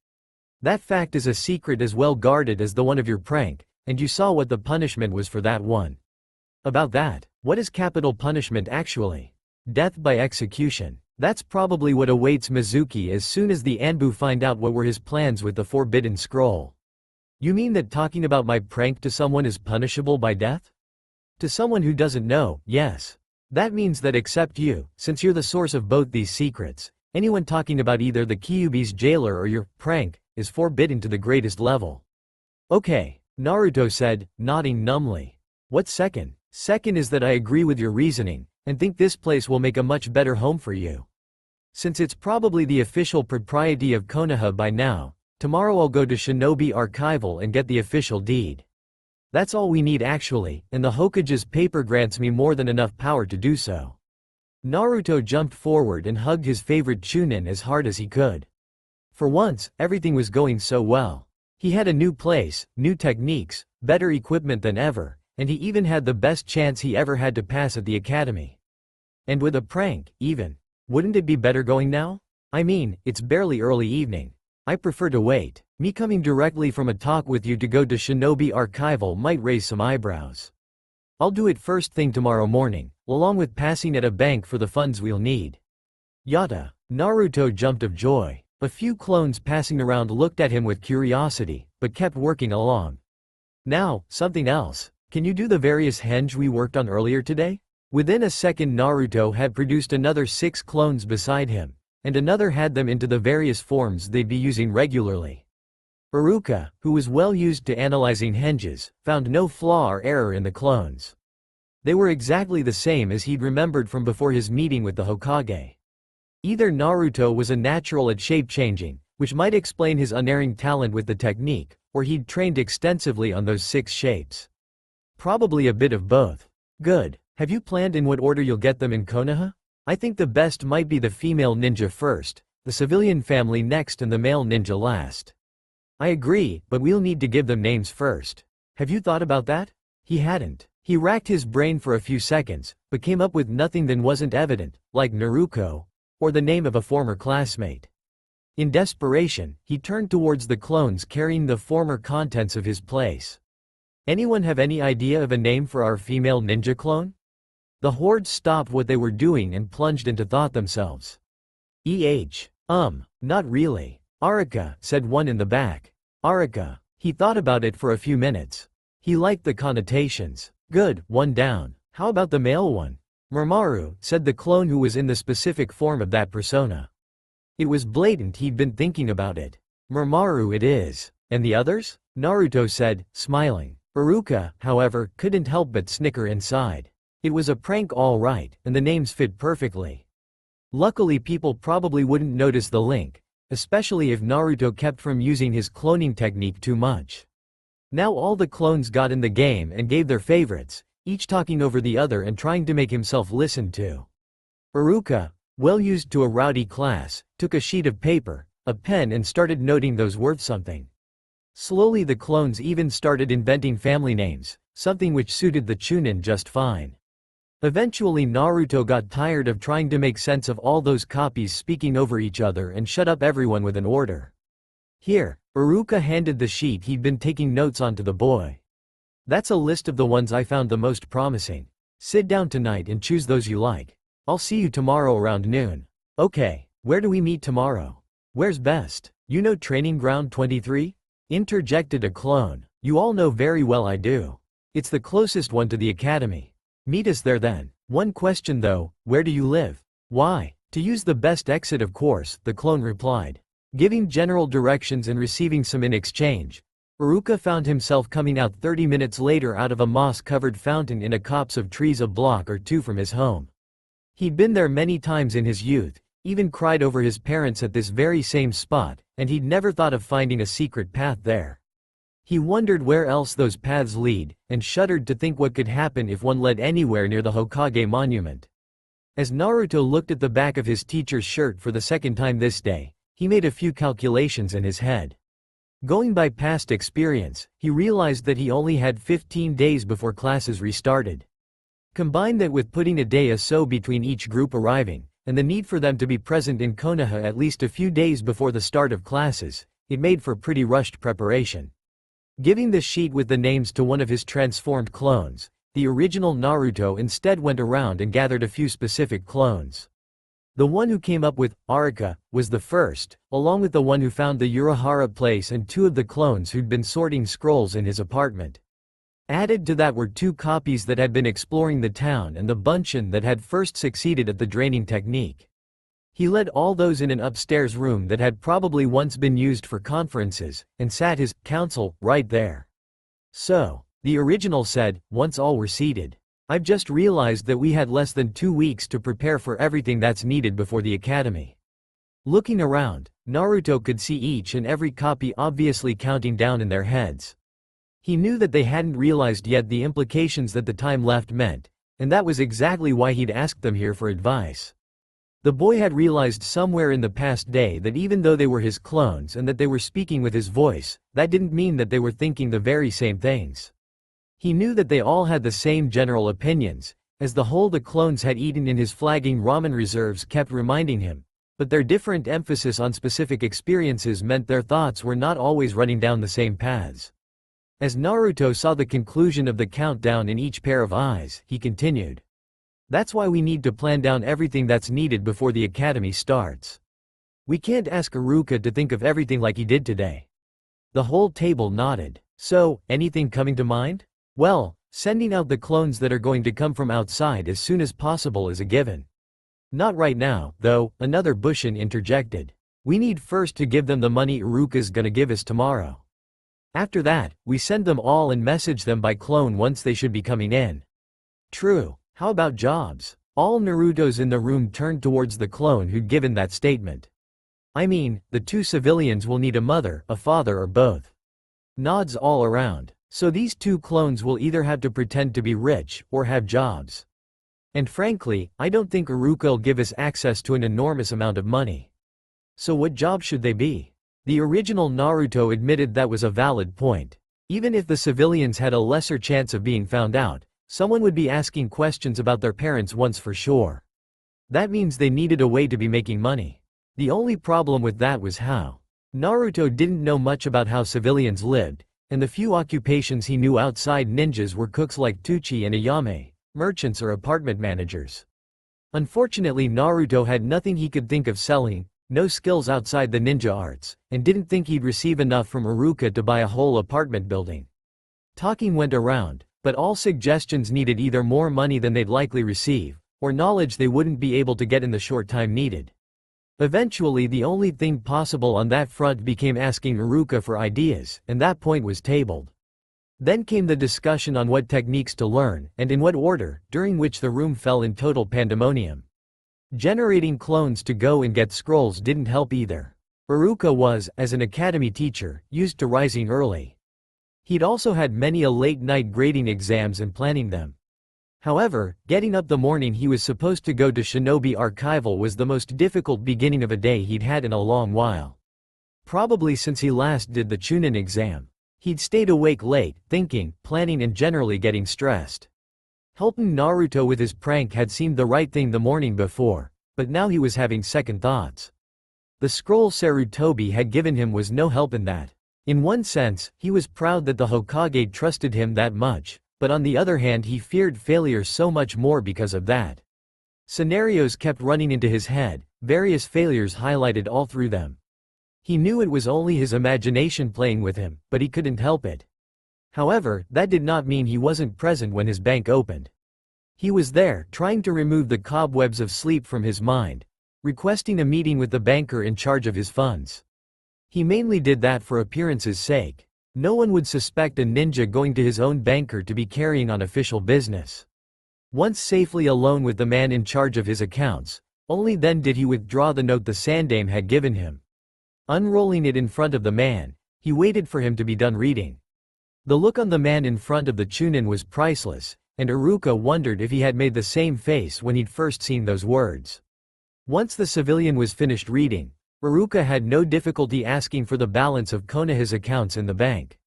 That fact is a secret as well guarded as the one of your prank, and you saw what the punishment was for that one. About that, what is capital punishment actually? Death by execution. That's probably what awaits Mizuki as soon as the Anbu find out what were his plans with the Forbidden Scroll. You mean that talking about my prank to someone is punishable by death? To someone who doesn't know, yes. That means that except you, since you're the source of both these secrets, anyone talking about either the Kyuubi's jailer or your prank is forbidden to the greatest level. Okay, Naruto said, nodding numbly. What's second? Second is that I agree with your reasoning, and think this place will make a much better home for you. Since it's probably the official propriety of Konoha by now, tomorrow I'll go to Shinobi Archival and get the official deed. That's all we need actually, and the Hokage's paper grants me more than enough power to do so. Naruto jumped forward and hugged his favorite Chunin as hard as he could. For once, everything was going so well. He had a new place, new techniques, better equipment than ever, and he even had the best chance he ever had to pass at the academy. And with a prank, even. Wouldn't it be better going now? I mean, it's barely early evening. I prefer to wait. Me coming directly from a talk with you to go to Shinobi Archival might raise some eyebrows. I'll do it first thing tomorrow morning, along with passing at a bank for the funds we'll need. Yada. Naruto jumped of joy. A few clones passing around looked at him with curiosity, but kept working along. Now, something else. Can you do the various henge we worked on earlier today? Within a second Naruto had produced another 6 clones beside him, and another had them into the various forms they'd be using regularly. Iruka, who was well used to analyzing henges, found no flaw or error in the clones. They were exactly the same as he'd remembered from before his meeting with the Hokage. Either Naruto was a natural at shape-changing, which might explain his unerring talent with the technique, or he'd trained extensively on those 6 shapes. Probably a bit of both. Good. Have you planned in what order you'll get them in Konoha? I think the best might be the female ninja first, the civilian family next and the male ninja last. I agree, but we'll need to give them names first. Have you thought about that? He hadn't. He racked his brain for a few seconds, but came up with nothing that wasn't evident, like Naruto, or the name of a former classmate. In desperation, he turned towards the clones carrying the former contents of his place. Anyone have any idea of a name for our female ninja clone? The horde stopped what they were doing and plunged into thought themselves. Not really. Arika, said one in the back. Arika. He thought about it for a few minutes. He liked the connotations. Good, one down. How about the male one? Murmaru, said the clone who was in the specific form of that persona. It was blatant he'd been thinking about it. Murmaru it is. And the others? Naruto said, smiling. Iruka, however, couldn't help but snicker inside. It was a prank all right, and the names fit perfectly. Luckily people probably wouldn't notice the link, especially if Naruto kept from using his cloning technique too much. Now all the clones got in the game and gave their favorites, each talking over the other and trying to make himself listened to. Iruka, well used to a rowdy class, took a sheet of paper, a pen and started noting those worth something. Slowly the clones even started inventing family names, something which suited the Chunin just fine. Eventually Naruto got tired of trying to make sense of all those copies speaking over each other and shut up everyone with an order. Here, Iruka handed the sheet he'd been taking notes on to the boy. That's a list of the ones I found the most promising. Sit down tonight and choose those you like. I'll see you tomorrow around noon. Okay, where do we meet tomorrow? Where's best? You know Training Ground 23? Interjected a clone. You all know very well I do. It's the closest one to the academy. Meet us there then. One question though, where do you live? Why? To use the best exit of course, the clone replied. Giving general directions and receiving some in exchange. Iruka found himself coming out 30 minutes later out of a moss-covered fountain in a copse of trees a block or two from his home. He'd been there many times in his youth, even cried over his parents at this very same spot, and he'd never thought of finding a secret path there. He wondered where else those paths lead, and shuddered to think what could happen if one led anywhere near the Hokage monument. As Naruto looked at the back of his teacher's shirt for the second time this day, he made a few calculations in his head. Going by past experience, he realized that he only had 15 days before classes restarted. Combine that with putting a day or so between each group arriving, and the need for them to be present in Konoha at least a few days before the start of classes, it made for pretty rushed preparation. Giving the sheet with the names to one of his transformed clones, the original Naruto instead went around and gathered a few specific clones. The one who came up with Arika was the first, along with the one who found the Urahara place and 2 of the clones who'd been sorting scrolls in his apartment. Added to that were 2 copies that had been exploring the town and the Bunchen that had first succeeded at the draining technique. He led all those in an upstairs room that had probably once been used for conferences, and sat his council right there. So, the original said, once all were seated, "I've just realized that we had less than 2 weeks to prepare for everything that's needed before the academy." Looking around, Naruto could see each and every copy obviously counting down in their heads. He knew that they hadn't realized yet the implications that the time left meant, and that was exactly why he'd asked them here for advice. The boy had realized somewhere in the past day that even though they were his clones and that they were speaking with his voice, that didn't mean that they were thinking the very same things. He knew that they all had the same general opinions, as the hole the clones had eaten in his flagging ramen reserves kept reminding him, but their different emphasis on specific experiences meant their thoughts were not always running down the same paths. As Naruto saw the conclusion of the countdown in each pair of eyes, he continued. "That's why we need to plan down everything that's needed before the academy starts. We can't ask Iruka to think of everything like he did today." The whole table nodded. "So, anything coming to mind?" "Well, sending out the clones that are going to come from outside as soon as possible is a given." "Not right now, though," another Bushin interjected. "We need first to give them the money Iruka's gonna give us tomorrow. After that, we send them all and message them by clone once they should be coming in." "True. How about jobs?" All Narutos in the room turned towards the clone who'd given that statement. "I mean, the 2 civilians will need a mother, a father or both." Nods all around. "So these 2 clones will either have to pretend to be rich, or have jobs. And frankly, I don't think Iruka'll give us access to an enormous amount of money. So what jobs should they be?" The original Naruto admitted that was a valid point. Even if the civilians had a lesser chance of being found out, someone would be asking questions about their parents once for sure. That means they needed a way to be making money. The only problem with that was how. Naruto didn't know much about how civilians lived, and the few occupations he knew outside ninjas were cooks like Tuchi and Ayame, merchants or apartment managers. Unfortunately, Naruto had nothing he could think of selling, no skills outside the ninja arts, and didn't think he'd receive enough from Iruka to buy a whole apartment building. Talking went around, but all suggestions needed either more money than they'd likely receive, or knowledge they wouldn't be able to get in the short time needed. Eventually the only thing possible on that front became asking Iruka for ideas, and that point was tabled. Then came the discussion on what techniques to learn, and in what order, during which the room fell in total pandemonium. Generating clones to go and get scrolls didn't help either. Iruka was, as an academy teacher, used to rising early. He'd also had many a late-night grading exams and planning them. However, getting up the morning he was supposed to go to Shinobi Archival was the most difficult beginning of a day he'd had in a long while. Probably since he last did the Chunin exam. He'd stayed awake late, thinking, planning and generally getting stressed. Helping Naruto with his prank had seemed the right thing the morning before, but now he was having second thoughts. The scroll Sarutobi had given him was no help in that. In one sense, he was proud that the Hokage trusted him that much, but on the other hand he feared failure so much more because of that. Scenarios kept running into his head, various failures highlighted all through them. He knew it was only his imagination playing with him, but he couldn't help it. However, that did not mean he wasn't present when his bank opened. He was there, trying to remove the cobwebs of sleep from his mind, requesting a meeting with the banker in charge of his funds. He mainly did that for appearance's sake. No one would suspect a ninja going to his own banker to be carrying on official business. Once safely alone with the man in charge of his accounts, only then did he withdraw the note the Sandame had given him. Unrolling it in front of the man, he waited for him to be done reading. The look on the man in front of the Chunin was priceless, and Iruka wondered if he had made the same face when he'd first seen those words. Once the civilian was finished reading, Iruka had no difficulty asking for the balance of Konoha's accounts in the bank.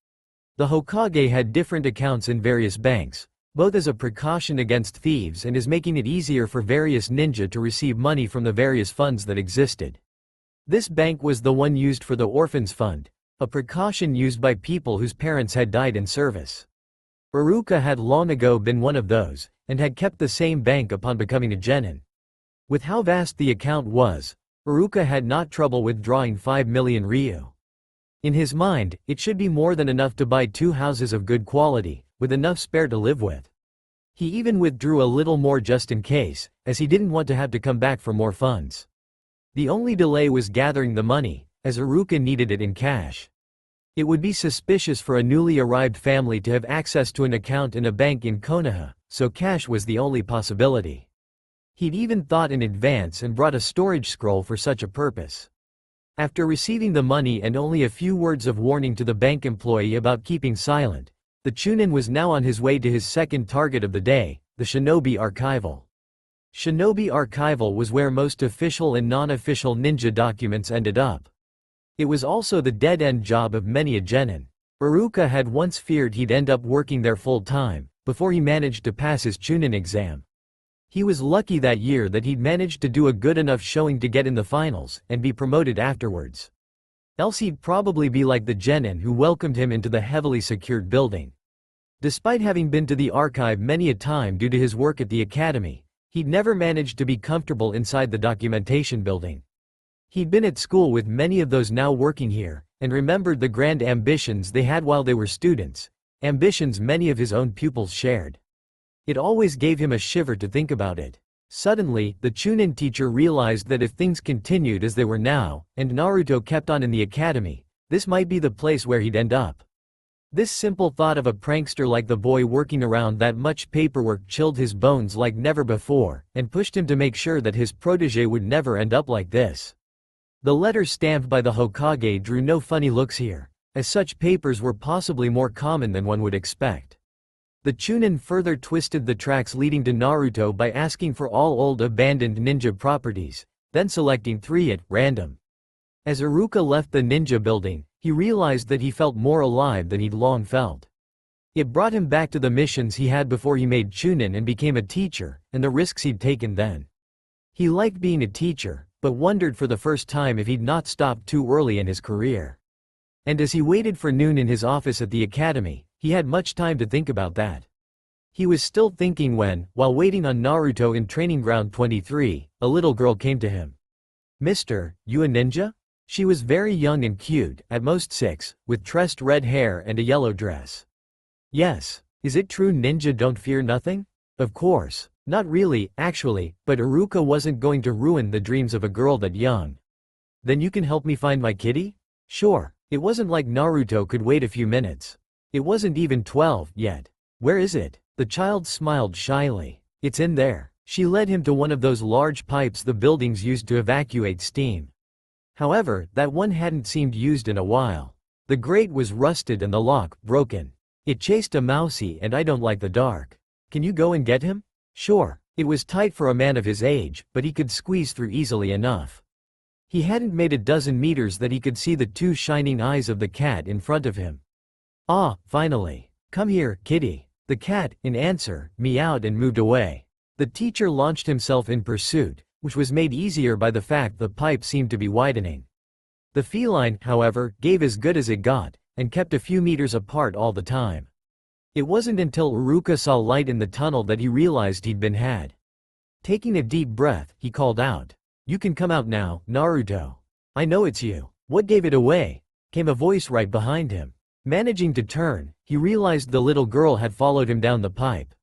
The Hokage had different accounts in various banks, both as a precaution against thieves and as making it easier for various ninja to receive money from the various funds that existed. This bank was the one used for the Orphans Fund, a precaution used by people whose parents had died in service. Iruka had long ago been one of those, and had kept the same bank upon becoming a genin. With how vast the account was, Iruka had not trouble withdrawing 5 million ryu. In his mind, it should be more than enough to buy 2 houses of good quality, with enough spare to live with. He even withdrew a little more just in case, as he didn't want to have to come back for more funds. The only delay was gathering the money, as Iruka needed it in cash. It would be suspicious for a newly arrived family to have access to an account in a bank in Konoha, so cash was the only possibility. He'd even thought in advance and brought a storage scroll for such a purpose. After receiving the money and only a few words of warning to the bank employee about keeping silent, the Chunin was now on his way to his second target of the day, the Shinobi Archival. Shinobi Archival was where most official and non-official ninja documents ended up. It was also the dead-end job of many a genin. Iruka had once feared he'd end up working there full-time, before he managed to pass his Chunin exam. He was lucky that year that he'd managed to do a good enough showing to get in the finals, and be promoted afterwards. Else he'd probably be like the genin who welcomed him into the heavily secured building. Despite having been to the archive many a time due to his work at the academy, he'd never managed to be comfortable inside the documentation building. He'd been at school with many of those now working here, and remembered the grand ambitions they had while they were students, ambitions many of his own pupils shared. It always gave him a shiver to think about it. Suddenly, the Chunin teacher realized that if things continued as they were now, and Naruto kept on in the academy, this might be the place where he'd end up. This simple thought of a prankster like the boy working around that much paperwork chilled his bones like never before, and pushed him to make sure that his protege would never end up like this. The letters stamped by the Hokage drew no funny looks here, as such papers were possibly more common than one would expect. The Chunin further twisted the tracks leading to Naruto by asking for all old abandoned ninja properties, then selecting 3 at random. As Iruka left the ninja building, he realized that he felt more alive than he'd long felt. It brought him back to the missions he had before he made Chunin and became a teacher, and the risks he'd taken then. He liked being a teacher, but wondered for the first time if he'd not stopped too early in his career. And as he waited for noon in his office at the academy, he had much time to think about that. He was still thinking when, while waiting on Naruto in Training Ground 23, a little girl came to him. "Mister, you a ninja?" She was very young and cute, at most 6, with tressed red hair and a yellow dress. "Yes. Is it true ninja don't fear nothing?" Of course. Not really, actually, but Iruka wasn't going to ruin the dreams of a girl that young. "Then you can help me find my kitty?" "Sure." It wasn't like Naruto could wait a few minutes. It wasn't even 12 yet. "Where is it?" The child smiled shyly. "It's in there." She led him to one of those large pipes the buildings used to evacuate steam. However, that one hadn't seemed used in a while. The grate was rusted and the lock broken. "It chased a mousey and I don't like the dark. Can you go and get him?" "Sure." It was tight for a man of his age, but he could squeeze through easily enough. He hadn't made a dozen meters that he could see the 2 shining eyes of the cat in front of him. "Ah, finally. Come here, kitty." The cat, in answer, meowed and moved away. The teacher launched himself in pursuit, which was made easier by the fact the pipe seemed to be widening. The feline, however, gave as good as it got, and kept a few meters apart all the time. It wasn't until Iruka saw light in the tunnel that he realized he'd been had. Taking a deep breath, he called out, "You can come out now, Naruto. I know it's you." "What gave it away?" came a voice right behind him. Managing to turn, he realized the little girl had followed him down the pipe.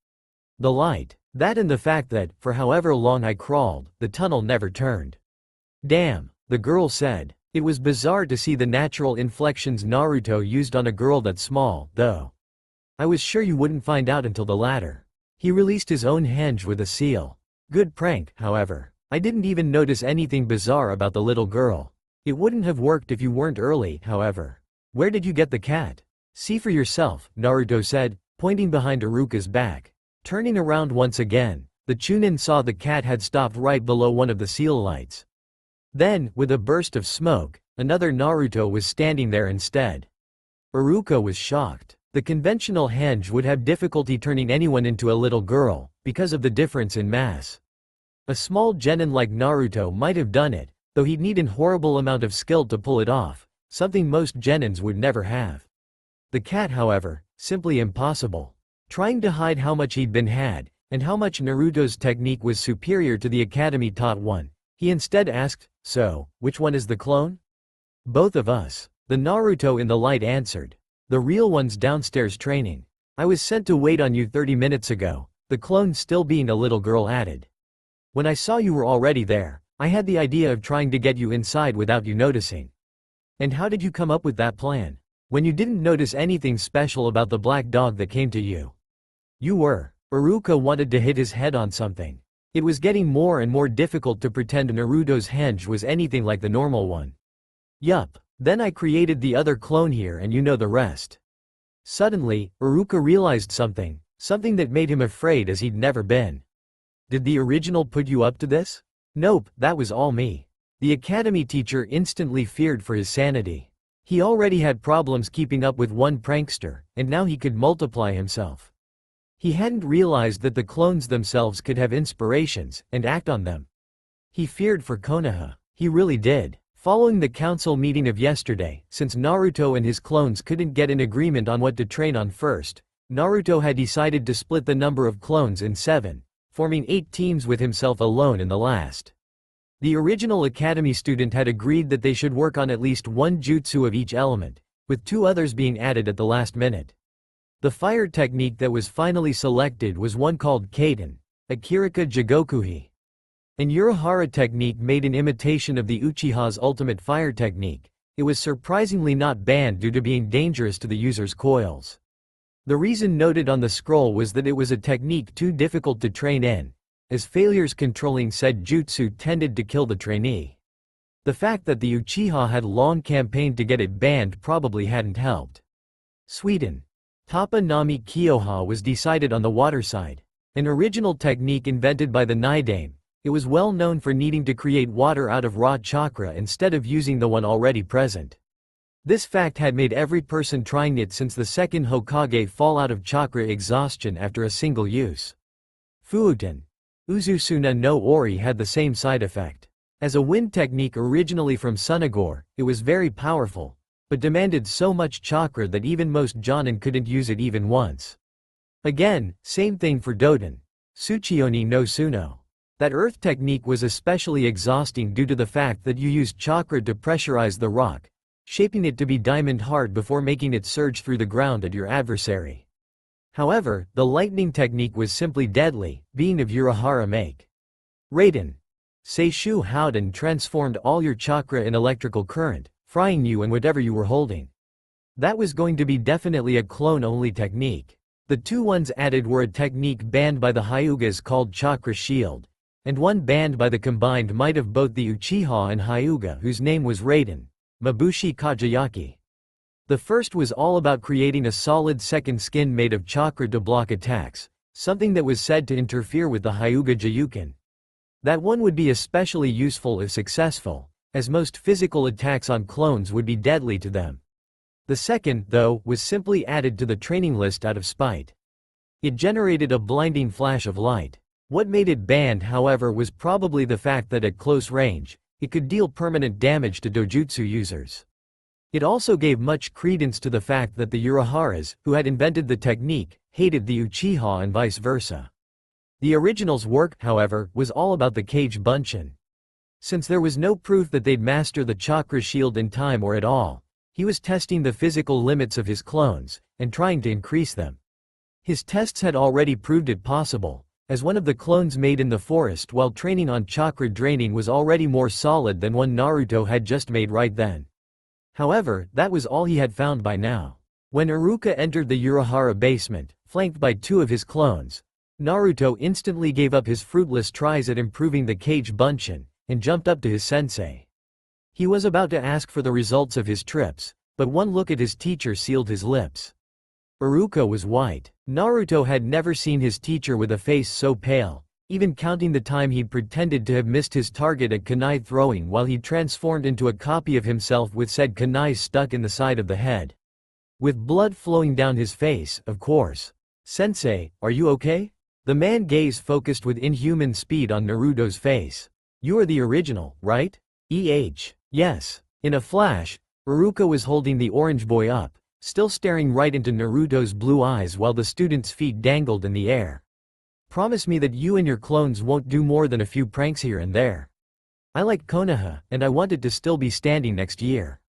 The light, that and the fact that, for however long I crawled, the tunnel never turned. "Damn," the girl said. It was bizarre to see the natural inflections Naruto used on a girl that small, though. "I was sure you wouldn't find out until the latter." He released his own henge with a seal. Good prank, however. I didn't even notice anything bizarre about the little girl. It wouldn't have worked if you weren't early, however. "Where did you get the cat?" "See for yourself," Naruto said, pointing behind Iruka's back. Turning around once again, the Chunin saw the cat had stopped right below one of the seal lights. Then, with a burst of smoke, another Naruto was standing there instead. Iruka was shocked. The conventional henge would have difficulty turning anyone into a little girl, because of the difference in mass. A small genin like Naruto might have done it, though he'd need an horrible amount of skill to pull it off, something most genins would never have. The cat, however, simply impossible. Trying to hide how much he'd been had, and how much Naruto's technique was superior to the academy taught one, he instead asked, "So, which one is the clone?" "Both of us." The Naruto in the light answered. "The real one's downstairs training. I was sent to wait on you 30 minutes ago, the clone still being a little girl added. When I saw you were already there, I had the idea of trying to get you inside without you noticing. And how did you come up with that plan? When you didn't notice anything special about the black dog that came to you. You were. Iruka wanted to hit his head on something. It was getting more and more difficult to pretend Naruto's henge was anything like the normal one. Yup. Then I created the other clone here and you know the rest. Suddenly, Iruka realized something that made him afraid as he'd never been. Did the original put you up to this? Nope, that was all me. The academy teacher instantly feared for his sanity. He already had problems keeping up with one prankster, and now he could multiply himself. He hadn't realized that the clones themselves could have inspirations, and act on them. He feared for Konoha. He really did. Following the council meeting of yesterday, since Naruto and his clones couldn't get an agreement on what to train on first, Naruto had decided to split the number of clones in 7, forming 8 teams with himself alone in the last. The original academy student had agreed that they should work on at least one jutsu of each element, with 2 others being added at the last minute. The fire technique that was finally selected was one called Kaden, Akirika Jigokuhi. An Urahara technique made in imitation of the Uchiha's ultimate fire technique. It was surprisingly not banned due to being dangerous to the user's coils. The reason noted on the scroll was that it was a technique too difficult to train in, as failures controlling said jutsu tended to kill the trainee. The fact that the Uchiha had long campaigned to get it banned probably hadn't helped. Sweden. Tapa Nami Kyoha was decided on the water side. An original technique invented by the Nidaime, it was well known for needing to create water out of raw chakra instead of using the one already present. This fact had made every person trying it since the second Hokage fall out of chakra exhaustion after a single use. Fuuten. Uzusuna no Ori had the same side effect. As a wind technique originally from Sunagore, it was very powerful, but demanded so much chakra that even most Jonin couldn't use it even once. Again, same thing for Doden. Tsuchioni no Suno. That earth technique was especially exhausting due to the fact that you used chakra to pressurize the rock, shaping it to be diamond hard before making it surge through the ground at your adversary. However, the lightning technique was simply deadly, being of Urahara make. Raiden. Seishu Howden transformed all your chakra in electrical current, frying you and whatever you were holding. That was going to be definitely a clone-only technique. The 2 ones added were a technique banned by the Hyugas called Chakra Shield, and one banned by the combined might of both the Uchiha and Hyuga whose name was Raiden, Mabushi Kajayaki. The first was all about creating a solid second skin made of chakra to block attacks, something that was said to interfere with the Hyuga Jayuken. That one would be especially useful if successful, as most physical attacks on clones would be deadly to them. The second, though, was simply added to the training list out of spite. It generated a blinding flash of light. What made it banned, however, was probably the fact that at close range, it could deal permanent damage to dojutsu users. It also gave much credence to the fact that the Uraharas, who had invented the technique, hated the Uchiha and vice versa. The original's work, however, was all about the Kage Bunshin. Since there was no proof that they'd master the chakra shield in time or at all, he was testing the physical limits of his clones, and trying to increase them. His tests had already proved it possible, as one of the clones made in the forest while training on chakra draining was already more solid than one Naruto had just made right then. However, that was all he had found by now. When Iruka entered the Urahara basement, flanked by 2 of his clones, Naruto instantly gave up his fruitless tries at improving the Kage Bunshin, and jumped up to his sensei. He was about to ask for the results of his trips, but one look at his teacher sealed his lips. Iruka was white. Naruto had never seen his teacher with a face so pale, even counting the time he'd pretended to have missed his target at kunai throwing while he transformed into a copy of himself with said kunai stuck in the side of the head. With blood flowing down his face, of course. "Sensei, are you okay?" The man gaze focused with inhuman speed on Naruto's face. "You are the original, right?" Yes. In a flash, Iruka was holding the orange boy up, still staring right into Naruto's blue eyes while the student's feet dangled in the air. "Promise me that you and your clones won't do more than a few pranks here and there. I like Konoha, and I want it to still be standing next year."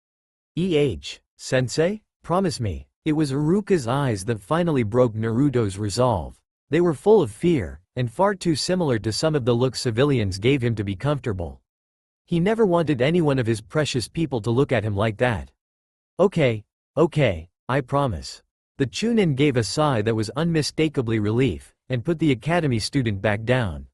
Sensei? Promise me. It was Iruka's eyes that finally broke Naruto's resolve. They were full of fear, and far too similar to some of the looks civilians gave him to be comfortable. He never wanted any one of his precious people to look at him like that. Okay, I promise. The Chunin gave a sigh that was unmistakably relief, and put the academy student back down.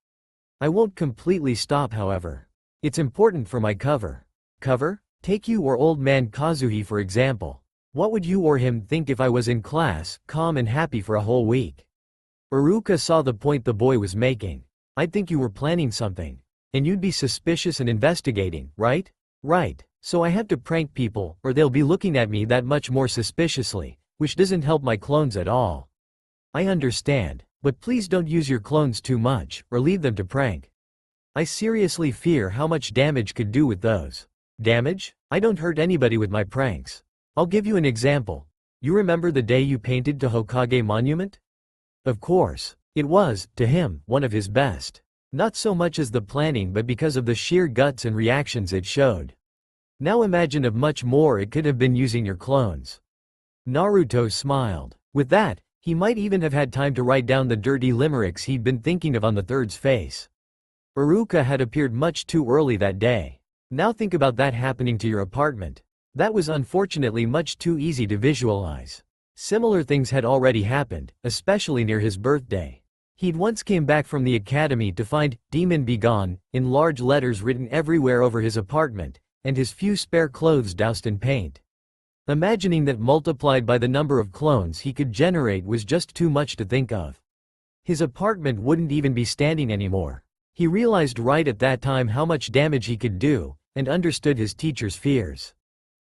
I won't completely stop, however. It's important for my cover. Cover? Take you or old man Kazuhi for example. What would you or him think if I was in class, calm and happy for a whole week? Iruka saw the point the boy was making. I'd think you were planning something. And you'd be suspicious and investigating, right? Right. So I have to prank people, or they'll be looking at me that much more suspiciously, which doesn't help my clones at all. I understand, but please don't use your clones too much, or leave them to prank. I seriously fear how much damage could do with those. Damage? I don't hurt anybody with my pranks. I'll give you an example. You remember the day you painted to Hokage Monument? Of course. It was, to him, one of his best. Not so much as the planning but because of the sheer guts and reactions it showed. Now imagine of much more it could have been using your clones. Naruto smiled. With that, he might even have had time to write down the dirty limericks he'd been thinking of on the third's face. Iruka had appeared much too early that day. Now think about that happening to your apartment. That was unfortunately much too easy to visualize. Similar things had already happened, especially near his birthday. He'd once came back from the academy to find "Demon Be Gone" in large letters written everywhere over his apartment, and his few spare clothes doused in paint. Imagining that multiplied by the number of clones he could generate was just too much to think of. His apartment wouldn't even be standing anymore. He realized right at that time how much damage he could do, and understood his teacher's fears.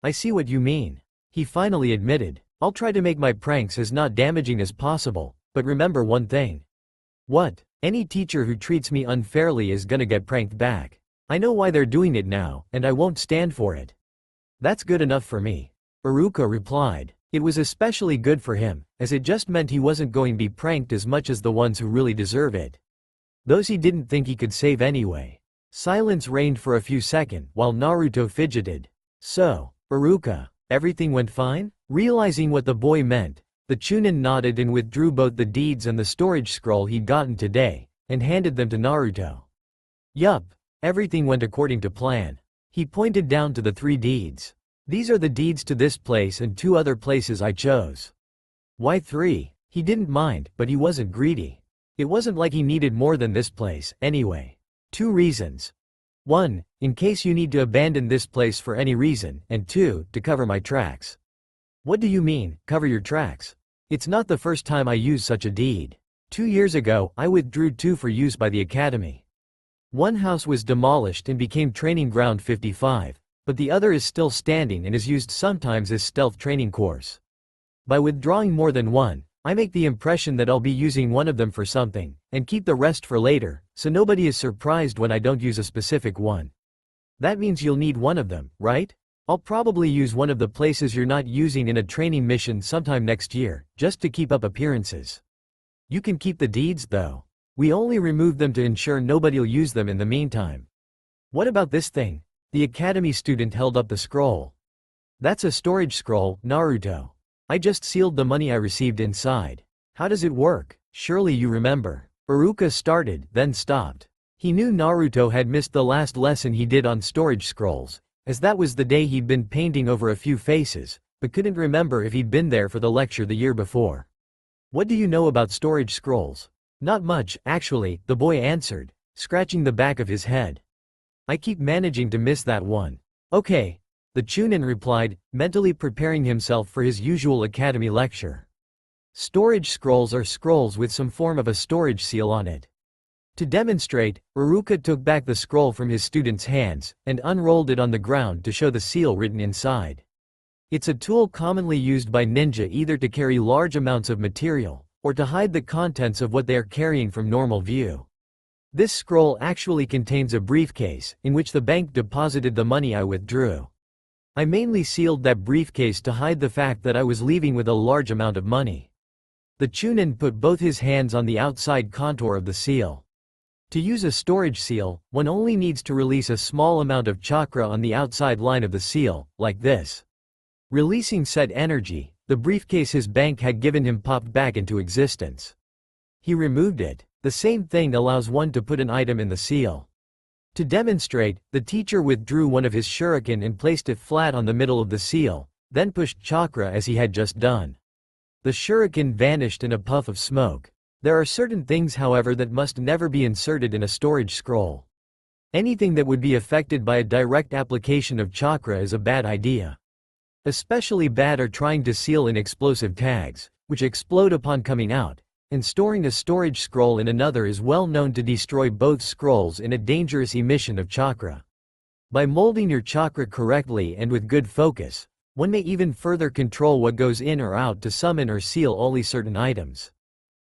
I see what you mean. He finally admitted. I'll try to make my pranks as not damaging as possible, but remember one thing. What? Any teacher who treats me unfairly is gonna get pranked back. I know why they're doing it now, and I won't stand for it. That's good enough for me. Iruka replied. It was especially good for him, as it just meant he wasn't going to be pranked as much as the ones who really deserve it. Those he didn't think he could save anyway. Silence reigned for a few seconds while Naruto fidgeted. So, Iruka, everything went fine? Realizing what the boy meant, the Chunin nodded and withdrew both the deeds and the storage scroll he'd gotten today, and handed them to Naruto. Yup, everything went according to plan. He pointed down to the 3 deeds. These are the deeds to this place and 2 other places I chose. Why 3? He didn't mind, but he wasn't greedy. It wasn't like he needed more than this place, anyway. 2 reasons. 1, in case you need to abandon this place for any reason, and 2, to cover my tracks. What do you mean, cover your tracks? It's not the first time I used such a deed. 2 years ago, I withdrew 2 for use by the academy. One house was demolished and became training ground 55, but the other is still standing and is used sometimes as stealth training course. By withdrawing more than one, I make the impression that I'll be using one of them for something, and keep the rest for later, so nobody is surprised when I don't use a specific one. That means you'll need one of them, right? I'll probably use one of the places you're not using in a training mission sometime next year, just to keep up appearances. You can keep the deeds though. We only removed them to ensure nobody'll use them in the meantime. What about this thing? The academy student held up the scroll. That's a storage scroll, Naruto. I just sealed the money I received inside. How does it work? Surely you remember. Iruka started, then stopped. He knew Naruto had missed the last lesson he did on storage scrolls, as that was the day he'd been painting over a few faces, but couldn't remember if he'd been there for the lecture the year before. What do you know about storage scrolls? Not much, actually, the boy answered, scratching the back of his head. I keep managing to miss that one. Okay. The Chunin replied, mentally preparing himself for his usual academy lecture. Storage scrolls are scrolls with some form of a storage seal on it. To demonstrate, Iruka took back the scroll from his student's hands, and unrolled it on the ground to show the seal written inside. It's a tool commonly used by ninja either to carry large amounts of material, or to hide the contents of what they are carrying from normal view. This scroll actually contains a briefcase, in which the bank deposited the money I withdrew. I mainly sealed that briefcase to hide the fact that I was leaving with a large amount of money. The Chunin put both his hands on the outside contour of the seal. To use a storage seal, one only needs to release a small amount of chakra on the outside line of the seal, like this. Releasing said energy, The briefcase his bank had given him popped back into existence. He removed it. The same thing allows one to put an item in the seal. To demonstrate, the teacher withdrew one of his shuriken and placed it flat on the middle of the seal, then pushed chakra as he had just done. The shuriken vanished in a puff of smoke. There are certain things, however, that must never be inserted in a storage scroll. Anything that would be affected by a direct application of chakra is a bad idea. Especially bad are trying to seal in explosive tags, which explode upon coming out, and storing a storage scroll in another is well known to destroy both scrolls in a dangerous emission of chakra. By molding your chakra correctly and with good focus, one may even further control what goes in or out to summon or seal only certain items.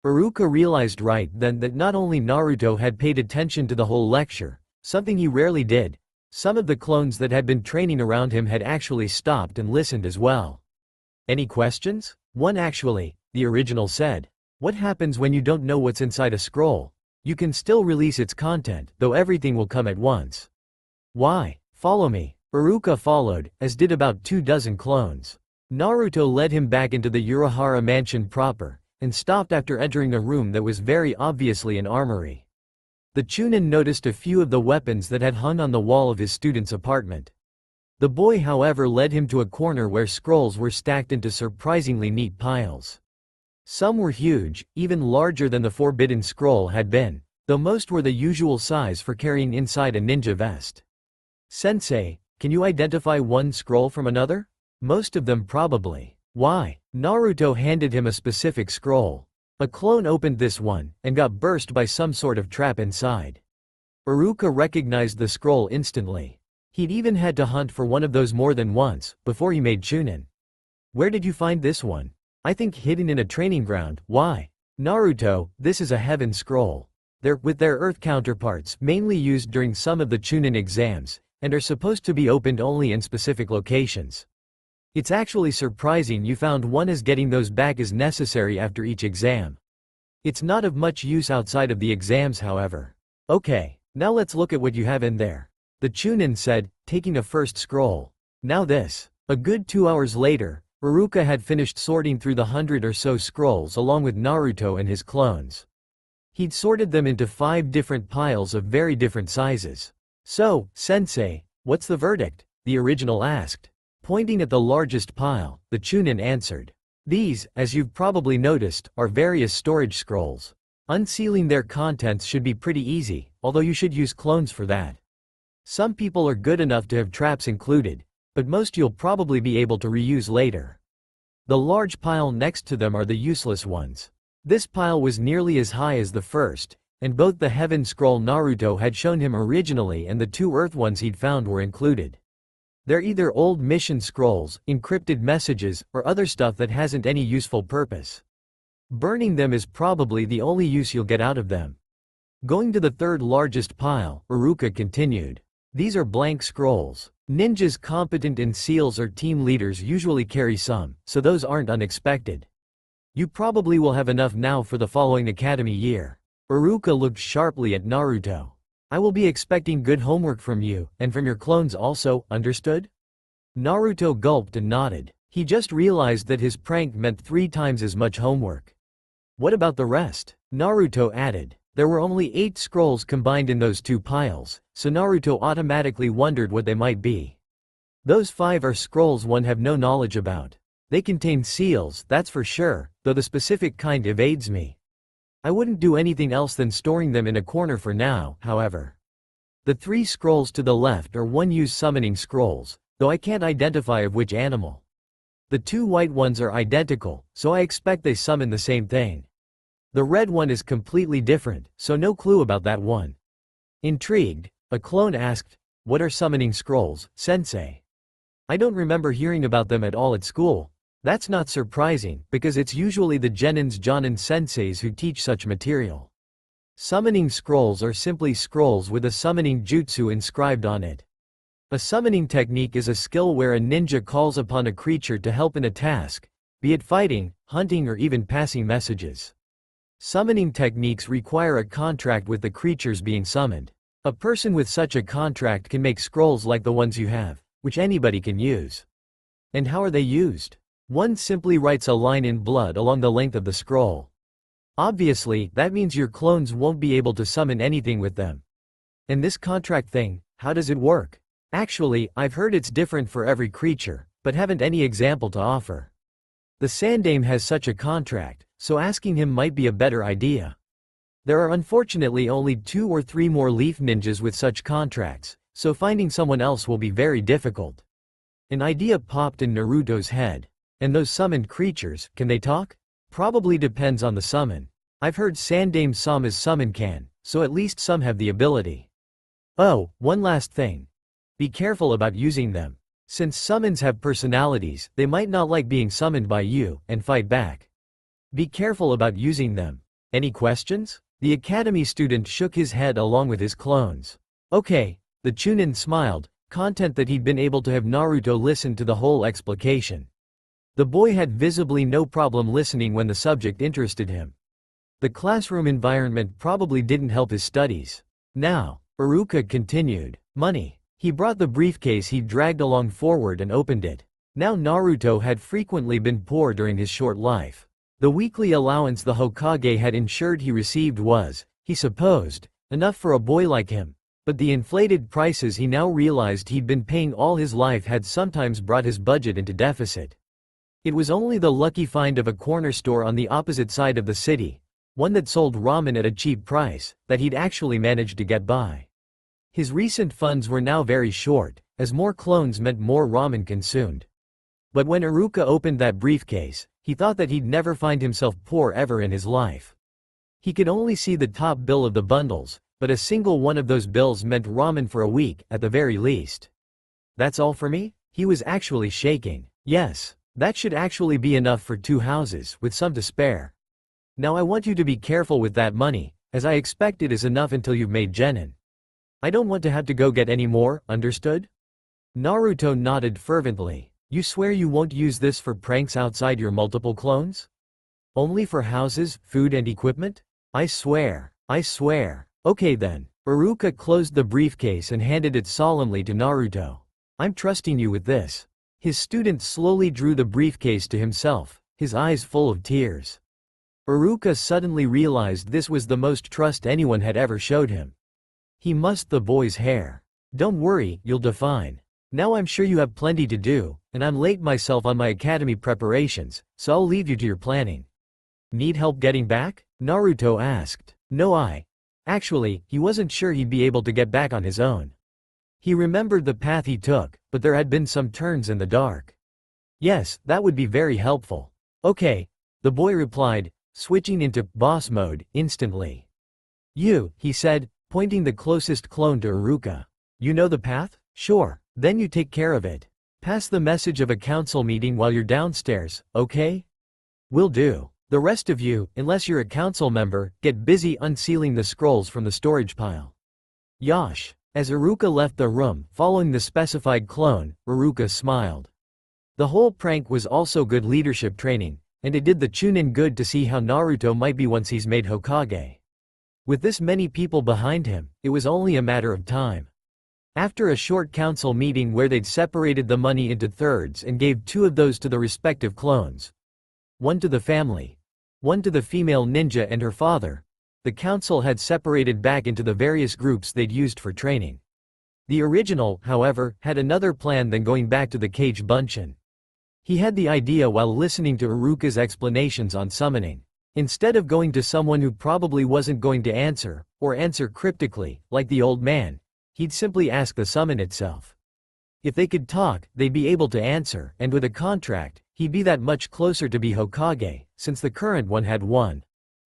Iruka realized right then that not only Naruto had paid attention to the whole lecture, something he rarely did, some of the clones that had been training around him had actually stopped and listened as well. Any questions? One actually, the original said. What happens when you don't know what's inside a scroll? You can still release its content, though everything will come at once. Why? Follow me. Iruka followed, as did about 24 clones. Naruto led him back into the Urahara mansion proper, and stopped after entering a room that was very obviously an armory. The Chunin noticed a few of the weapons that had hung on the wall of his student's apartment. The boy, however, led him to a corner where scrolls were stacked into surprisingly neat piles. Some were huge, even larger than the forbidden scroll had been, though most were the usual size for carrying inside a ninja vest. Sensei, can you identify one scroll from another? Most of them probably. Why? Naruto handed him a specific scroll. A clone opened this one, and got burst by some sort of trap inside. Iruka recognized the scroll instantly. He'd even had to hunt for one of those more than once, before he made Chunin. Where did you find this one? I think hidden in a training ground. Why? Naruto, this is a heaven scroll. They're, with their earth counterparts, mainly used during some of the Chunin exams, and are supposed to be opened only in specific locations. It's actually surprising you found one, as getting those back is necessary after each exam. It's not of much use outside of the exams, however. Okay, now let's look at what you have in there. The Chunin said, taking a first scroll. Now this. A good 2 hours later, Iruka had finished sorting through the 100 or so scrolls along with Naruto and his clones. He'd sorted them into 5 different piles of very different sizes. So, Sensei, what's the verdict? The original asked. Pointing at the largest pile, the Chunin answered. These, as you've probably noticed, are various storage scrolls. Unsealing their contents should be pretty easy, although you should use clones for that. Some people are good enough to have traps included, but most you'll probably be able to reuse later. The large pile next to them are the useless ones. This pile was nearly as high as the first, and both the Heaven Scroll Naruto had shown him originally and the 2 Earth ones he'd found were included. They're either old mission scrolls, encrypted messages, or other stuff that hasn't any useful purpose. Burning them is probably the only use you'll get out of them. Going to the 3rd largest pile, Iruka continued. These are blank scrolls. Ninjas competent in seals or team leaders usually carry some, so those aren't unexpected. You probably will have enough now for the following academy year. Iruka looked sharply at Naruto. I will be expecting good homework from you, and from your clones also, understood? Naruto gulped and nodded. He just realized that his prank meant 3 times as much homework. What about the rest? Naruto added. There were only 8 scrolls combined in those 2 piles, so Naruto automatically wondered what they might be. Those 5 are scrolls one have no knowledge about. They contain seals, that's for sure, though the specific kind evades me. I wouldn't do anything else than storing them in a corner for now, however. The 3 scrolls to the left are one-use summoning scrolls, though I can't identify of which animal. The 2 white ones are identical, so I expect they summon the same thing. The red one is completely different, so no clue about that one. Intrigued, a clone asked, what are summoning scrolls, Sensei? I don't remember hearing about them at all at school. That's not surprising, because it's usually the Genins Jonin senseis who teach such material. Summoning scrolls are simply scrolls with a summoning jutsu inscribed on it. A summoning technique is a skill where a ninja calls upon a creature to help in a task, be it fighting, hunting, or even passing messages. Summoning techniques require a contract with the creatures being summoned. A person with such a contract can make scrolls like the ones you have, which anybody can use. And how are they used? One simply writes a line in blood along the length of the scroll. Obviously, that means your clones won't be able to summon anything with them. And this contract thing, how does it work? Actually, I've heard it's different for every creature, but haven't any example to offer. The Sandaime has such a contract, so asking him might be a better idea. There are unfortunately only 2 or 3 more leaf ninjas with such contracts, so finding someone else will be very difficult. An idea popped in Naruto's head. And those summoned creatures, can they talk? Probably depends on the summon. I've heard Sandaime Sama's summon can, so at least some have the ability. Oh, one last thing. Be careful about using them. Since summons have personalities, they might not like being summoned by you, and fight back. Be careful about using them. Any questions? The academy student shook his head along with his clones. Okay, the Chunin smiled, content that he'd been able to have Naruto listen to the whole explication. The boy had visibly no problem listening when the subject interested him. The classroom environment probably didn't help his studies. Now, Iruka continued. Money. He brought the briefcase he dragged along forward and opened it. Now Naruto had frequently been poor during his short life. The weekly allowance the Hokage had ensured he received was, he supposed, enough for a boy like him. But the inflated prices he now realized he'd been paying all his life had sometimes brought his budget into deficit. It was only the lucky find of a corner store on the opposite side of the city, one that sold ramen at a cheap price, that he'd actually managed to get by. His recent funds were now very short, as more clones meant more ramen consumed. But when Iruka opened that briefcase, he thought that he'd never find himself poor ever in his life. He could only see the top bill of the bundles, but a single one of those bills meant ramen for a week, at the very least. That's all for me? He was actually shaking. Yes. That should actually be enough for 2 houses, with some to spare. Now I want you to be careful with that money, as I expect it is enough until you've made genin. I don't want to have to go get any more, understood? Naruto nodded fervently. You swear you won't use this for pranks outside your multiple clones? Only for houses, food and equipment? I swear. I swear. Okay then. Iruka closed the briefcase and handed it solemnly to Naruto. I'm trusting you with this. His student slowly drew the briefcase to himself, his eyes full of tears. Iruka suddenly realized this was the most trust anyone had ever showed him. He mussed the boy's hair. Don't worry, you'll do fine. Now I'm sure you have plenty to do, and I'm late myself on my academy preparations, so I'll leave you to your planning. Need help getting back? Naruto asked. No, Actually, he wasn't sure he'd be able to get back on his own. He remembered the path he took, but there had been some turns in the dark. Yes, that would be very helpful. Okay, the boy replied, switching into boss mode instantly. You, he said, pointing the closest clone to Iruka. You know the path? Sure, then you take care of it. Pass the message of a council meeting while you're downstairs, okay? Will do. The rest of you, unless you're a council member, get busy unsealing the scrolls from the storage pile. Yosh. As Iruka left the room, following the specified clone, Iruka smiled. The whole prank was also good leadership training, and it did the Chunin good to see how Naruto might be once he's made Hokage. With this many people behind him, it was only a matter of time. After a short council meeting where they'd separated the money into thirds and gave 2 of those to the respective clones. One to the family. One to the female ninja and her father. The council had separated back into the various groups they'd used for training. The original, however, had another plan than going back to the cage bunshin. He had the idea while listening to Iruka's explanations on summoning. Instead of going to someone who probably wasn't going to answer, or answer cryptically, like the old man, he'd simply ask the summon itself. If they could talk, they'd be able to answer, and with a contract, he'd be that much closer to be Hokage, since the current one had one.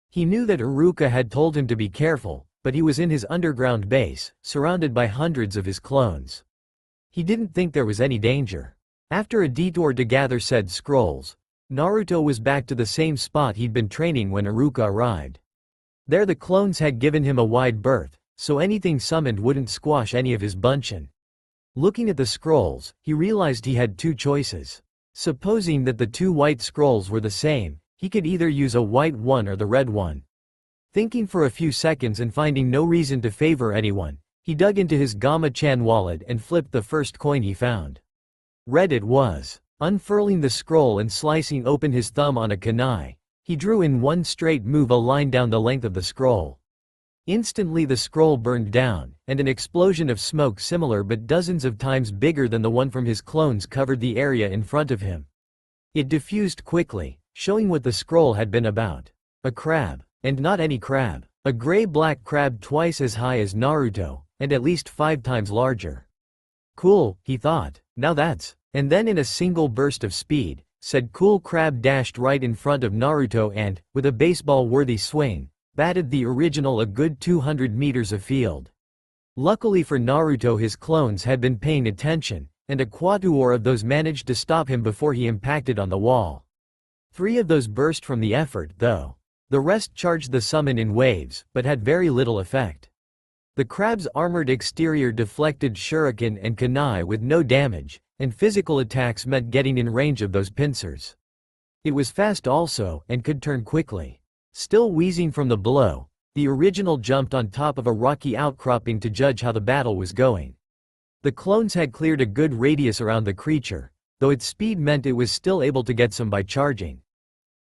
He knew that Iruka had told him to be careful, but he was in his underground base, surrounded by hundreds of his clones. He didn't think there was any danger. After a detour to gather said scrolls, Naruto was back to the same spot he'd been training when Iruka arrived. There the clones had given him a wide berth, so anything summoned wouldn't squash any of his bunshin. Looking at the scrolls, he realized he had 2 choices. Supposing that the 2 white scrolls were the same, he could either use a white one or the red one. Thinking for a few seconds and finding no reason to favor anyone, he dug into his Gamma-chan wallet and flipped the first coin he found. Red it was. Unfurling the scroll and slicing open his thumb on a kunai, he drew in one straight move a line down the length of the scroll. Instantly the scroll burned down, and an explosion of smoke similar but dozens of times bigger than the one from his clones covered the area in front of him. It diffused quickly, showing what the scroll had been about. A crab. And not any crab. A gray-black crab twice as high as Naruto, and at least 5 times larger. Cool, he thought. Now that's. And then in a single burst of speed, said cool crab dashed right in front of Naruto and, with a baseball-worthy swing, batted the original a good 200 meters afield. Luckily for Naruto his clones had been paying attention, and a quatuor of those managed to stop him before he impacted on the wall. 3 of those burst from the effort, though. The rest charged the summon in waves, but had very little effect. The crab's armored exterior deflected shuriken and kunai with no damage, and physical attacks meant getting in range of those pincers. It was fast also, and could turn quickly. Still wheezing from the blow, the original jumped on top of a rocky outcropping to judge how the battle was going. The clones had cleared a good radius around the creature, though its speed meant it was still able to get some by charging.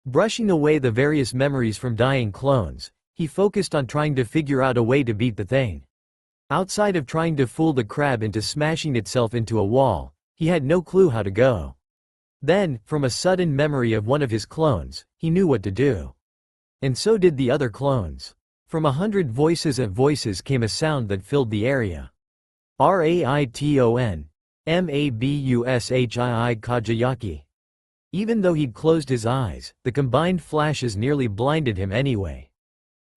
Brushing away the various memories from dying clones, he focused on trying to figure out a way to beat the thing. Outside of trying to fool the crab into smashing itself into a wall, he had no clue how to go. Then, from a sudden memory of one of his clones, he knew what to do. And so did the other clones. From 100 voices came a sound that filled the area. Raiton, Mabushii Kajayaki. Even though he'd closed his eyes, the combined flashes nearly blinded him anyway.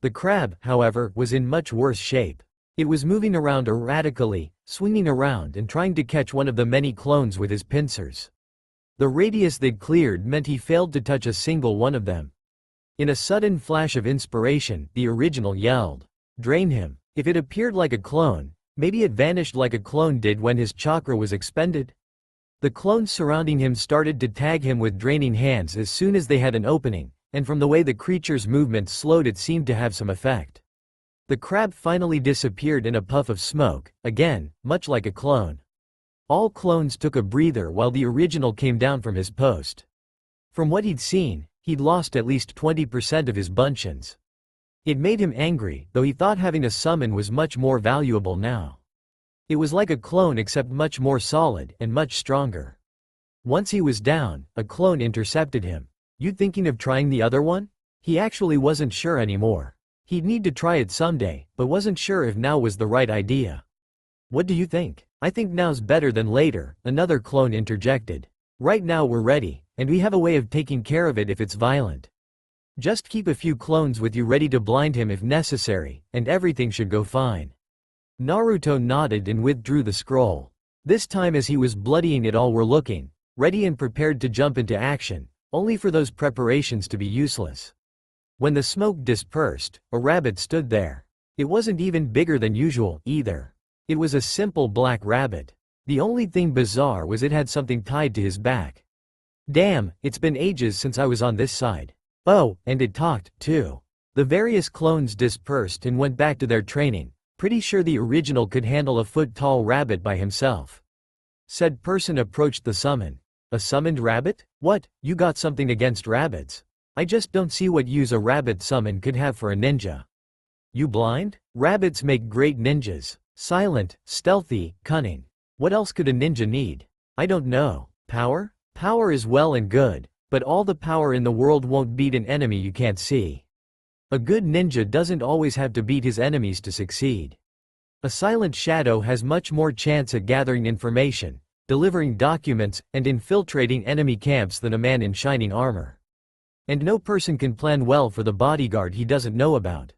The crab, however, was in much worse shape. It was moving around erratically, swinging around and trying to catch one of the many clones with his pincers. The radius they'd cleared meant he failed to touch a single one of them. In a sudden flash of inspiration, the original yelled, "Drain him." If it appeared like a clone, maybe it vanished like a clone did when his chakra was expended? The clones surrounding him started to tag him with draining hands as soon as they had an opening, and from the way the creature's movement slowed it seemed to have some effect. The crab finally disappeared in a puff of smoke, again, much like a clone. All clones took a breather while the original came down from his post. From what he'd seen, he'd lost at least 20% of his buncheons. It made him angry, though he thought having a summon was much more valuable now. It was like a clone except much more solid and much stronger. Once he was down, a clone intercepted him. "You thinking of trying the other one?" He actually wasn't sure anymore. He'd need to try it someday, but wasn't sure if now was the right idea. "What do you think?" "I think now's better than later," another clone interjected. "Right now we're ready, and we have a way of taking care of it if it's violent. Just keep a few clones with you ready to blind him if necessary, and everything should go fine." Naruto nodded and withdrew the scroll. This time as he was bloodying it all were looking, ready and prepared to jump into action, only for those preparations to be useless. When the smoke dispersed, a rabbit stood there. It wasn't even bigger than usual, either. It was a simple black rabbit. The only thing bizarre was it had something tied to his back. "Damn, it's been ages since I was on this side. Oh, and it talked, too." The various clones dispersed and went back to their training, pretty sure the original could handle a foot-tall rabbit by himself. Said person approached the summon. "A summoned rabbit? What, you got something against rabbits? I just don't see what use a rabbit summon could have for a ninja." "You blind? Rabbits make great ninjas. Silent, stealthy, cunning. What else could a ninja need?" "I don't know. Power? Power is well and good, but all the power in the world won't beat an enemy you can't see. A good ninja doesn't always have to beat his enemies to succeed. A silent shadow has much more chance at gathering information, delivering documents, and infiltrating enemy camps than a man in shining armor. And no person can plan well for the bodyguard he doesn't know about."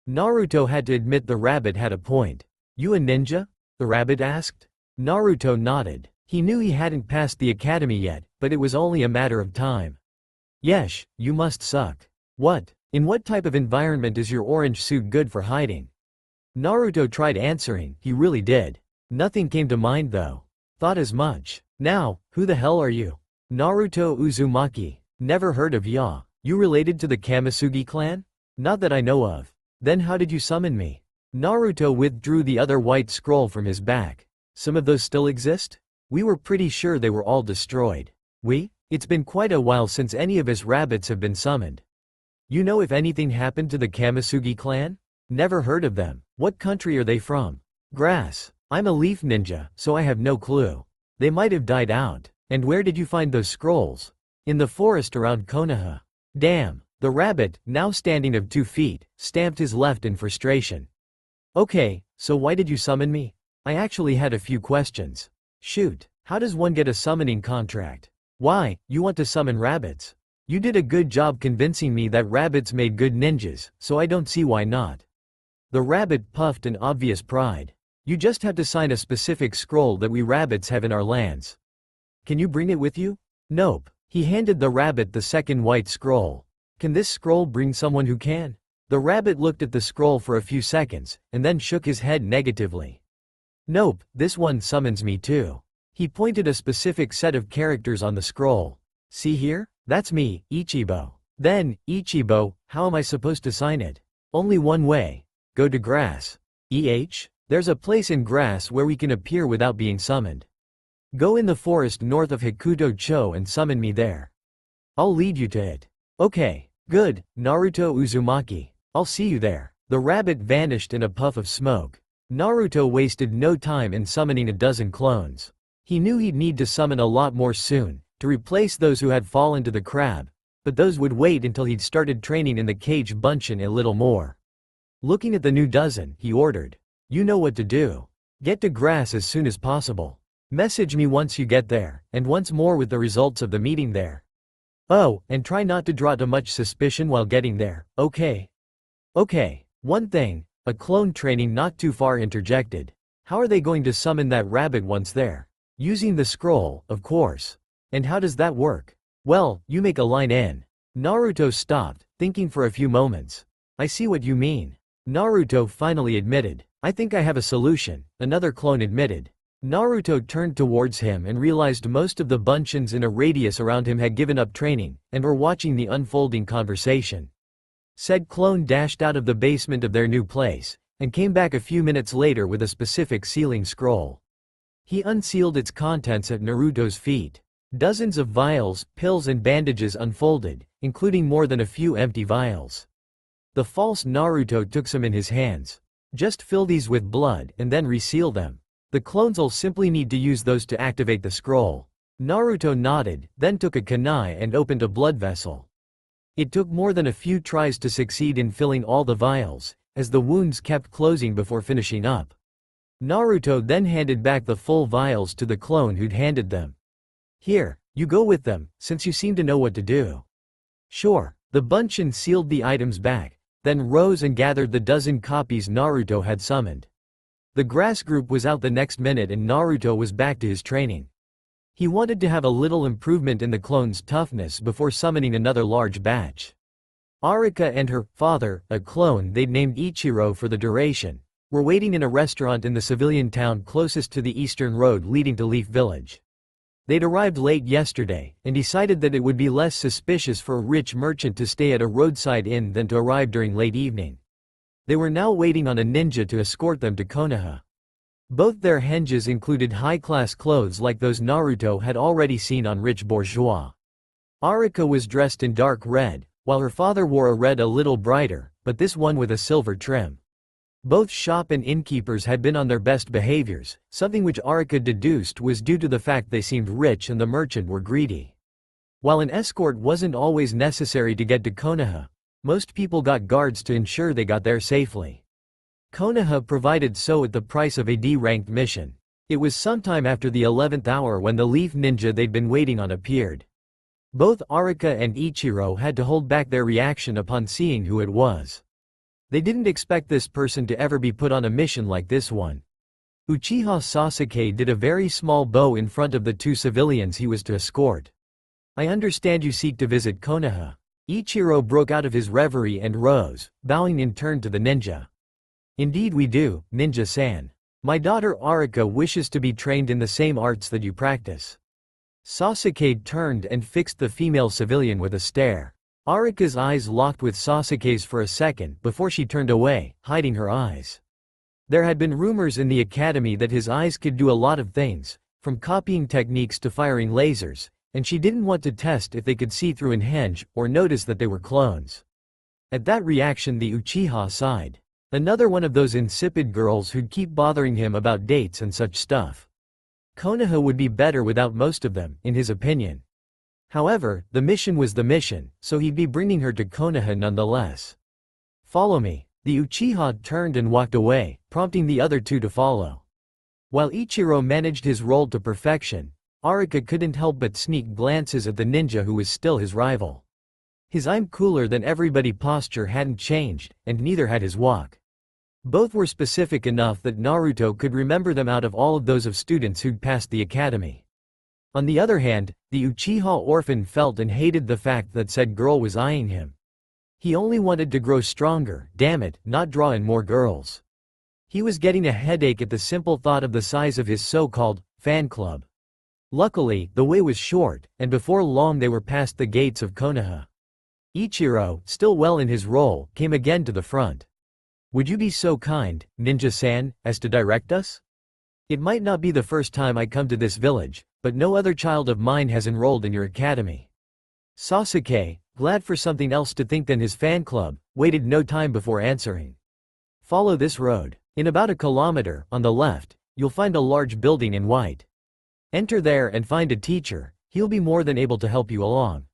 Naruto had to admit the rabbit had a point. "You a ninja?" the rabbit asked. Naruto nodded. He knew he hadn't passed the academy yet, but it was only a matter of time. "Yesh, you must suck. What? In what type of environment is your orange suit good for hiding?" Naruto tried answering, he really did. Nothing came to mind though. Thought as much. "Now, who the hell are you?" "Naruto Uzumaki. Never heard of ya. You related to the Kamisugi clan?" "Not that I know of." "Then how did you summon me?" Naruto withdrew the other white scroll from his back. "Some of those still exist? We were pretty sure they were all destroyed." It's been quite a while since any of us rabbits have been summoned. You know if anything happened to the Kamisugi clan? Never heard of them. What country are they from? Grass. I'm a leaf ninja, so I have no clue. They might have died out. And where did you find those scrolls? In the forest around Konoha. Damn. The rabbit, now standing of 2 feet, stamped his left in frustration. Okay, so why did you summon me? I actually had a few questions. Shoot, how does one get a summoning contract? Why, you want to summon rabbits? You did a good job convincing me that rabbits made good ninjas, so I don't see why not. The rabbit puffed in obvious pride. You just have to sign a specific scroll that we rabbits have in our lands. Can you bring it with you? Nope. He handed the rabbit the second white scroll. Can this scroll bring someone who can? The rabbit looked at the scroll for a few seconds, and then shook his head negatively. Nope, this one summons me too. He pointed a specific set of characters on the scroll. See here? That's me, Ichibo. Then, Ichibo, how am I supposed to sign it? Only one way. Go to grass. There's a place in grass where we can appear without being summoned. Go in the forest north of Hikuto-cho and summon me there. I'll lead you to it. Okay. Good, Naruto Uzumaki. I'll see you there. The rabbit vanished in a puff of smoke. Naruto wasted no time in summoning a dozen clones. He knew he'd need to summon a lot more soon, to replace those who had fallen to the crab, but those would wait until he'd started training in the cage bunshin a little more. Looking at the new dozen, he ordered. You know what to do. Get to grass as soon as possible. Message me once you get there, and once more with the results of the meeting there. Oh, and try not to draw too much suspicion while getting there, okay? Okay, one thing, a clone training not too far interjected. How are they going to summon that rabbit once there? Using the scroll, of course. And how does that work? Well, you make a line in. Naruto stopped, thinking for a few moments. I see what you mean. Naruto finally admitted. I think I have a solution, another clone admitted. Naruto turned towards him and realized most of the bunshins in a radius around him had given up training, and were watching the unfolding conversation. Said clone dashed out of the basement of their new place, and came back a few minutes later with a specific sealing scroll. He unsealed its contents at Naruto's feet. Dozens of vials, pills and bandages unfolded, including more than a few empty vials. The false Naruto took some in his hands. Just fill these with blood and then reseal them. The clones'll simply need to use those to activate the scroll. Naruto nodded, then took a kunai and opened a blood vessel. It took more than a few tries to succeed in filling all the vials, as the wounds kept closing before finishing up. Naruto then handed back the full vials to the clone who'd handed them. Here, you go with them, since you seem to know what to do. Sure, the bunshin sealed the items back, then rose and gathered the dozen copies Naruto had summoned. The grass group was out the next minute and Naruto was back to his training. He wanted to have a little improvement in the clone's toughness before summoning another large batch. Arika and her father, a clone they'd named Ichiro for the duration, were waiting in a restaurant in the civilian town closest to the eastern road leading to Leaf Village. They'd arrived late yesterday, and decided that it would be less suspicious for a rich merchant to stay at a roadside inn than to arrive during late evening. They were now waiting on a ninja to escort them to Konoha. Both their henges included high-class clothes like those Naruto had already seen on rich bourgeois. Arika was dressed in dark red, while her father wore a red a little brighter, but this one with a silver trim. Both shop and innkeepers had been on their best behaviors, something which Arika deduced was due to the fact they seemed rich and the merchant were greedy. While an escort wasn't always necessary to get to Konoha, most people got guards to ensure they got there safely. Konoha provided so at the price of a D-ranked mission. It was sometime after the 11th hour when the leaf ninja they'd been waiting on appeared. Both Arika and Ichiro had to hold back their reaction upon seeing who it was. They didn't expect this person to ever be put on a mission like this one. Uchiha Sasuke did a very small bow in front of the two civilians he was to escort. I understand you seek to visit Konoha. Ichiro broke out of his reverie and rose, bowing in turn to the ninja. Indeed we do, ninja-san. My daughter Arika wishes to be trained in the same arts that you practice. Sasuke turned and fixed the female civilian with a stare. Arika's eyes locked with Sasuke's for a second before she turned away, hiding her eyes. There had been rumors in the academy that his eyes could do a lot of things, from copying techniques to firing lasers, and she didn't want to test if they could see through and henge or notice that they were clones. At that reaction, the Uchiha sighed. Another one of those insipid girls who'd keep bothering him about dates and such stuff. Konoha would be better without most of them, in his opinion. However, the mission was the mission, so he'd be bringing her to Konoha nonetheless. Follow me. The Uchiha turned and walked away, prompting the other two to follow. While Ichiro managed his role to perfection, Arika couldn't help but sneak glances at the ninja who was still his rival. His "I'm cooler than everybody" posture hadn't changed, and neither had his walk. Both were specific enough that Naruto could remember them out of all of those of students who'd passed the academy. On the other hand, the Uchiha orphan felt and hated the fact that said girl was eyeing him. He only wanted to grow stronger, damn it, not draw in more girls. He was getting a headache at the simple thought of the size of his so-called fan club. Luckily, the way was short, and before long they were past the gates of Konoha. Ichiro, still well in his role, came again to the front. "Would you be so kind, ninja-san, as to direct us? It might not be the first time I come to this village, but no other child of mine has enrolled in your academy." Sasuke, glad for something else to think than his fan club, waited no time before answering. "Follow this road. In about a kilometer, on the left, you'll find a large building in white. Enter there and find a teacher, he'll be more than able to help you along."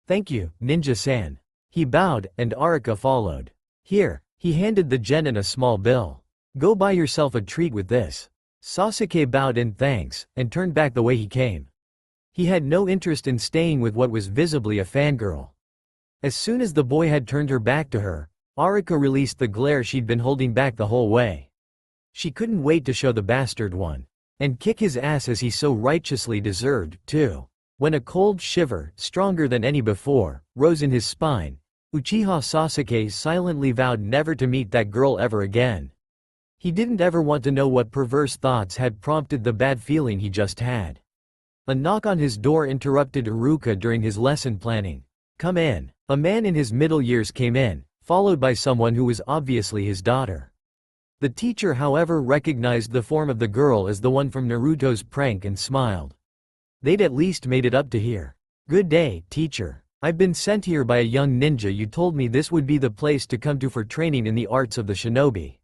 "Thank you, ninja-san." He bowed, and Arika followed. "Here." He handed the genin a small bill. "Go buy yourself a treat with this." Sasuke bowed in thanks, and turned back the way he came. He had no interest in staying with what was visibly a fangirl. As soon as the boy had turned her back to her, Arika released the glare she'd been holding back the whole way. She couldn't wait to show the bastard one. And kick his ass as he so righteously deserved, too. When a cold shiver, stronger than any before, rose in his spine, Uchiha Sasuke silently vowed never to meet that girl ever again. He didn't ever want to know what perverse thoughts had prompted the bad feeling he just had. A knock on his door interrupted Iruka during his lesson planning. "Come in." A man in his middle years came in, followed by someone who was obviously his daughter. The teacher, however, recognized the form of the girl as the one from Naruto's prank and smiled. They'd at least made it up to here. "Good day, teacher. I've been sent here by a young ninja. You told me this would be the place to come to for training in the arts of the shinobi.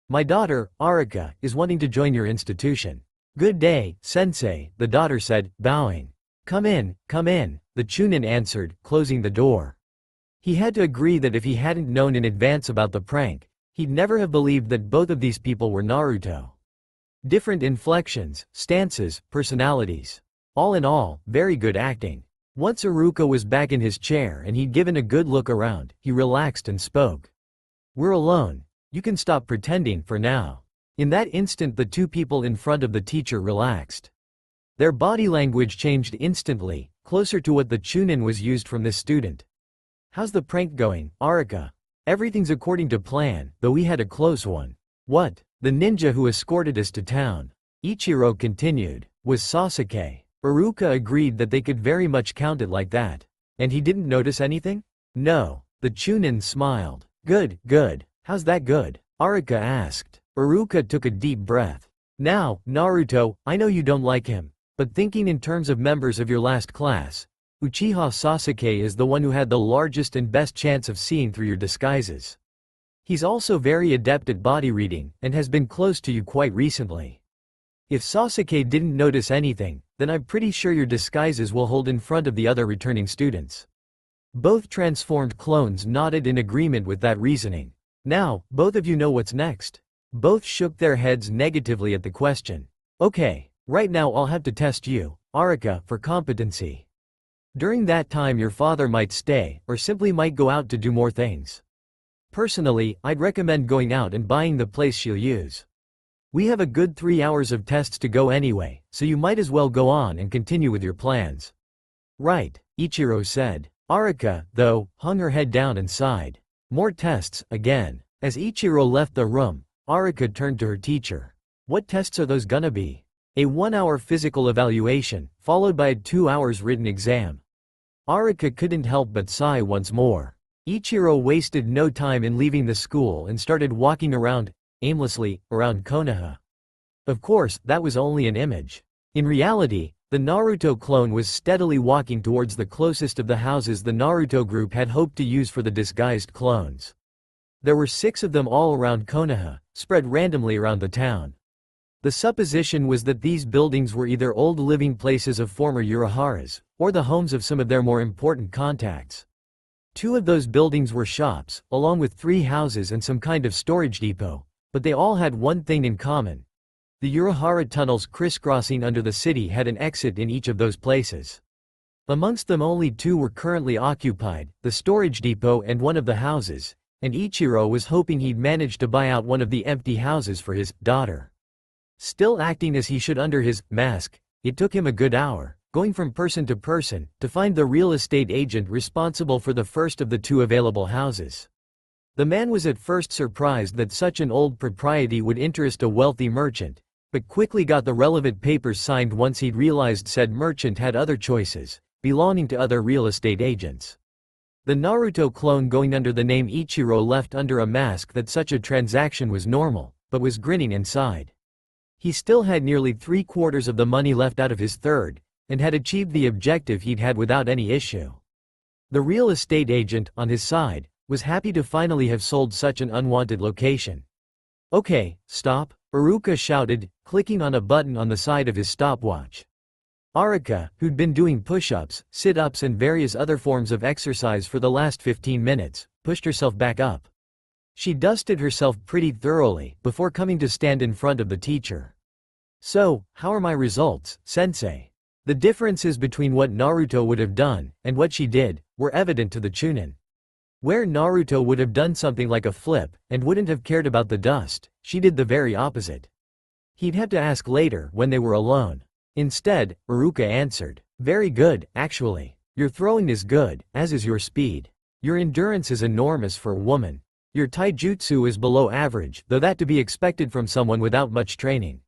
My daughter, Arika, is wanting to join your institution." "Good day, sensei," the daughter said, bowing. Come in," the chunin answered, closing the door. He had to agree that if he hadn't known in advance about the prank, he'd never have believed that both of these people were Naruto. Different inflections, stances, personalities. All in all, very good acting. Once Iruka was back in his chair and he'd given a good look around, he relaxed and spoke. "We're alone. You can stop pretending for now." In that instant, the two people in front of the teacher relaxed. Their body language changed instantly, closer to what the chunin was used from this student. "How's the prank going, Arika?" "Everything's according to plan, though we had a close one." "What?" "The ninja who escorted us to town," Ichiro continued, "was Sasuke." Iruka agreed that they could very much count it like that. "And he didn't notice anything?" "No." The chunin smiled. Good. How's that good?" Arika asked. Iruka took a deep breath. "Now, Naruto, I know you don't like him, but thinking in terms of members of your last class, Uchiha Sasuke is the one who had the largest and best chance of seeing through your disguises. He's also very adept at body reading, and has been close to you quite recently. If Sasuke didn't notice anything, then I'm pretty sure your disguises will hold in front of the other returning students." Both transformed clones nodded in agreement with that reasoning. "Now, both of you know what's next?" Both shook their heads negatively at the question. "Okay, right now I'll have to test you, Arika, for competency. During that time your father might stay, or simply might go out to do more things. Personally, I'd recommend going out and buying the place she'll use. We have a good 3 hours of tests to go anyway, so you might as well go on and continue with your plans." "Right," Ichiro said. Arika, though, hung her head down and sighed. More tests, again. As Ichiro left the room, Arika turned to her teacher. "What tests are those gonna be?" "A 1-hour physical evaluation, followed by a 2 hours written exam." Arika couldn't help but sigh once more. Ichiro wasted no time in leaving the school and started walking aimlessly, around Konoha. Of course, that was only an image. In reality, The Naruto clone was steadily walking towards the closest of the houses the Naruto group had hoped to use for the disguised clones. There were 6 of them all around Konoha, spread randomly around the town. The supposition was that these buildings were either old living places of former Uraharas, or the homes of some of their more important contacts. 2 of those buildings were shops, along with 3 houses and some kind of storage depot, but they all had one thing in common. The Urahara tunnels crisscrossing under the city had an exit in each of those places. Amongst them only 2 were currently occupied, the storage depot and one of the houses, and Ichiro was hoping he'd manage to buy out one of the empty houses for his daughter. Still acting as he should under his mask, it took him a good hour, going from person to person, to find the real estate agent responsible for the first of the 2 available houses. The man was at first surprised that such an old propriety would interest a wealthy merchant, but quickly got the relevant papers signed once he'd realized said merchant had other choices, belonging to other real estate agents. The Naruto clone going under the name Ichiro left under a mask that such a transaction was normal, but was grinning inside. He still had nearly 3/4 of the money left out of his third, and had achieved the objective he'd had without any issue. The real estate agent, on his side, was happy to finally have sold such an unwanted location. "Okay, stop," Iruka shouted, clicking on a button on the side of his stopwatch. Arika, who'd been doing push-ups, sit-ups and various other forms of exercise for the last 15 minutes, pushed herself back up. She dusted herself pretty thoroughly, before coming to stand in front of the teacher. "So, how are my results, sensei?" The differences between what Naruto would have done, and what she did, were evident to the Chunin. Where Naruto would have done something like a flip, and wouldn't have cared about the dust, she did the very opposite. He'd have to ask later, when they were alone. Instead, Iruka answered, "Very good, actually. Your throwing is good, as is your speed. Your endurance is enormous for a woman. Your taijutsu is below average, though that to be expected from someone without much training.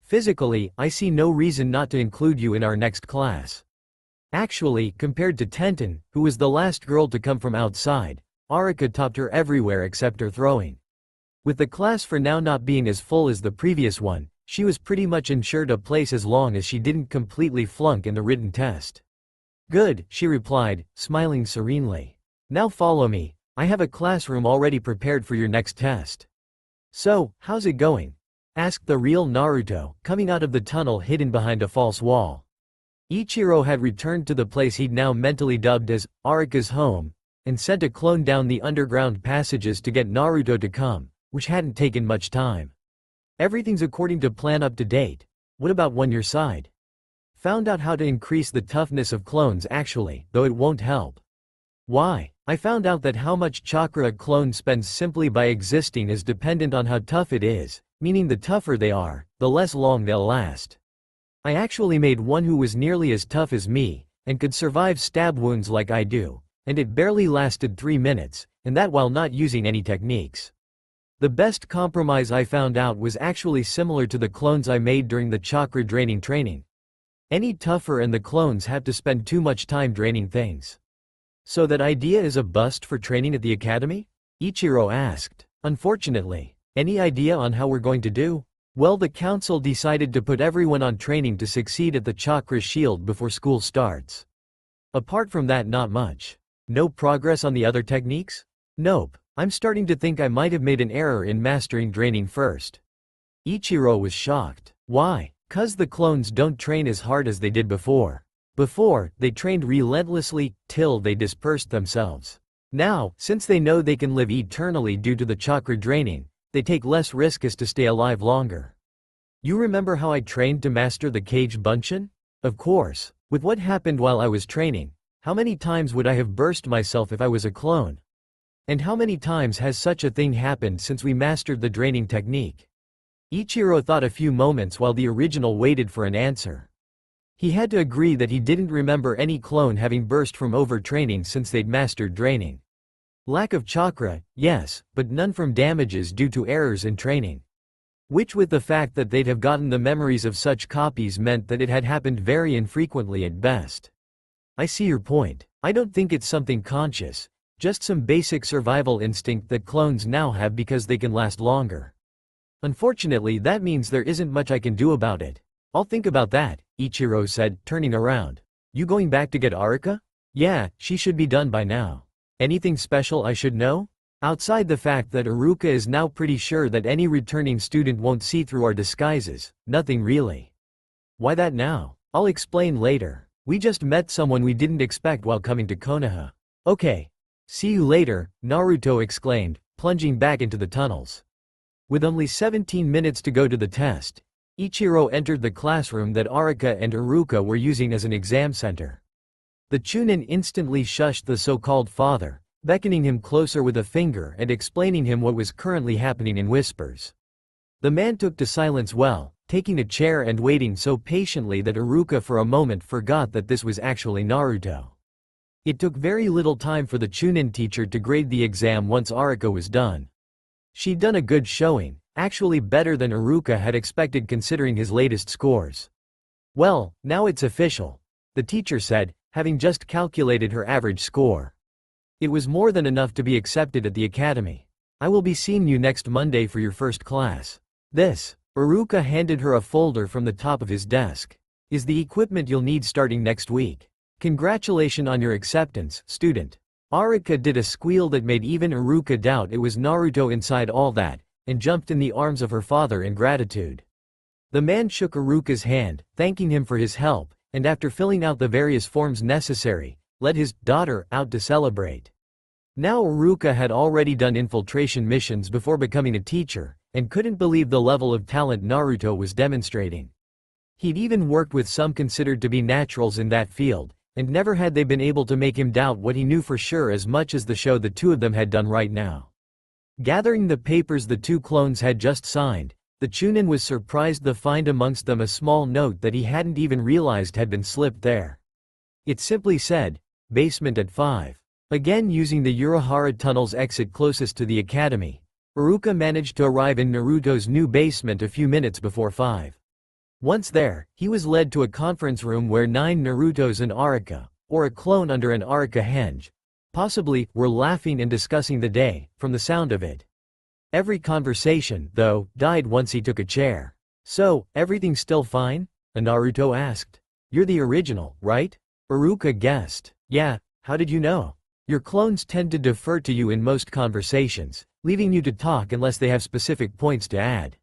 Physically, I see no reason not to include you in our next class." Actually, compared to Tenten, who was the last girl to come from outside, Arika topped her everywhere except her throwing. With the class for now not being as full as the previous one, she was pretty much ensured a place as long as she didn't completely flunk in the written test. "Good," she replied, smiling serenely. "Now follow me, I have a classroom already prepared for your next test." "So, how's it going?" asked the real Naruto, coming out of the tunnel hidden behind a false wall. Ichiro had returned to the place he'd now mentally dubbed as Arika's home, and sent a clone down the underground passages to get Naruto to come, which hadn't taken much time. "Everything's according to plan up to date. What about on your side?" "Found out how to increase the toughness of clones actually, though it won't help." "Why?" "I found out that how much chakra a clone spends simply by existing is dependent on how tough it is, meaning the tougher they are, the less long they'll last. I actually made one who was nearly as tough as me, and could survive stab wounds like I do, and it barely lasted 3 minutes, and that while not using any techniques. The best compromise I found out was actually similar to the clones I made during the chakra draining training. Any tougher and the clones have to spend too much time draining things." "So that idea is a bust for training at the academy?" Ichiro asked. "Unfortunately. Any idea on how we're going to do?" "Well, the council decided to put everyone on training to succeed at the chakra shield before school starts. Apart from that, not much." "No progress on the other techniques?" "Nope. I'm starting to think I might have made an error in mastering draining first." Ichiro was shocked. "Why?" "'Cause the clones don't train as hard as they did before. Before, they trained relentlessly, till they dispersed themselves. Now, since they know they can live eternally due to the chakra draining, they take less risk as to stay alive longer." "You remember how I trained to master the cage bunshin?" "Of course. With what happened while I was training, how many times would I have burst myself if I was a clone? And how many times has such a thing happened since we mastered the draining technique?" Ichiro thought a few moments while the original waited for an answer. He had to agree that he didn't remember any clone having burst from overtraining since they'd mastered draining. Lack of chakra, yes, but none from damages due to errors in training. Which, with the fact that they'd have gotten the memories of such copies, meant that it had happened very infrequently at best. "I see your point. I don't think it's something conscious, just some basic survival instinct that clones now have because they can last longer. Unfortunately, that means there isn't much I can do about it." "I'll think about that," Ichiro said, turning around. You going back to get Arika? Yeah, she should be done by now. Anything special I should know? Outside the fact that Aruka is now pretty sure that any returning student won't see through our disguises, nothing really. Why that now? I'll explain later. We just met someone we didn't expect while coming to Konoha. Okay. See you later, Naruto exclaimed, plunging back into the tunnels. With only 17 minutes to go to the test, Ichiro entered the classroom that Arika and Aruka were using as an exam center. The Chunin instantly shushed the so-called father, beckoning him closer with a finger and explaining him what was currently happening in whispers. The man took to silence well, taking a chair and waiting so patiently that Aruka for a moment forgot that this was actually Naruto. It took very little time for the Chunin teacher to grade the exam once Arika was done. She'd done a good showing, actually better than Aruka had expected considering his latest scores. Well, now it's official, the teacher said, having just calculated her average score. It was more than enough to be accepted at the academy. I will be seeing you next Monday for your first class. This, Aruka handed her a folder from the top of his desk, is the equipment you'll need starting next week. Congratulations on your acceptance, student. Arika did a squeal that made even Aruka doubt it was Naruto inside all that, and jumped in the arms of her father in gratitude. The man shook Aruka's hand, thanking him for his help, and after filling out the various forms necessary, led his daughter out to celebrate. Now Aruka had already done infiltration missions before becoming a teacher, and couldn't believe the level of talent Naruto was demonstrating. He'd even worked with some considered to be naturals in that field, and never had they been able to make him doubt what he knew for sure as much as the show the two of them had done right now. Gathering the papers the two clones had just signed, the Chunin was surprised to find amongst them a small note that he hadn't even realized had been slipped there. It simply said, "Basement at 5. Again using the Urahara Tunnel's exit closest to the academy, Aruka managed to arrive in Naruto's new basement a few minutes before 5. Once there, he was led to a conference room where 9 Narutos and Arika, or a clone under an Arika henge, possibly, were laughing and discussing the day, from the sound of it. Every conversation, though, died once he took a chair. So, everything still fine? Naruto asked. You're the original, right? Aruka guessed. Yeah, how did you know? Your clones tend to defer to you in most conversations, leaving you to talk unless they have specific points to add.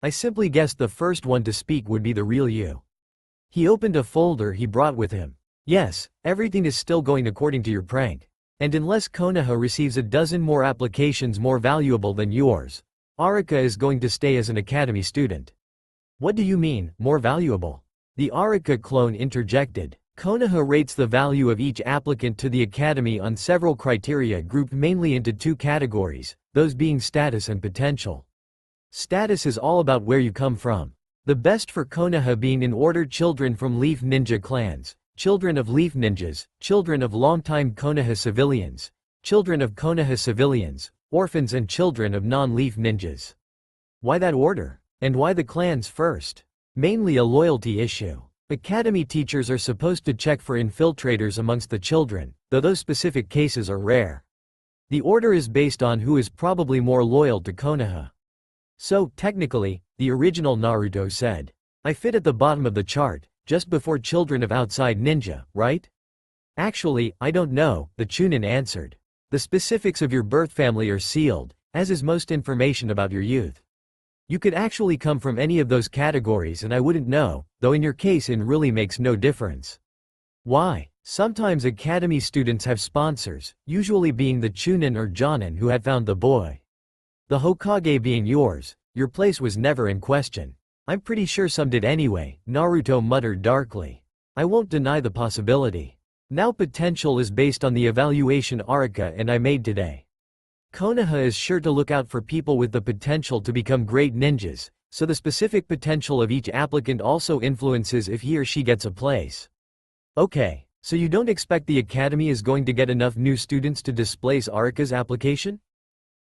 I simply guessed the first one to speak would be the real you. He opened a folder he brought with him. Yes, everything is still going according to your prank. And unless Konoha receives a dozen more applications more valuable than yours, Arika is going to stay as an academy student. What do you mean, more valuable? The Arika clone interjected. Konoha rates the value of each applicant to the academy on several criteria grouped mainly into 2 categories, those being status and potential. Status is all about where you come from. The best for Konoha being in order children from Leaf Ninja clans, children of Leaf Ninjas, children of longtime Konoha civilians, children of Konoha civilians, orphans and children of non-Leaf Ninjas. Why that order? And why the clans first? Mainly a loyalty issue. Academy teachers are supposed to check for infiltrators amongst the children, though those specific cases are rare. The order is based on who is probably more loyal to Konoha. So, technically, the original Naruto said, I fit at the bottom of the chart, just before children of outside ninja, right? Actually, I don't know, the Chunin answered. The specifics of your birth family are sealed, as is most information about your youth. You could actually come from any of those categories and I wouldn't know, though in your case it really makes no difference. Why? Sometimes academy students have sponsors, usually being the Chunin or Jonin who had found the boy. The Hokage being yours, your place was never in question. I'm pretty sure some did anyway, Naruto muttered darkly. I won't deny the possibility. Now potential is based on the evaluation Arika and I made today. Konoha is sure to look out for people with the potential to become great ninjas, so the specific potential of each applicant also influences if he or she gets a place. Okay, so you don't expect the academy is going to get enough new students to displace Arika's application?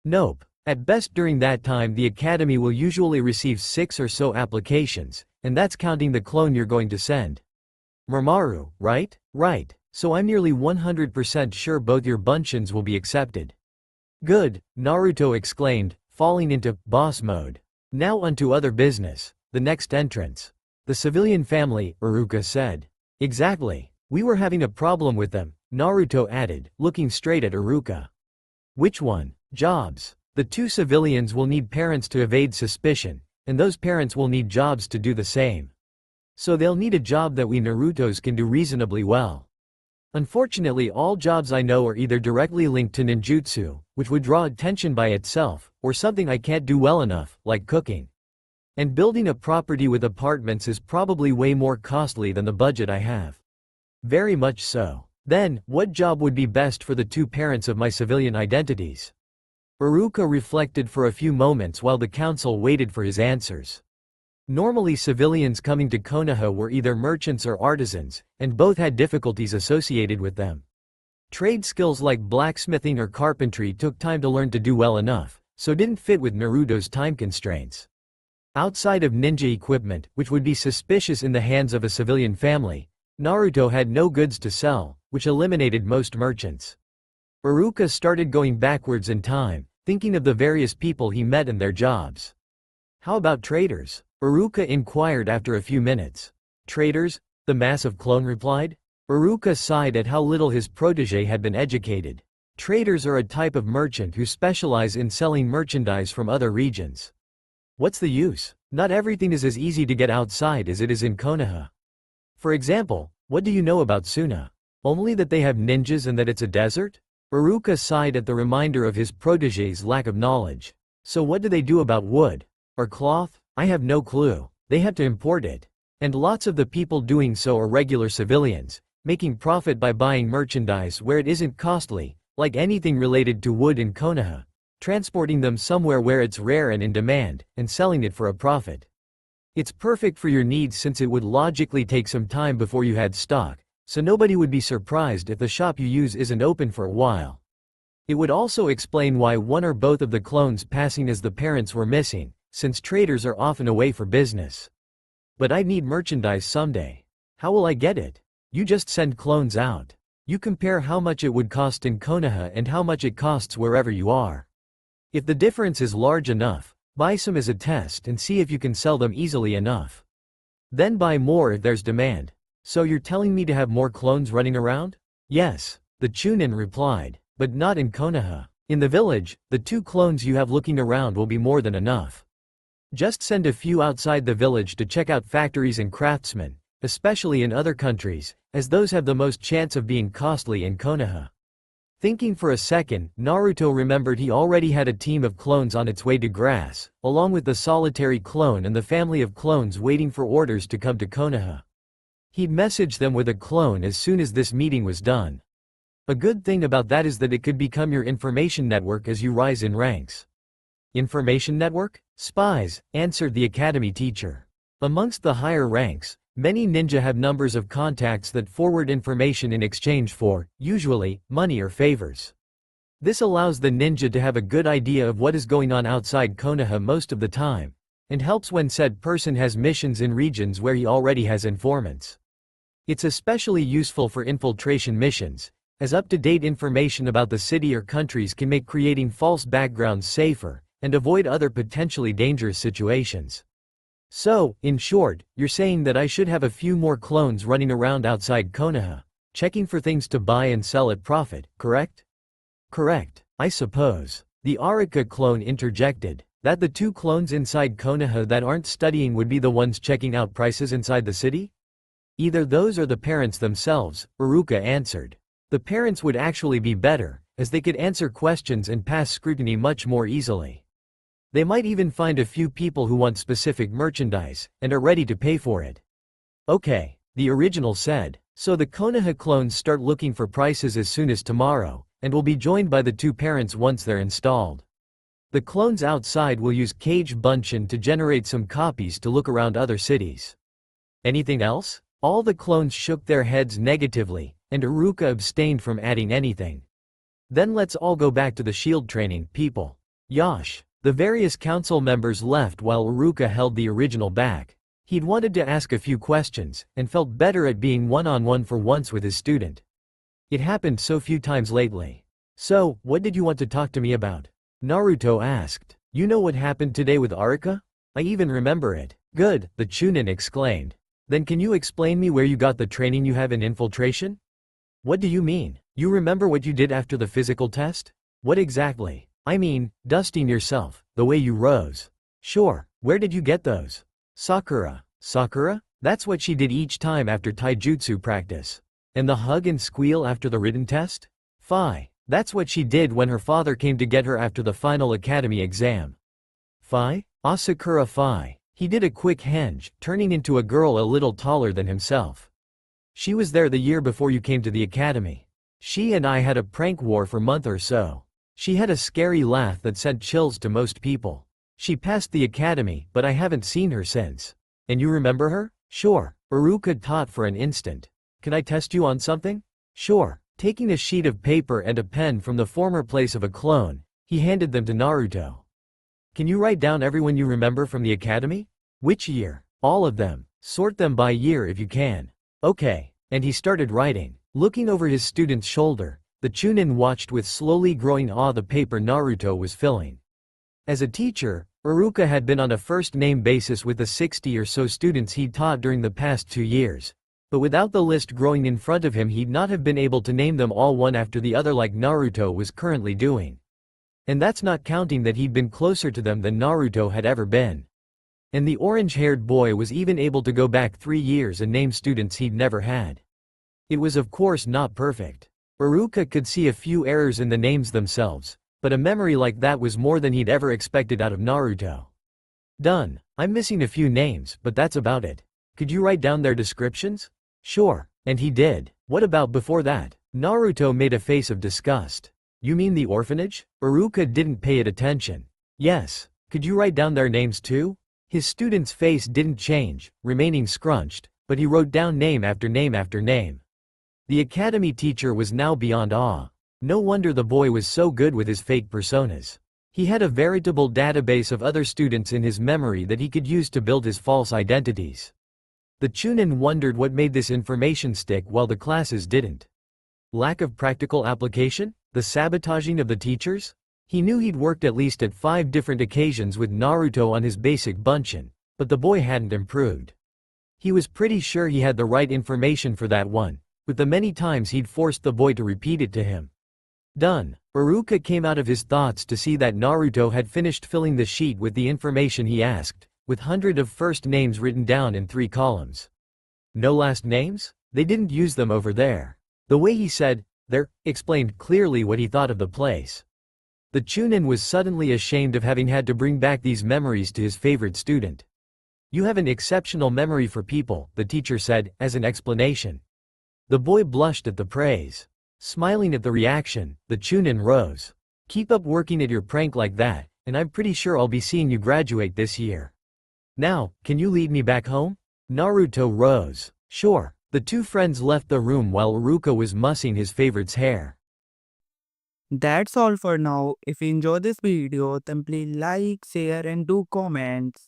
Nope. At best during that time the academy will usually receive 6 or so applications, and that's counting the clone you're going to send. Murmaru, right? Right, so I'm nearly 100% sure both your bunchins will be accepted. Good, Naruto exclaimed, falling into boss mode. Now onto other business, the next entrance. The civilian family, Iruka said. Exactly. We were having a problem with them, Naruto added, looking straight at Iruka. Which one? Jobs. The two civilians will need parents to evade suspicion, and those parents will need jobs to do the same. So they'll need a job that we Narutos can do reasonably well. Unfortunately, all jobs I know are either directly linked to ninjutsu, which would draw attention by itself, or something I can't do well enough, like cooking. And building a property with apartments is probably way more costly than the budget I have. Very much so. Then, what job would be best for the two parents of my civilian identities? Iruka reflected for a few moments while the council waited for his answers. Normally civilians coming to Konoha were either merchants or artisans, and both had difficulties associated with them. Trade skills like blacksmithing or carpentry took time to learn to do well enough, so didn't fit with Naruto's time constraints. Outside of ninja equipment, which would be suspicious in the hands of a civilian family, Naruto had no goods to sell, which eliminated most merchants. Iruka started going backwards in time, thinking of the various people he met and their jobs. How about traders? Iruka inquired after a few minutes. Traders? The massive clone replied. Iruka sighed at how little his protege had been educated. Traders are a type of merchant who specialize in selling merchandise from other regions. What's the use? Not everything is as easy to get outside as it is in Konoha. For example, what do you know about Suna? Only that they have ninjas and that it's a desert? Iruka sighed at the reminder of his protege's lack of knowledge. So what do they do about wood? Or cloth? I have no clue. They have to import it. And lots of the people doing so are regular civilians, making profit by buying merchandise where it isn't costly, like anything related to wood in Konoha, transporting them somewhere where it's rare and in demand, and selling it for a profit. It's perfect for your needs since it would logically take some time before you had stock, so nobody would be surprised if the shop you use isn't open for a while. It would also explain why one or both of the clones passing as the parents were missing, since traders are often away for business. But I need merchandise someday. How will I get it? You just send clones out. You compare how much it would cost in Konoha and how much it costs wherever you are. If the difference is large enough, buy some as a test and see if you can sell them easily enough. Then buy more if there's demand. So you're telling me to have more clones running around? Yes, the Chunin replied, but not in Konoha. In the village, the 2 clones you have looking around will be more than enough. Just send a few outside the village to check out factories and craftsmen, especially in other countries, as those have the most chance of being costly in Konoha. Thinking for a second, Naruto remembered he already had a team of clones on its way to Grass, along with the solitary clone and the family of clones waiting for orders to come to Konoha. He'd message them with a clone as soon as this meeting was done. A good thing about that is that it could become your information network as you rise in ranks. Information network? Spies, answered the academy teacher. Amongst the higher ranks, many ninja have numbers of contacts that forward information in exchange for, usually, money or favors. This allows the ninja to have a good idea of what is going on outside Konoha most of the time, and helps when said person has missions in regions where he already has informants. It's especially useful for infiltration missions, as up-to-date information about the city or countries can make creating false backgrounds safer, and avoid other potentially dangerous situations. So, in short, you're saying that I should have a few more clones running around outside Konoha, checking for things to buy and sell at profit, correct? Correct, I suppose. The Arika clone interjected, that the 2 clones inside Konoha that aren't studying would be the ones checking out prices inside the city? Either those or the parents themselves, Iruka answered. The parents would actually be better, as they could answer questions and pass scrutiny much more easily. They might even find a few people who want specific merchandise, and are ready to pay for it. Okay, the original said, so the Konoha clones start looking for prices as soon as tomorrow, and will be joined by the 2 parents once they're installed. The clones outside will use Cage Bunshin to generate some copies to look around other cities. Anything else? All the clones shook their heads negatively, and Iruka abstained from adding anything. Then let's all go back to the shield training, people. Yosh. The various council members left while Iruka held the original back. He'd wanted to ask a few questions, and felt better at being one-on-one for once with his student. It happened so few times lately. So, what did you want to talk to me about? Naruto asked. You know what happened today with Arika? I even remember it. Good, the Chunin exclaimed. Then can you explain me where you got the training you have in infiltration? What do you mean? You remember what you did after the physical test? What exactly? I mean, dusting yourself, the way you rose. Sure, where did you get those? Sakura. Sakura? That's what she did each time after taijutsu practice. And the hug and squeal after the written test? Phi. That's what she did when her father came to get her after the final academy exam. Phi? Asakura Phi. He did a quick henge, turning into a girl a little taller than himself. She was there the year before you came to the academy. She and I had a prank war for a month or so. She had a scary laugh that sent chills to most people. She passed the academy, but I haven't seen her since. And you remember her? Sure. Iruka taught for an instant. Can I test you on something? Sure. Taking a sheet of paper and a pen from the former place of a clone, he handed them to Naruto. Can you write down everyone you remember from the academy? Which year? All of them. Sort them by year if you can. Okay. And he started writing. Looking over his student's shoulder, the Chunin watched with slowly growing awe the paper Naruto was filling. As a teacher, Iruka had been on a first-name basis with the 60 or so students he'd taught during the past 2 years. But without the list growing in front of him, he'd not have been able to name them all one after the other like Naruto was currently doing. And that's not counting that he'd been closer to them than Naruto had ever been. And the orange-haired boy was even able to go back 3 years and name students he'd never had. It was of course not perfect. Iruka could see a few errors in the names themselves, but a memory like that was more than he'd ever expected out of Naruto. Done. I'm missing a few names, but that's about it. Could you write down their descriptions? Sure. And he did. What about before that? Naruto made a face of disgust. You mean the orphanage? Iruka didn't pay it attention. Yes. Could you write down their names too? His student's face didn't change, remaining scrunched, but he wrote down name after name after name. The academy teacher was now beyond awe. No wonder the boy was so good with his fake personas. He had a veritable database of other students in his memory that he could use to build his false identities. The Chunin wondered what made this information stick while the classes didn't. Lack of practical application? The sabotaging of the teachers? He knew he'd worked at least at 5 different occasions with Naruto on his basic bunshin, but the boy hadn't improved. He was pretty sure he had the right information for that one, with the many times he'd forced the boy to repeat it to him. Done. Iruka came out of his thoughts to see that Naruto had finished filling the sheet with the information he asked, with hundreds of first names written down in 3 columns. No last names? They didn't use them over there. The way he said, "there," explained clearly what he thought of the place. The Chunin was suddenly ashamed of having had to bring back these memories to his favorite student. You have an exceptional memory for people, the teacher said, as an explanation. The boy blushed at the praise. Smiling at the reaction, the Chunin rose. Keep up working at your prank like that, and I'm pretty sure I'll be seeing you graduate this year. Now, can you lead me back home? Naruto rose. Sure. The 2 friends left the room while Iruka was mussing his favorite's hair. That's all for now. If you enjoyed this video, then please like, share and do comments.